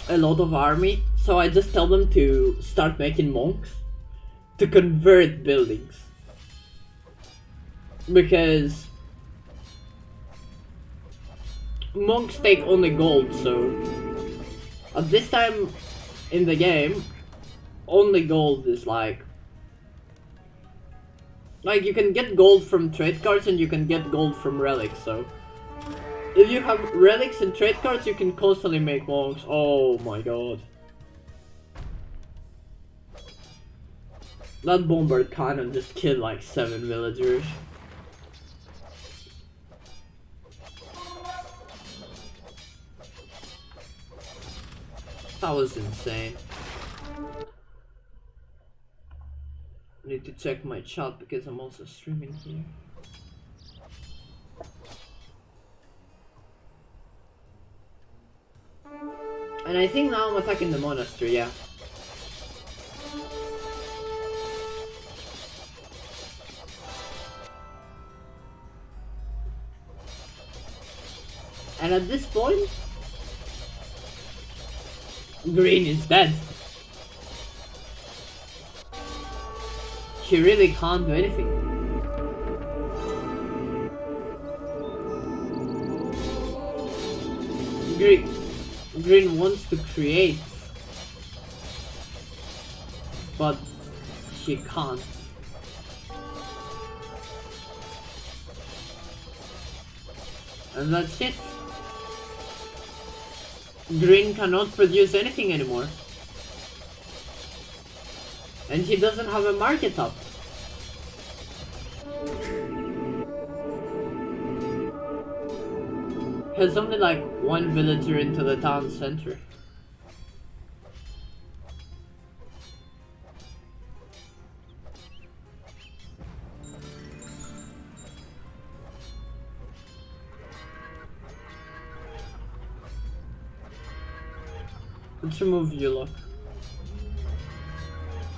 lot of army. So I just tell them to start making monks. To convert buildings. Because... monks take only gold, so at this time in the game, only gold is like you can get gold from trade cards and you can get gold from relics, so if you have relics and trade cards you can constantly make monks. Oh my god. That bombard cannon just killed like 7 villagers. That was insane. I need to check my chat because I'm also streaming here. And I think now I'm attacking the monastery, yeah. And at this point, Green is dead. He really can't do anything. Green wants to create, but he can't. And that's it. Green cannot produce anything anymore. And he doesn't have a market up. Has only like 1 villager into the town center. Let's remove Yulok.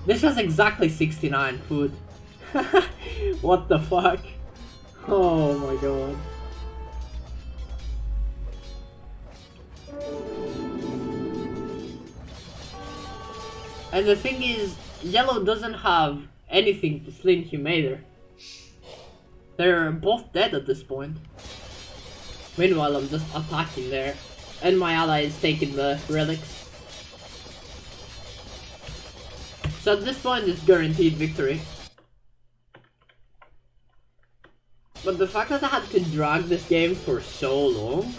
This has exactly 69 food. What the fuck? Oh my god. And the thing is, Yellow doesn't have anything to sling him either. They're both dead at this point. Meanwhile, I'm just attacking there. And my ally is taking the relics. So at this point it's guaranteed victory. But the fact that I had to drag this game for so long...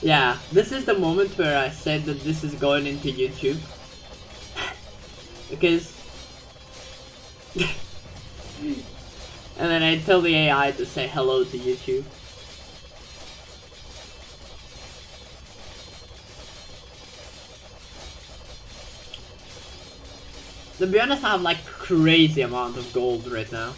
Yeah, this is the moment where I said that this is going into YouTube. Because... and then I tell the AI to say hello to YouTube. To be honest, I have like crazy amount of gold right now.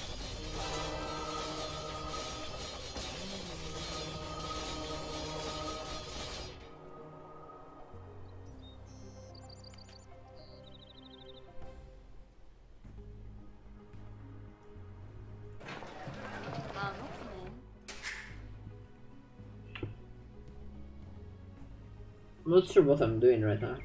I'm not sure what I'm doing right now.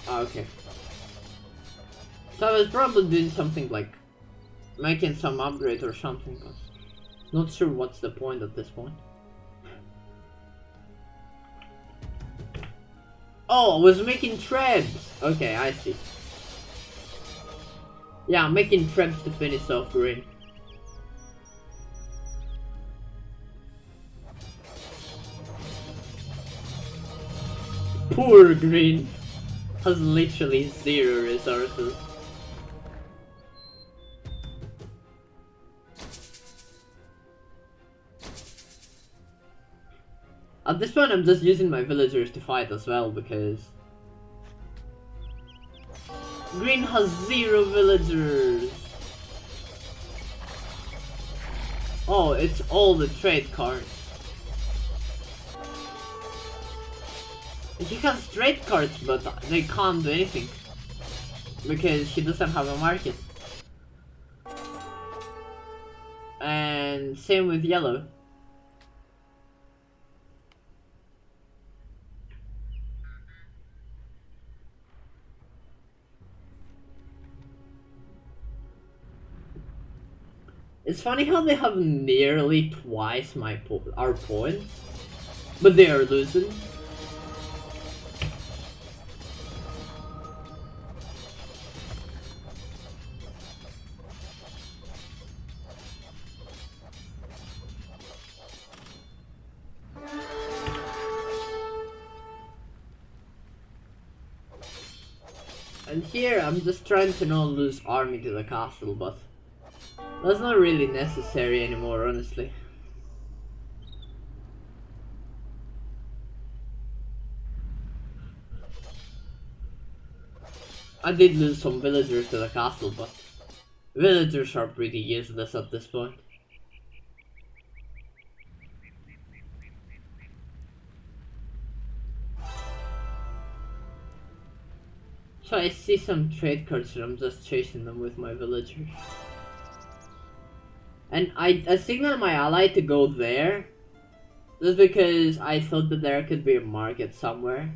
Ah, okay. So I was probably doing something like making some upgrade or something, but not sure what's the point at this point. Oh, I was making trebs! Okay, I see. Yeah, I'm making trebs to finish off green. Poor green has literally 0 resources. At this point I'm just using my villagers to fight as well because green has 0 villagers. Oh, it's all the trade cards. He has trade cards, but they can't do anything because he doesn't have a market. And same with yellow. It's funny how they have nearly twice our points, but they are losing. And here I'm just trying to not lose army to the castle, but that's not really necessary anymore, honestly. I did lose some villagers to the castle, but villagers are pretty useless at this point. So I see some trade cards and I'm just chasing them with my villagers. And I signaled my ally to go there, just because I thought that there could be a market somewhere.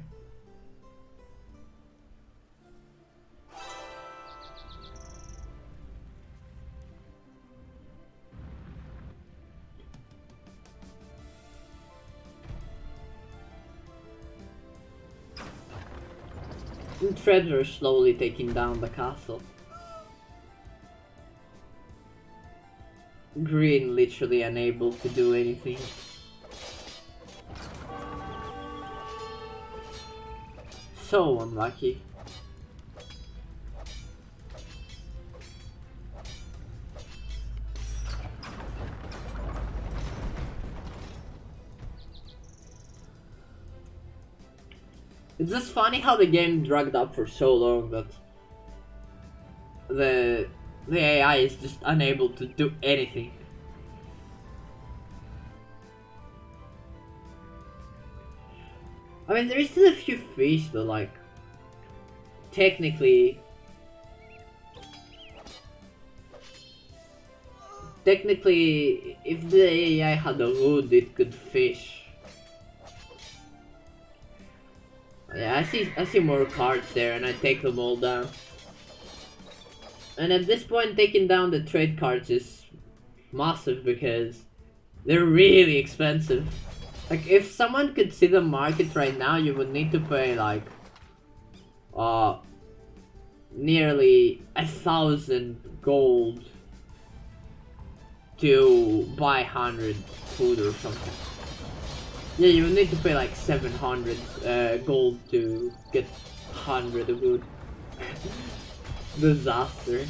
And Treads are slowly taking down the castle. Green literally unable to do anything. So unlucky. It's just funny how the game dragged up for so long that the AI is just unable to do anything. I mean, there is still a few fish though, like, technically, if the AI had a wood, it could fish. Yeah, I see more cards there, and I take them all down. And at this point, taking down the trade cards is massive because they're really expensive. Like, if someone could see the market right now, you would need to pay like nearly 1,000 gold to buy 100 food or something. Yeah, you would need to pay like 700 gold to get 100 of food. Disaster.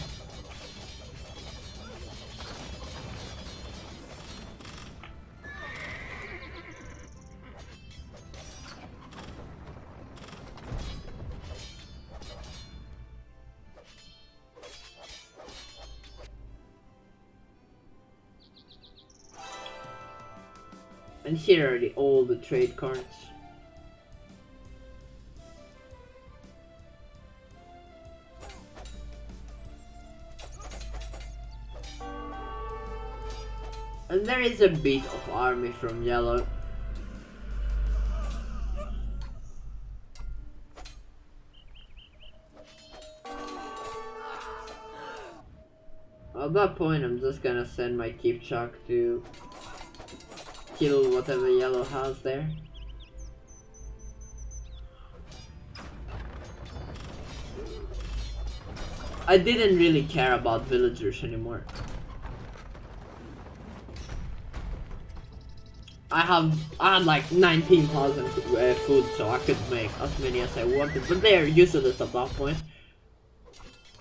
And here are all the trade cards. And there is a bit of army from yellow. At that point, I'm just gonna send my keep chuck to kill whatever yellow has there. I didn't really care about villagers anymore. I had like 19,000 food, so I could make as many as I wanted, but they are useless at that point.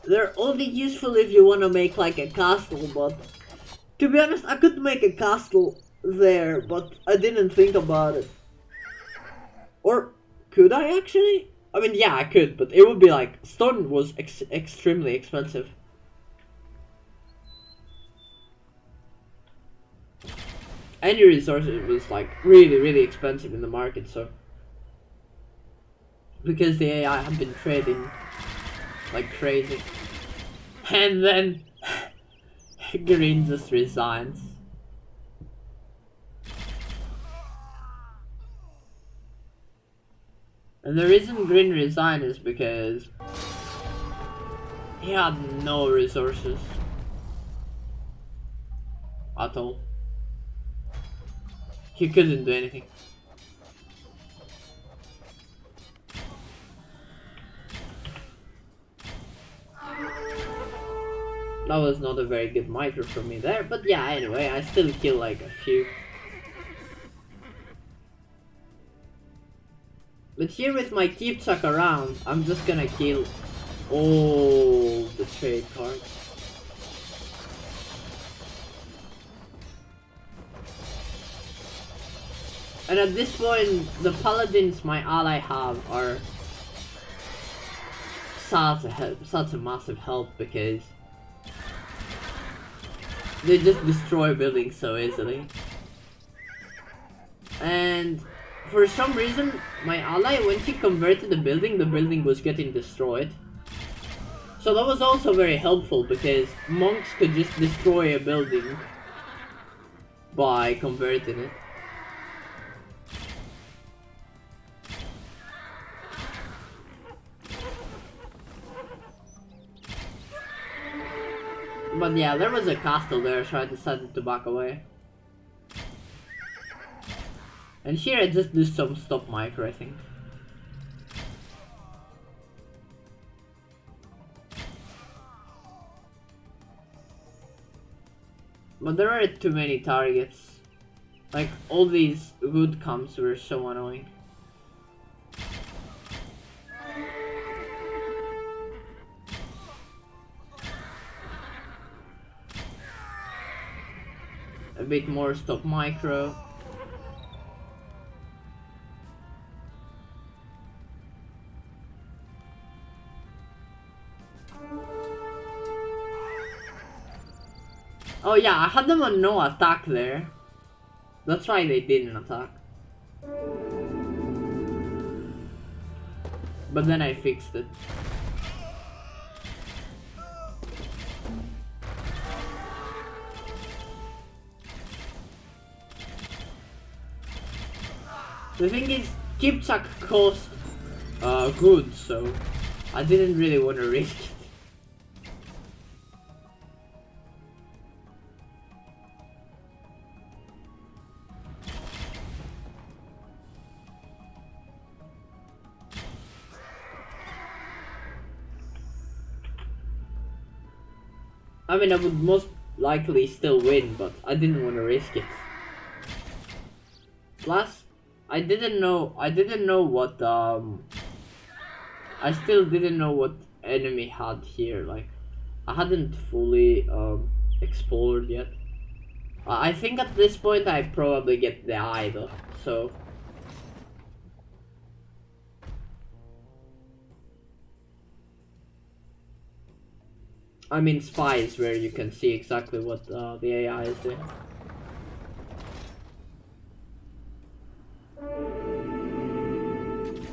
They're only useful if you want to make like a castle, but to be honest, I could make a castle there, but I didn't think about it. Or could I actually? I mean, yeah, I could, but it would be like stone was extremely expensive. Any resource was like really expensive in the market, so because the AI have been trading like crazy. And then Green just resigns. And the reason Green resigned is because he had no resources at all. He couldn't do anything. That was not a very good micro from me there, but yeah, anyway, I still kill like a few. But here with my keep chuck around, I'm just gonna kill all the trade cards. And at this point, the paladins my ally have are such a massive help because they just destroy buildings so easily. And for some reason, my ally, when he converted the building was getting destroyed. So that was also very helpful because monks could just destroy a building by converting it. But yeah, there was a castle there, so I decided to back away. And here I just do some stop micro, I think. But there are too many targets. Like, all these wood camps were so annoying. A bit more stop micro. Oh yeah, I had them on no attack there. That's why they didn't attack. But then I fixed it. The thing is, keep chuck cost good, so I didn't really want to risk it. I mean, I would most likely still win, but I didn't want to risk it. Plus, I didn't know what, I still didn't know what enemy had here, like, I hadn't fully, explored yet. I think at this point I probably get the eye though, so... I mean spies, where you can see exactly what the AI is doing.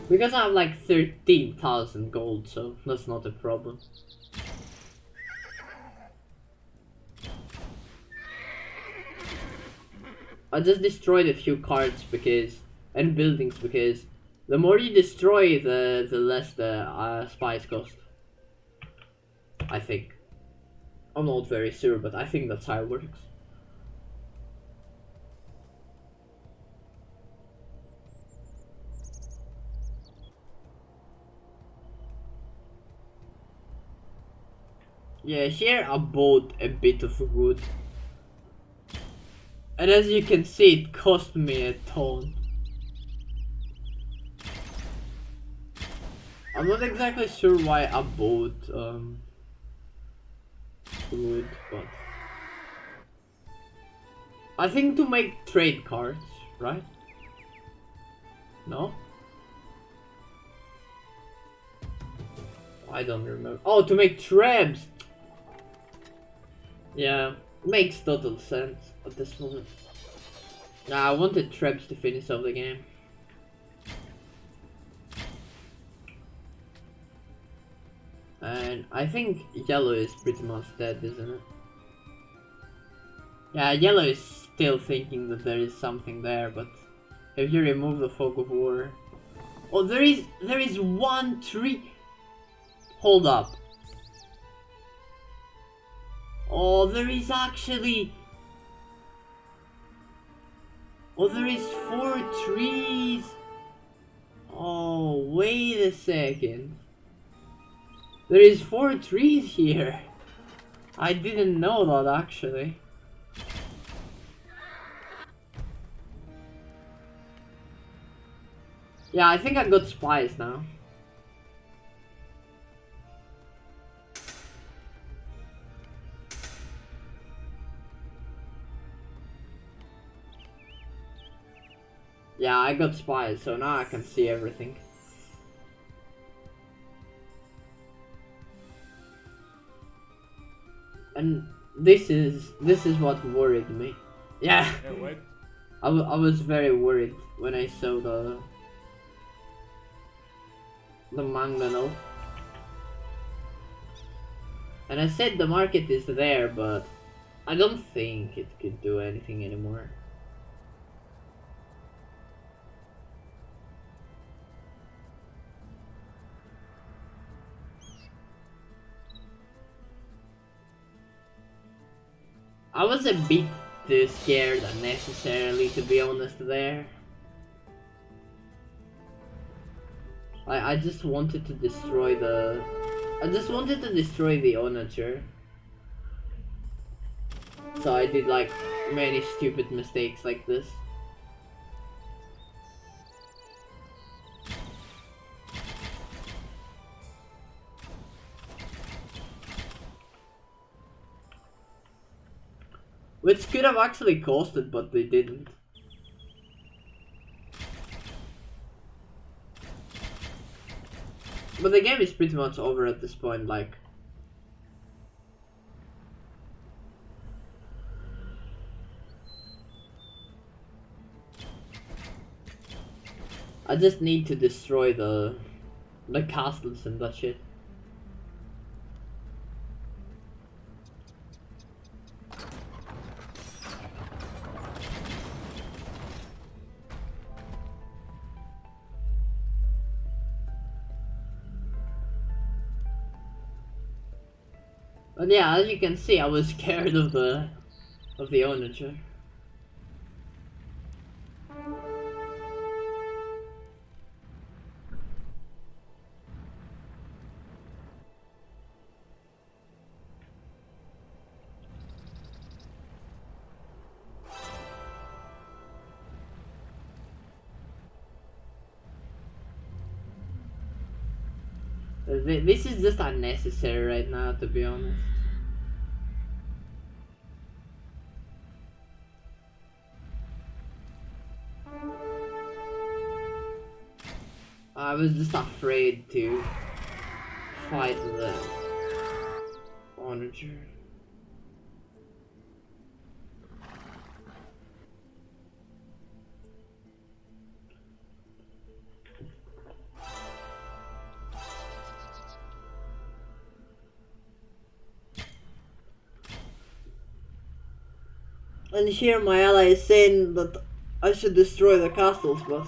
Because I have like 13,000 gold, so that's not a problem. I just destroyed a few cards and buildings because the more you destroy, the less the spies cost. I think. I'm not very sure, but I think that's how it works. Yeah, here I bought a bit of wood. And as you can see, it cost me a ton. I'm not exactly sure why I bought wood, but I think to make trade cards, right? No? I don't remember. Oh, to make traps! Yeah, makes total sense at this moment. Nah, I wanted traps to finish off the game. And I think yellow is pretty much dead, isn't it? Yeah, yellow is still thinking that there is something there, but if you remove the fog of war... Oh, there is one tree! Hold up. Oh, there is actually... Oh, there is 4 trees! Oh, wait a second. There is 4 trees here. I didn't know that actually. Yeah, I think I got spies now. Yeah, I got spies, so now I can see everything. And this is what worried me. Yeah. Yeah, what? I was very worried when I saw the manga note. And I said the market is there, but I don't think it could do anything anymore. I was a bit too scared unnecessarily, to be honest there. I just wanted to destroy the... I just wanted to destroy the onager. So I did like many stupid mistakes like this. Which could have actually caused it, but they didn't. But the game is pretty much over at this point, like... I just need to destroy the castles and that shit. But yeah, as you can see, I was scared of the onager. This is just unnecessary right now, to be honest. I was just afraid to fight the onager. And here my ally is saying that I should destroy the castles, but...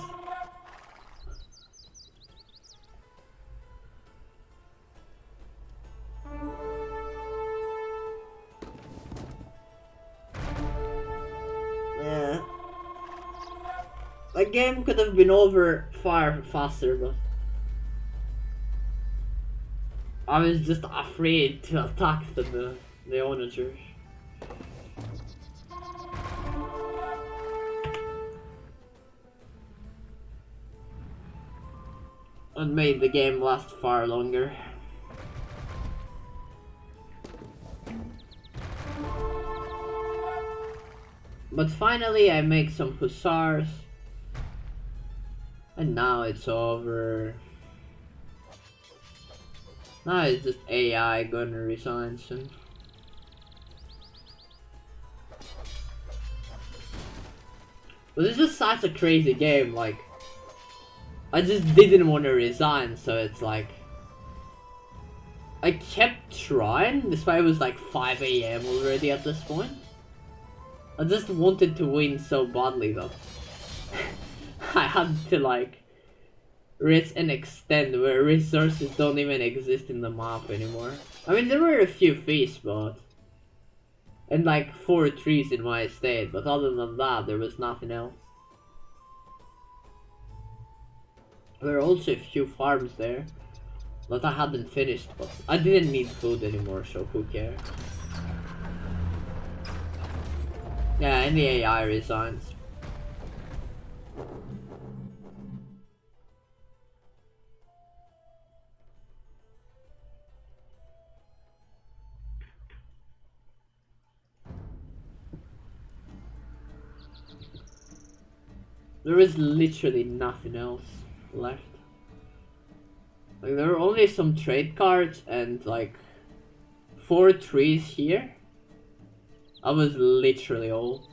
The game could have been over far faster, but I was just afraid to attack the onagers. And made the game last far longer. But finally I make some hussars. And now it's over. Now it's just AI gonna resign soon. But it's just such a crazy game, like I just didn't want to resign, so it's like I kept trying, despite it was like 5 AM already at this point. I just wanted to win so badly though. I had to like reach an extent where resources don't even exist in the map anymore. I mean, there were a few fish, but and like 4 trees in my estate, but other than that there was nothing else. There were also a few farms there that I hadn't finished, but I didn't need food anymore, so who cares? Yeah, and the AI resigns. There is literally nothing else left. Like, there are only some trade cards and like 4 trees here. That was literally all.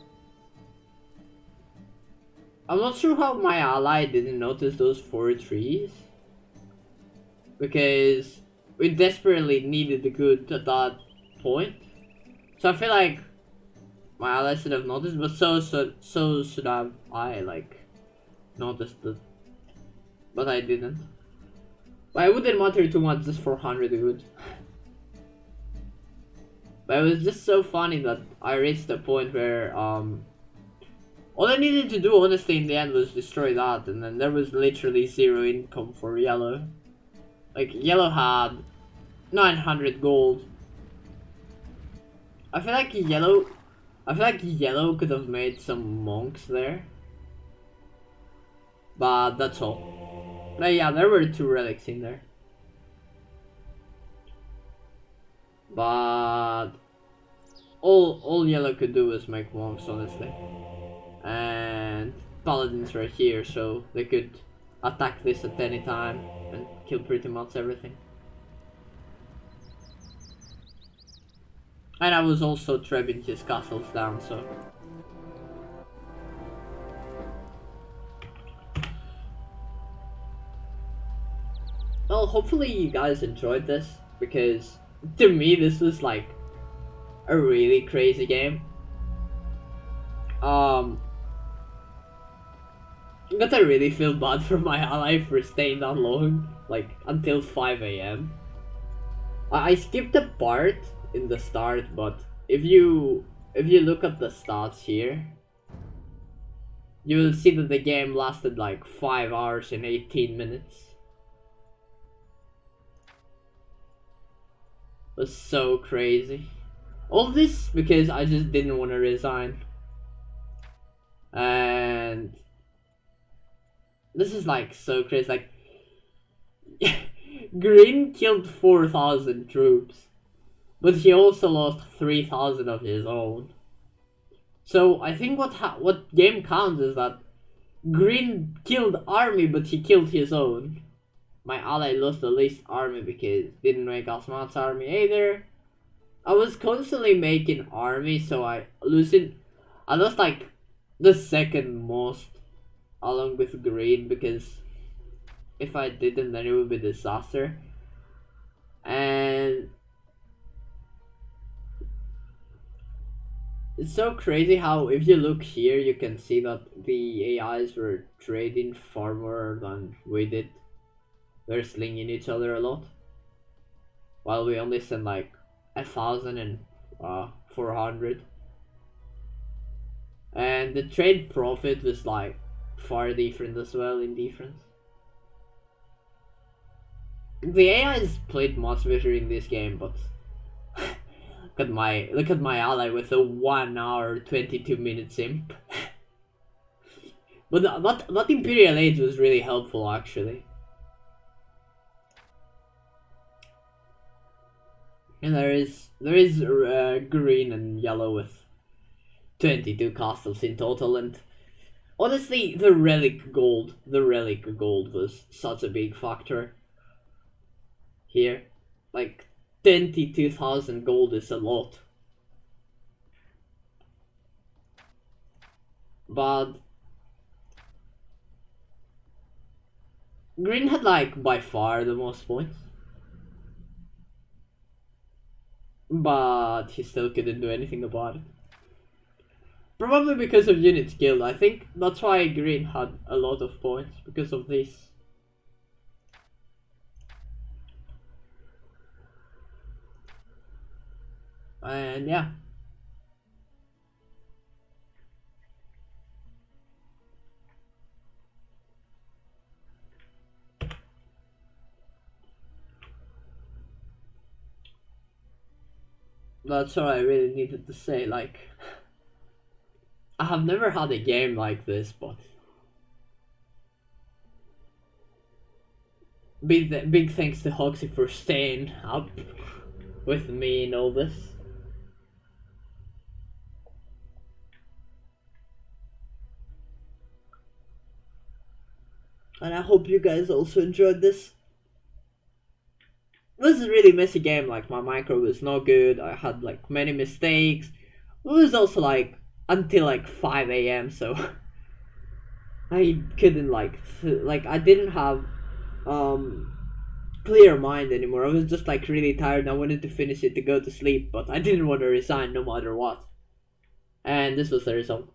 I'm not sure how my ally didn't notice those 4 trees. Because we desperately needed the good at that point. So I feel like my ally should have noticed, but so should have I, like, noticed it. But I didn't. But I wouldn't matter too much, just 400 good. But it was just so funny that I reached the point where all I needed to do honestly in the end was destroy that, and then there was literally 0 income for yellow. Like, yellow had 900 gold. I feel like yellow could have made some monks there. But that's all. But yeah, there were 2 relics in there. But all yellow could do was make monks, honestly. And paladins were here, so they could attack this at any time and kill pretty much everything. And I was also trebbing his castles down, so. Well, hopefully you guys enjoyed this, because to me this was like a really crazy game. But I really feel bad for my ally for staying that long, like until 5 AM. I skipped the part in the start, but if you look at the stats here, you will see that the game lasted like 5 hours and 18 minutes. It was so crazy. All this because I just didn't want to resign. And this is like so crazy, like Green killed 4,000 troops, but he also lost 3,000 of his own. So I think what game counts is that Green killed army, but he killed his own. My ally lost the least army because didn't make as much army either. I was constantly making army, so I lost like the second most along with Green, because if I didn't, then it would be disaster. And it's so crazy how if you look here, you can see that the AIs were trading far more than we did. They're slinging each other a lot, while we only sent like 1,400. And the trade profit was like far different as well in difference. The AI is played much better in this game, but look at my ally with a 1 hour 22 minute simp. But that Imperial Age was really helpful actually. And there is green and yellow with 22 castles in total, and honestly the relic gold was such a big factor here. Like 22,000 gold is a lot. But green had like by far the most points. But he still couldn't do anything about it. Probably because of unit skill. I think that's why green had a lot of points, because of this. And yeah. That's all I really needed to say. Like, I have never had a game like this, but big thanks to Hoxie for staying up with me in all this. And I hope you guys also enjoyed this. This is a really messy game. Like, my micro was not good. I had like many mistakes. It was also like until like 5 a.m. So I couldn't like I didn't have clear mind anymore. I was just like really tired. I wanted to finish it to go to sleep, but I didn't want to resign no matter what. And this was the result.